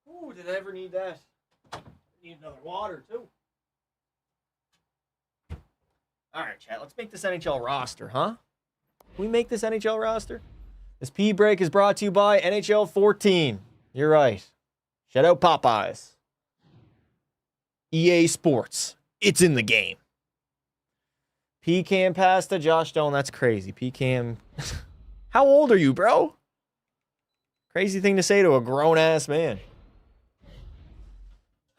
Ooh, did I ever need that? Need another water, too. All right, chat. Let's make this NHL roster, huh? Can we make this NHL roster? This pee break is brought to you by NHL 14. You're right. Shout out Popeyes. EA Sports. It's in the game. Pecan pasta, Josh Stone. That's crazy. Pecan. How old are you, bro? Crazy thing to say to a grown-ass man.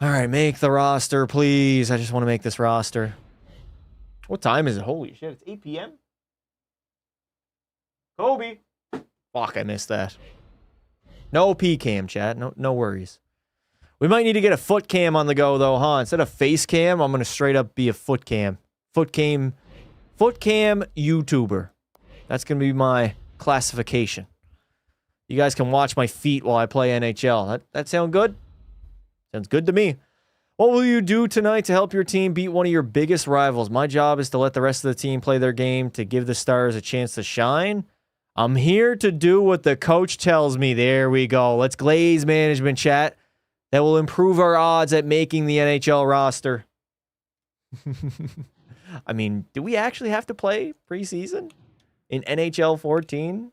All right, make the roster, please. I just want to make this roster. What time is it? Holy shit, it's 8 p.m.? Kobe. Fuck, I missed that. No P-cam, chat. No worries. We might need to get a foot cam on the go, though, huh? Instead of face cam, I'm going to straight up be a foot cam. Foot cam YouTuber. That's going to be my classification. You guys can watch my feet while I play NHL. That sound good? Sounds good to me. What will you do tonight to help your team beat one of your biggest rivals? My job is to let the rest of the team play their game to give the Stars a chance to shine. I'm here to do what the coach tells me. There we go. Let's glaze management, chat. That will improve our odds at making the NHL roster. I mean, do we actually have to play preseason in NHL 14?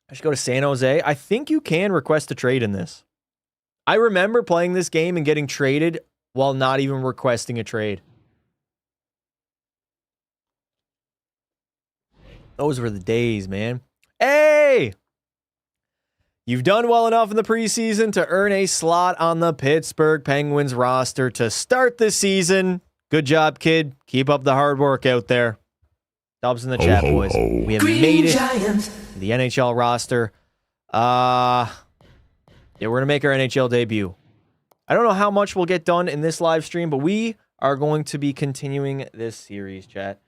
I should go to San Jose. I think you can request a trade in this. I remember playing this game and getting traded while not even requesting a trade. Those were the days, man. Hey! You've done well enough in the preseason to earn a slot on the Pittsburgh Penguins roster to start the season. Good job, kid. Keep up the hard work out there. Dubs in the chat, boys. We have made it to the NHL roster. Yeah, we're going to make our NHL debut. I don't know how much we'll get done in this live stream, but we are going to be continuing this series, chat.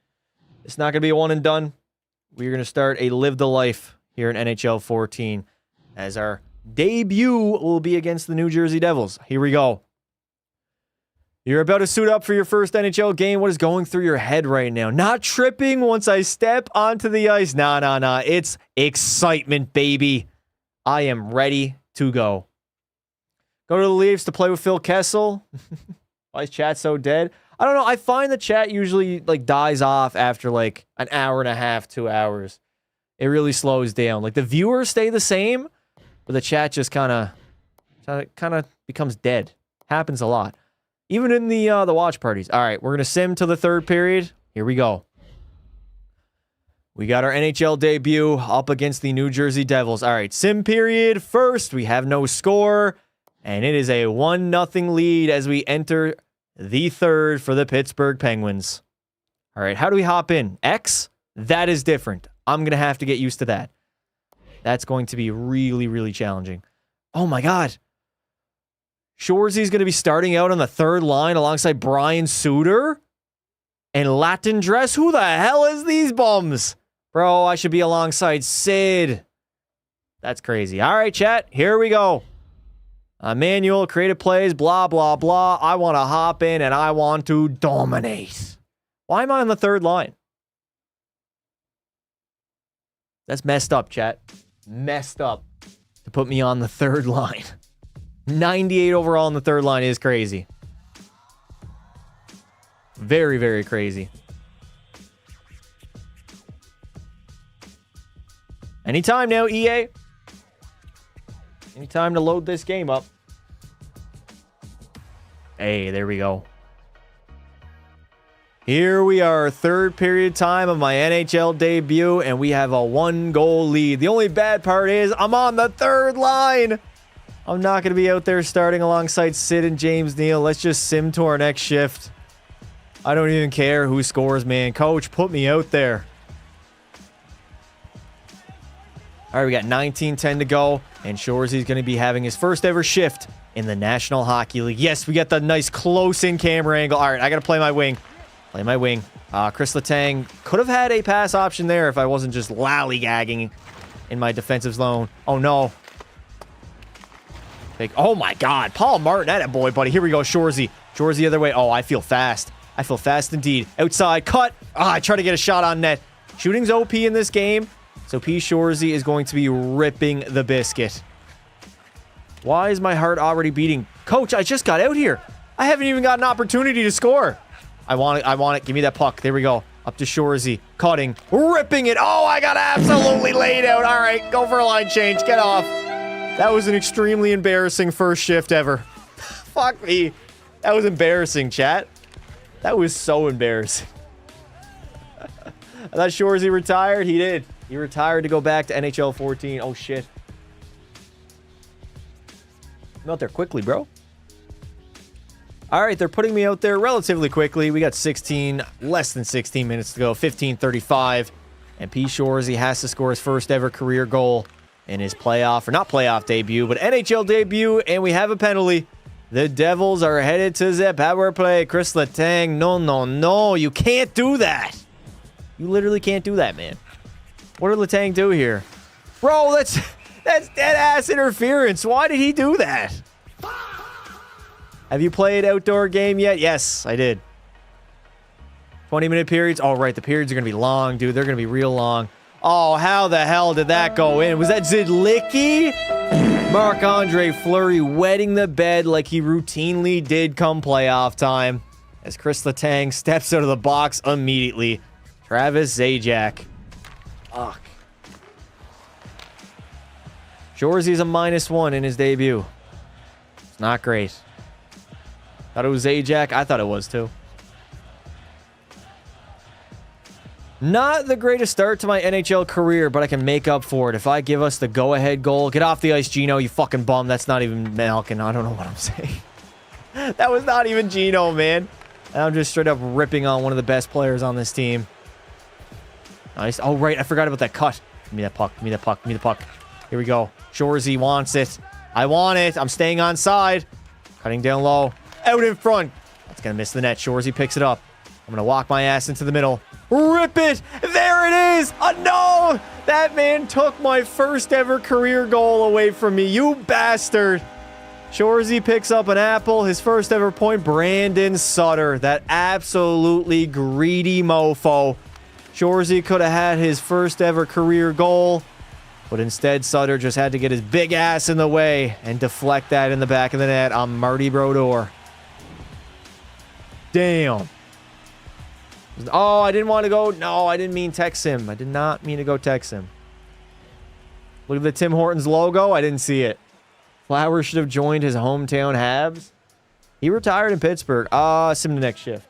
It's not going to be a one and done. We're going to start a live the life here in NHL 14 as our debut will be against the New Jersey Devils. Here we go. You're about to suit up for your first NHL game. What is going through your head right now? Not tripping once I step onto the ice. Nah. It's excitement, baby. I am ready to go. Go to the Leafs to play with Phil Kessel. Why is chat so dead? I don't know. I find the chat usually like dies off after like an hour and a half, 2 hours. It really slows down. Like the viewers stay the same, but the chat just kind of becomes dead. Happens a lot. Even in the watch parties. All right, we're going to sim to the third period. Here we go. We got our NHL debut up against the New Jersey Devils. All right, sim period first. We have no score, and it is a 1-0 lead as we enter the third for the Pittsburgh Penguins. All right, how do we hop in? X? That is different. I'm going to have to get used to that. That's going to be really, really challenging. Oh, my God. Shoresy's going to be starting out on the third line alongside Brian Suter and Latin Dress. Who the hell is these bums? Bro, I should be alongside Sid. That's crazy. All right, chat. Here we go. Manual, creative plays, blah, blah, blah. I want to hop in and I want to dominate. Why am I on the third line? That's messed up, chat. Messed up to put me on the third line. 98 overall in the third line is crazy. Very, very crazy. Anytime now, EA. Anytime to load this game up. Hey, there we go. Here we are, third period time of my NHL debut, and we have a 1-goal lead. The only bad part is I'm on the third line. I'm not going to be out there starting alongside Sid and James Neal. Let's just sim to our next shift. I don't even care who scores, man. Coach, put me out there. All right, we got 19:10 to go, and Shoresy's going to be having his first ever shift in the National Hockey League. Yes, we got the nice close-in camera angle. All right, I got to play my wing. Play my wing. Chris Letang could have had a pass option there if I wasn't just lollygagging in my defensive zone. Oh, no. Oh, my God. Paul Martin, that boy, buddy. Here we go, Shoresy. Shoresy the other way. Oh, I feel fast. I feel fast indeed. Outside, cut. I try to get a shot on net. Shooting's OP in this game, so P. Shoresy is going to be ripping the biscuit. Why is my heart already beating? Coach, I just got out here. I haven't even got an opportunity to score. I want it. I want it. Give me that puck. There we go. Up to Shoresy. Cutting. Ripping it. Oh, I got absolutely laid out. All right, go for a line change. Get off. That was an extremely embarrassing first shift ever. Fuck me. That was embarrassing, chat. That was so embarrassing. I thought Shoresy retired. He did. He retired to go back to NHL 14. Oh, shit. I'm out there quickly, bro. All right, they're putting me out there relatively quickly. We got less than 16 minutes to go. 15:35. And P. Shoresy has to score his first ever career goal in his not playoff debut, but NHL debut, and we have a penalty. The Devils are headed to the power play. Chris Letang, no. You can't do that. You literally can't do that, man. What did Letang do here? Bro, that's dead-ass interference. Why did he do that? Have you played outdoor game yet? Yes, I did. 20-minute periods. Oh, right. The periods are going to be long, dude. They're going to be real long. Oh, how the hell did that go in? Was that Zidlicki? Marc-Andre Fleury wetting the bed like he routinely did come playoff time. As Chris Letang steps out of the box immediately. Travis Zajac. Fuck. Shoresy's a -1 in his debut. It's not great. Thought it was Zajac. I thought it was too. Not the greatest start to my NHL career, but I can make up for it if I give us the go-ahead goal. Get off the ice, Gino, you fucking bum. That's not even Malkin. I don't know what I'm saying. That was not even Gino, man. I'm just straight up ripping on one of the best players on this team. Nice. Oh, right. I forgot about that cut. Give me that puck. Give me that puck. Give me the puck. Here we go. Shorzy wants it. I want it. I'm staying on side. Cutting down low. Out in front. That's going to miss the net. Shorzy picks it up. I'm going to walk my ass into the middle. Rip it. There it is. Oh, no. That man took my first ever career goal away from me. You bastard. Shorzy picks up an apple. His first ever point. Brandon Sutter. That absolutely greedy mofo. Shorzy could have had his first ever career goal. But instead, Sutter just had to get his big ass in the way and deflect that in the back of the net on Marty Brodeur. Damn. Oh, I didn't want to go. No, I didn't mean text him. I did not mean to go text him. Look at the Tim Hortons logo. I didn't see it. Flowers should have joined his hometown Habs. He retired in Pittsburgh. Sim the next shift.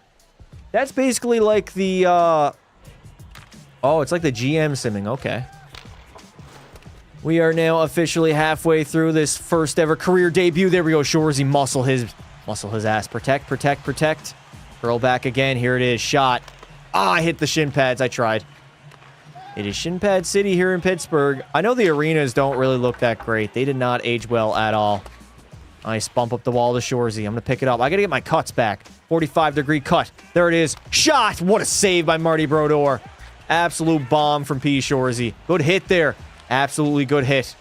That's basically like the, oh, it's like the GM simming. Okay. We are now officially halfway through this first ever career debut. There we go. Shorzy muscle his ass. Protect, protect, protect. Curl back again. Here it is. Shot. I hit the shin pads. I tried. It is shin pad city here in Pittsburgh. I know the arenas don't really look that great. They did not age well at all. Nice bump up the wall to Shorzy. I'm going to pick it up. I got to get my cuts back. 45-degree cut. There it is. Shot. What a save by Marty Brodeur. Absolute bomb from P. Shorzy. Good hit there. Absolutely good hit.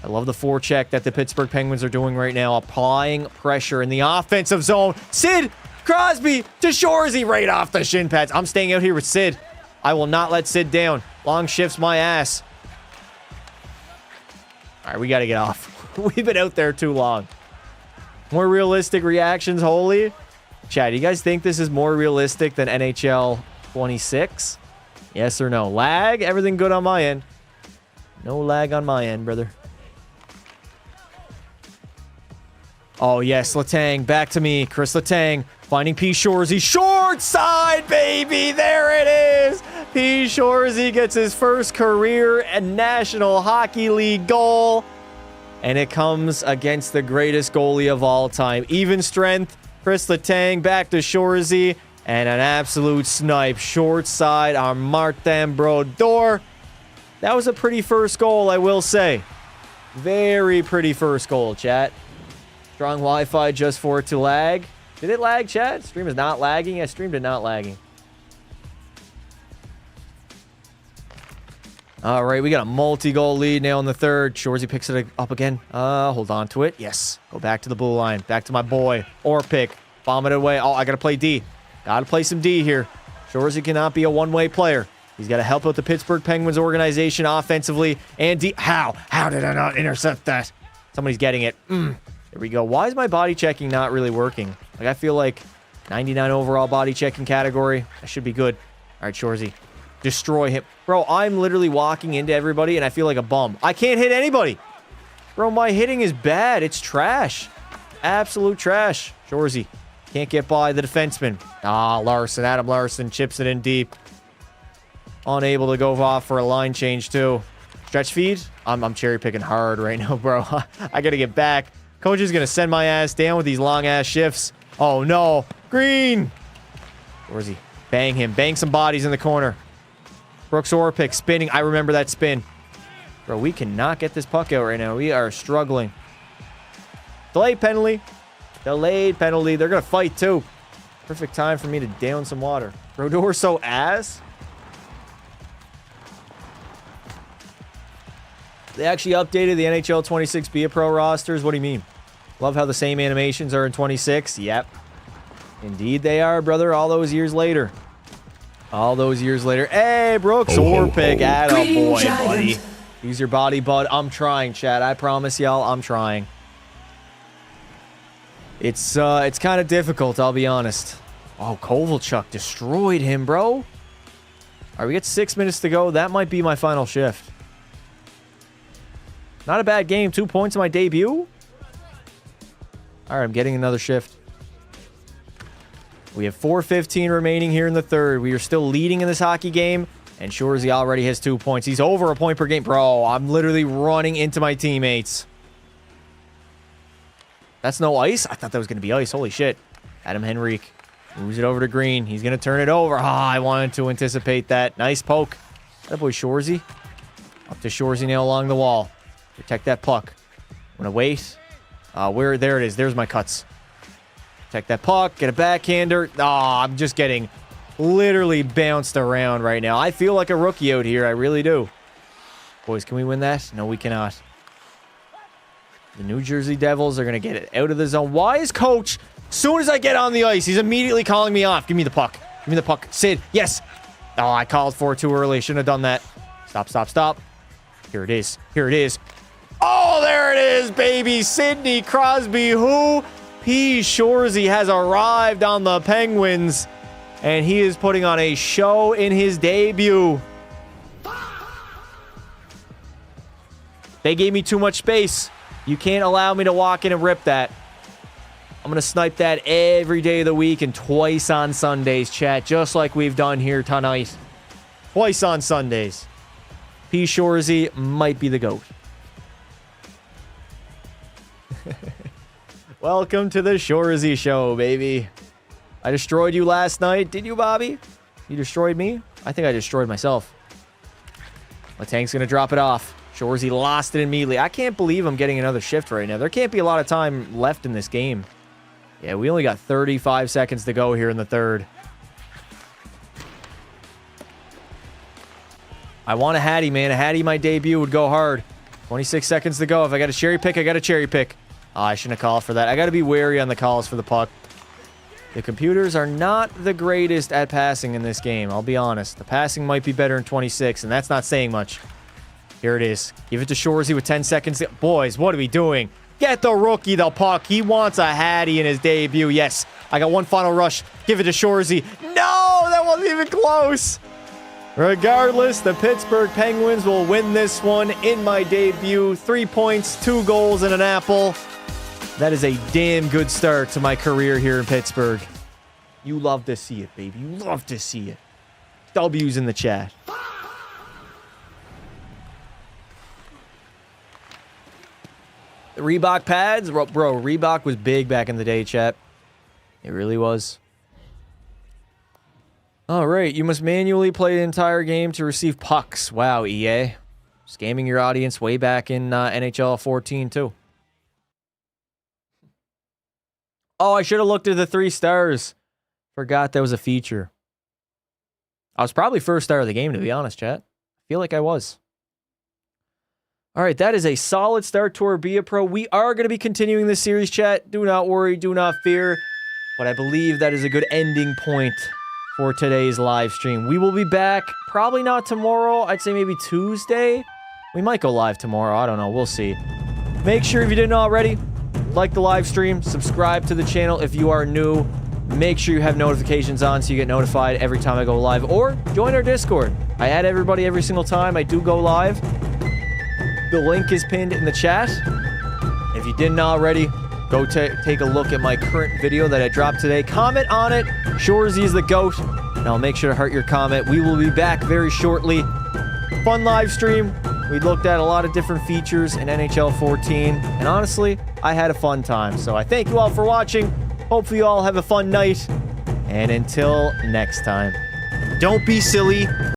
I love the forecheck that the Pittsburgh Penguins are doing right now. Applying pressure in the offensive zone. Sid Crosby to Shorzy right off the shin pads. I'm staying out here with Sid. I will not let Sid down. Long shifts my ass. All right, we got to get off. We've been out there too long. More realistic reactions, holy. Chad, you guys think this is more realistic than NHL 26? Yes or no? Lag? Everything good on my end. No lag on my end, brother. Oh, yes, Letang. Back to me. Chris Letang. Finding P. Shorzy. Short side, baby. There it is. P. Shorzy gets his first career and National Hockey League goal. And it comes against the greatest goalie of all time. Even strength. Chris Letang back to Shorzy. And an absolute snipe. Short side on Martin Brodeur. That was a pretty first goal, I will say. Very pretty first goal, chat. Strong Wi-Fi just for it to lag. Did it lag, chat? Stream is not lagging. Yeah, stream did not lagging. All right, we got a multi-goal lead now in the third. Shorzy picks it up again. Hold on to it. Yes. Go back to the blue line. Back to my boy. Orpik. Bomb it away. Oh, I got to play D. Got to play some D here. Shorzy cannot be a one-way player. He's got to help out the Pittsburgh Penguins organization offensively. And D. How? How did I not intercept that? Somebody's getting it. There we go. Why is my body checking not really working? Like, I feel like 99 overall body checking category. I should be good. All right, Shorzy. Destroy him. Bro, I'm literally walking into everybody and I feel like a bum. I can't hit anybody. Bro, my hitting is bad. It's trash. Absolute trash. Shorzy. Can't get by the defenseman. Larson. Adam Larson chips it in deep. Unable to go off for a line change, too. Stretch feed? I'm cherry picking hard right now, bro. I got to get back. Coach is going to send my ass down with these long-ass shifts. Oh, no. Green. Where is he? Bang him. Bang some bodies in the corner. Brooks Orpik spinning. I remember that spin. Bro, we cannot get this puck out right now. We are struggling. Delayed penalty. Delayed penalty. They're going to fight, too. Perfect time for me to down some water. Brodeur so ass. They actually updated the NHL 26 Be a Pro rosters. What do you mean? Love how the same animations are in 26. Yep. Indeed they are, brother. All those years later. All those years later. Hey, Brooks Orpik. Attaboy, buddy. Use your body, bud. I'm trying, chat. I promise y'all, I'm trying. It's kind of difficult, I'll be honest. Oh, Kovalchuk destroyed him, bro. All right, we got 6 minutes to go. That might be my final shift. Not a bad game. 2 points in my debut. All right, I'm getting another shift. We have 4:15 remaining here in the third. We are still leading in this hockey game, and Shorzy already has 2 points. He's over a point per game. Bro, I'm literally running into my teammates. That's no ice? I thought that was going to be ice. Holy shit. Adam Henrique moves it over to Green. He's going to turn it over. I wanted to anticipate that. Nice poke. That boy Shorzy. Up to Shorzy now along the wall. Protect that puck. I'm going to wait. There it is. There's my cuts. Protect that puck. Get a backhander. I'm just getting literally bounced around right now. I feel like a rookie out here. I really do. Boys, can we win that? No, we cannot. The New Jersey Devils are going to get it out of the zone. Why is Coach, as soon as I get on the ice, he's immediately calling me off? Give me the puck. Give me the puck. Sid, yes. I called for it too early. Shouldn't have done that. Stop, stop, stop. Here it is. Here it is. Oh, there it is, baby. Sidney Crosby, who P. Shorzy has arrived on the Penguins, and he is putting on a show in his debut. They gave me too much space. You can't allow me to walk in and rip that. I'm going to snipe that every day of the week and twice on Sundays, chat, just like we've done here tonight. Twice on Sundays. P. Shorzy might be the GOAT. Welcome to the Shorzy Show, baby. I destroyed you last night. Did you, Bobby? You destroyed me? I think I destroyed myself. My tank's going to drop it off. Shorzy lost it immediately. I can't believe I'm getting another shift right now. There can't be a lot of time left in this game. Yeah, we only got 35 seconds to go here in the third. I want a Hattie, man. A Hattie, my debut, would go hard. 26 seconds to go. If I got a cherry pick, I got a cherry pick. I shouldn't have called for that. I got to be wary on the calls for the puck. The computers are not the greatest at passing in this game. I'll be honest. The passing might be better in 26, and that's not saying much. Here it is. Give it to Shorzy with 10 seconds. Boys, what are we doing? Get the rookie the puck. He wants a Hattie in his debut. Yes. I got one final rush. Give it to Shorzy. No, that wasn't even close. Regardless, the Pittsburgh Penguins will win this one in my debut. 3 points, 2 goals, and an apple. That is a damn good start to my career here in Pittsburgh. You love to see it, baby. You love to see it. W's in the chat. The Reebok pads. Bro, Reebok was big back in the day, chat. It really was. All right, you must manually play the entire game to receive pucks. Wow, EA. Scamming your audience way back in NHL 14, too. Oh, I should have looked at the 3 stars. Forgot that was a feature. I was probably first star of the game, to be honest, chat. I feel like I was. All right, that is a solid start to our Be A Pro. We are going to be continuing this series, chat. Do not worry, do not fear. But I believe that is a good ending point for today's live stream. We will be back, probably not tomorrow. I'd say maybe Tuesday. We might go live tomorrow. I don't know. We'll see. Make sure, if you didn't already, like the live stream, subscribe to the channel if you are new. Make sure you have notifications on so you get notified every time I go live, or join our Discord. I add everybody every single time I do go live. The link is pinned in the chat. If you didn't already, go take a look at my current video that I dropped today. Comment on it. Shorzy is the GOAT. And I'll make sure to heart your comment. We will be back very shortly. Fun live stream. We looked at a lot of different features in NHL 14. And honestly, I had a fun time. So I thank you all for watching. Hopefully you all have a fun night. And until next time, don't be silly.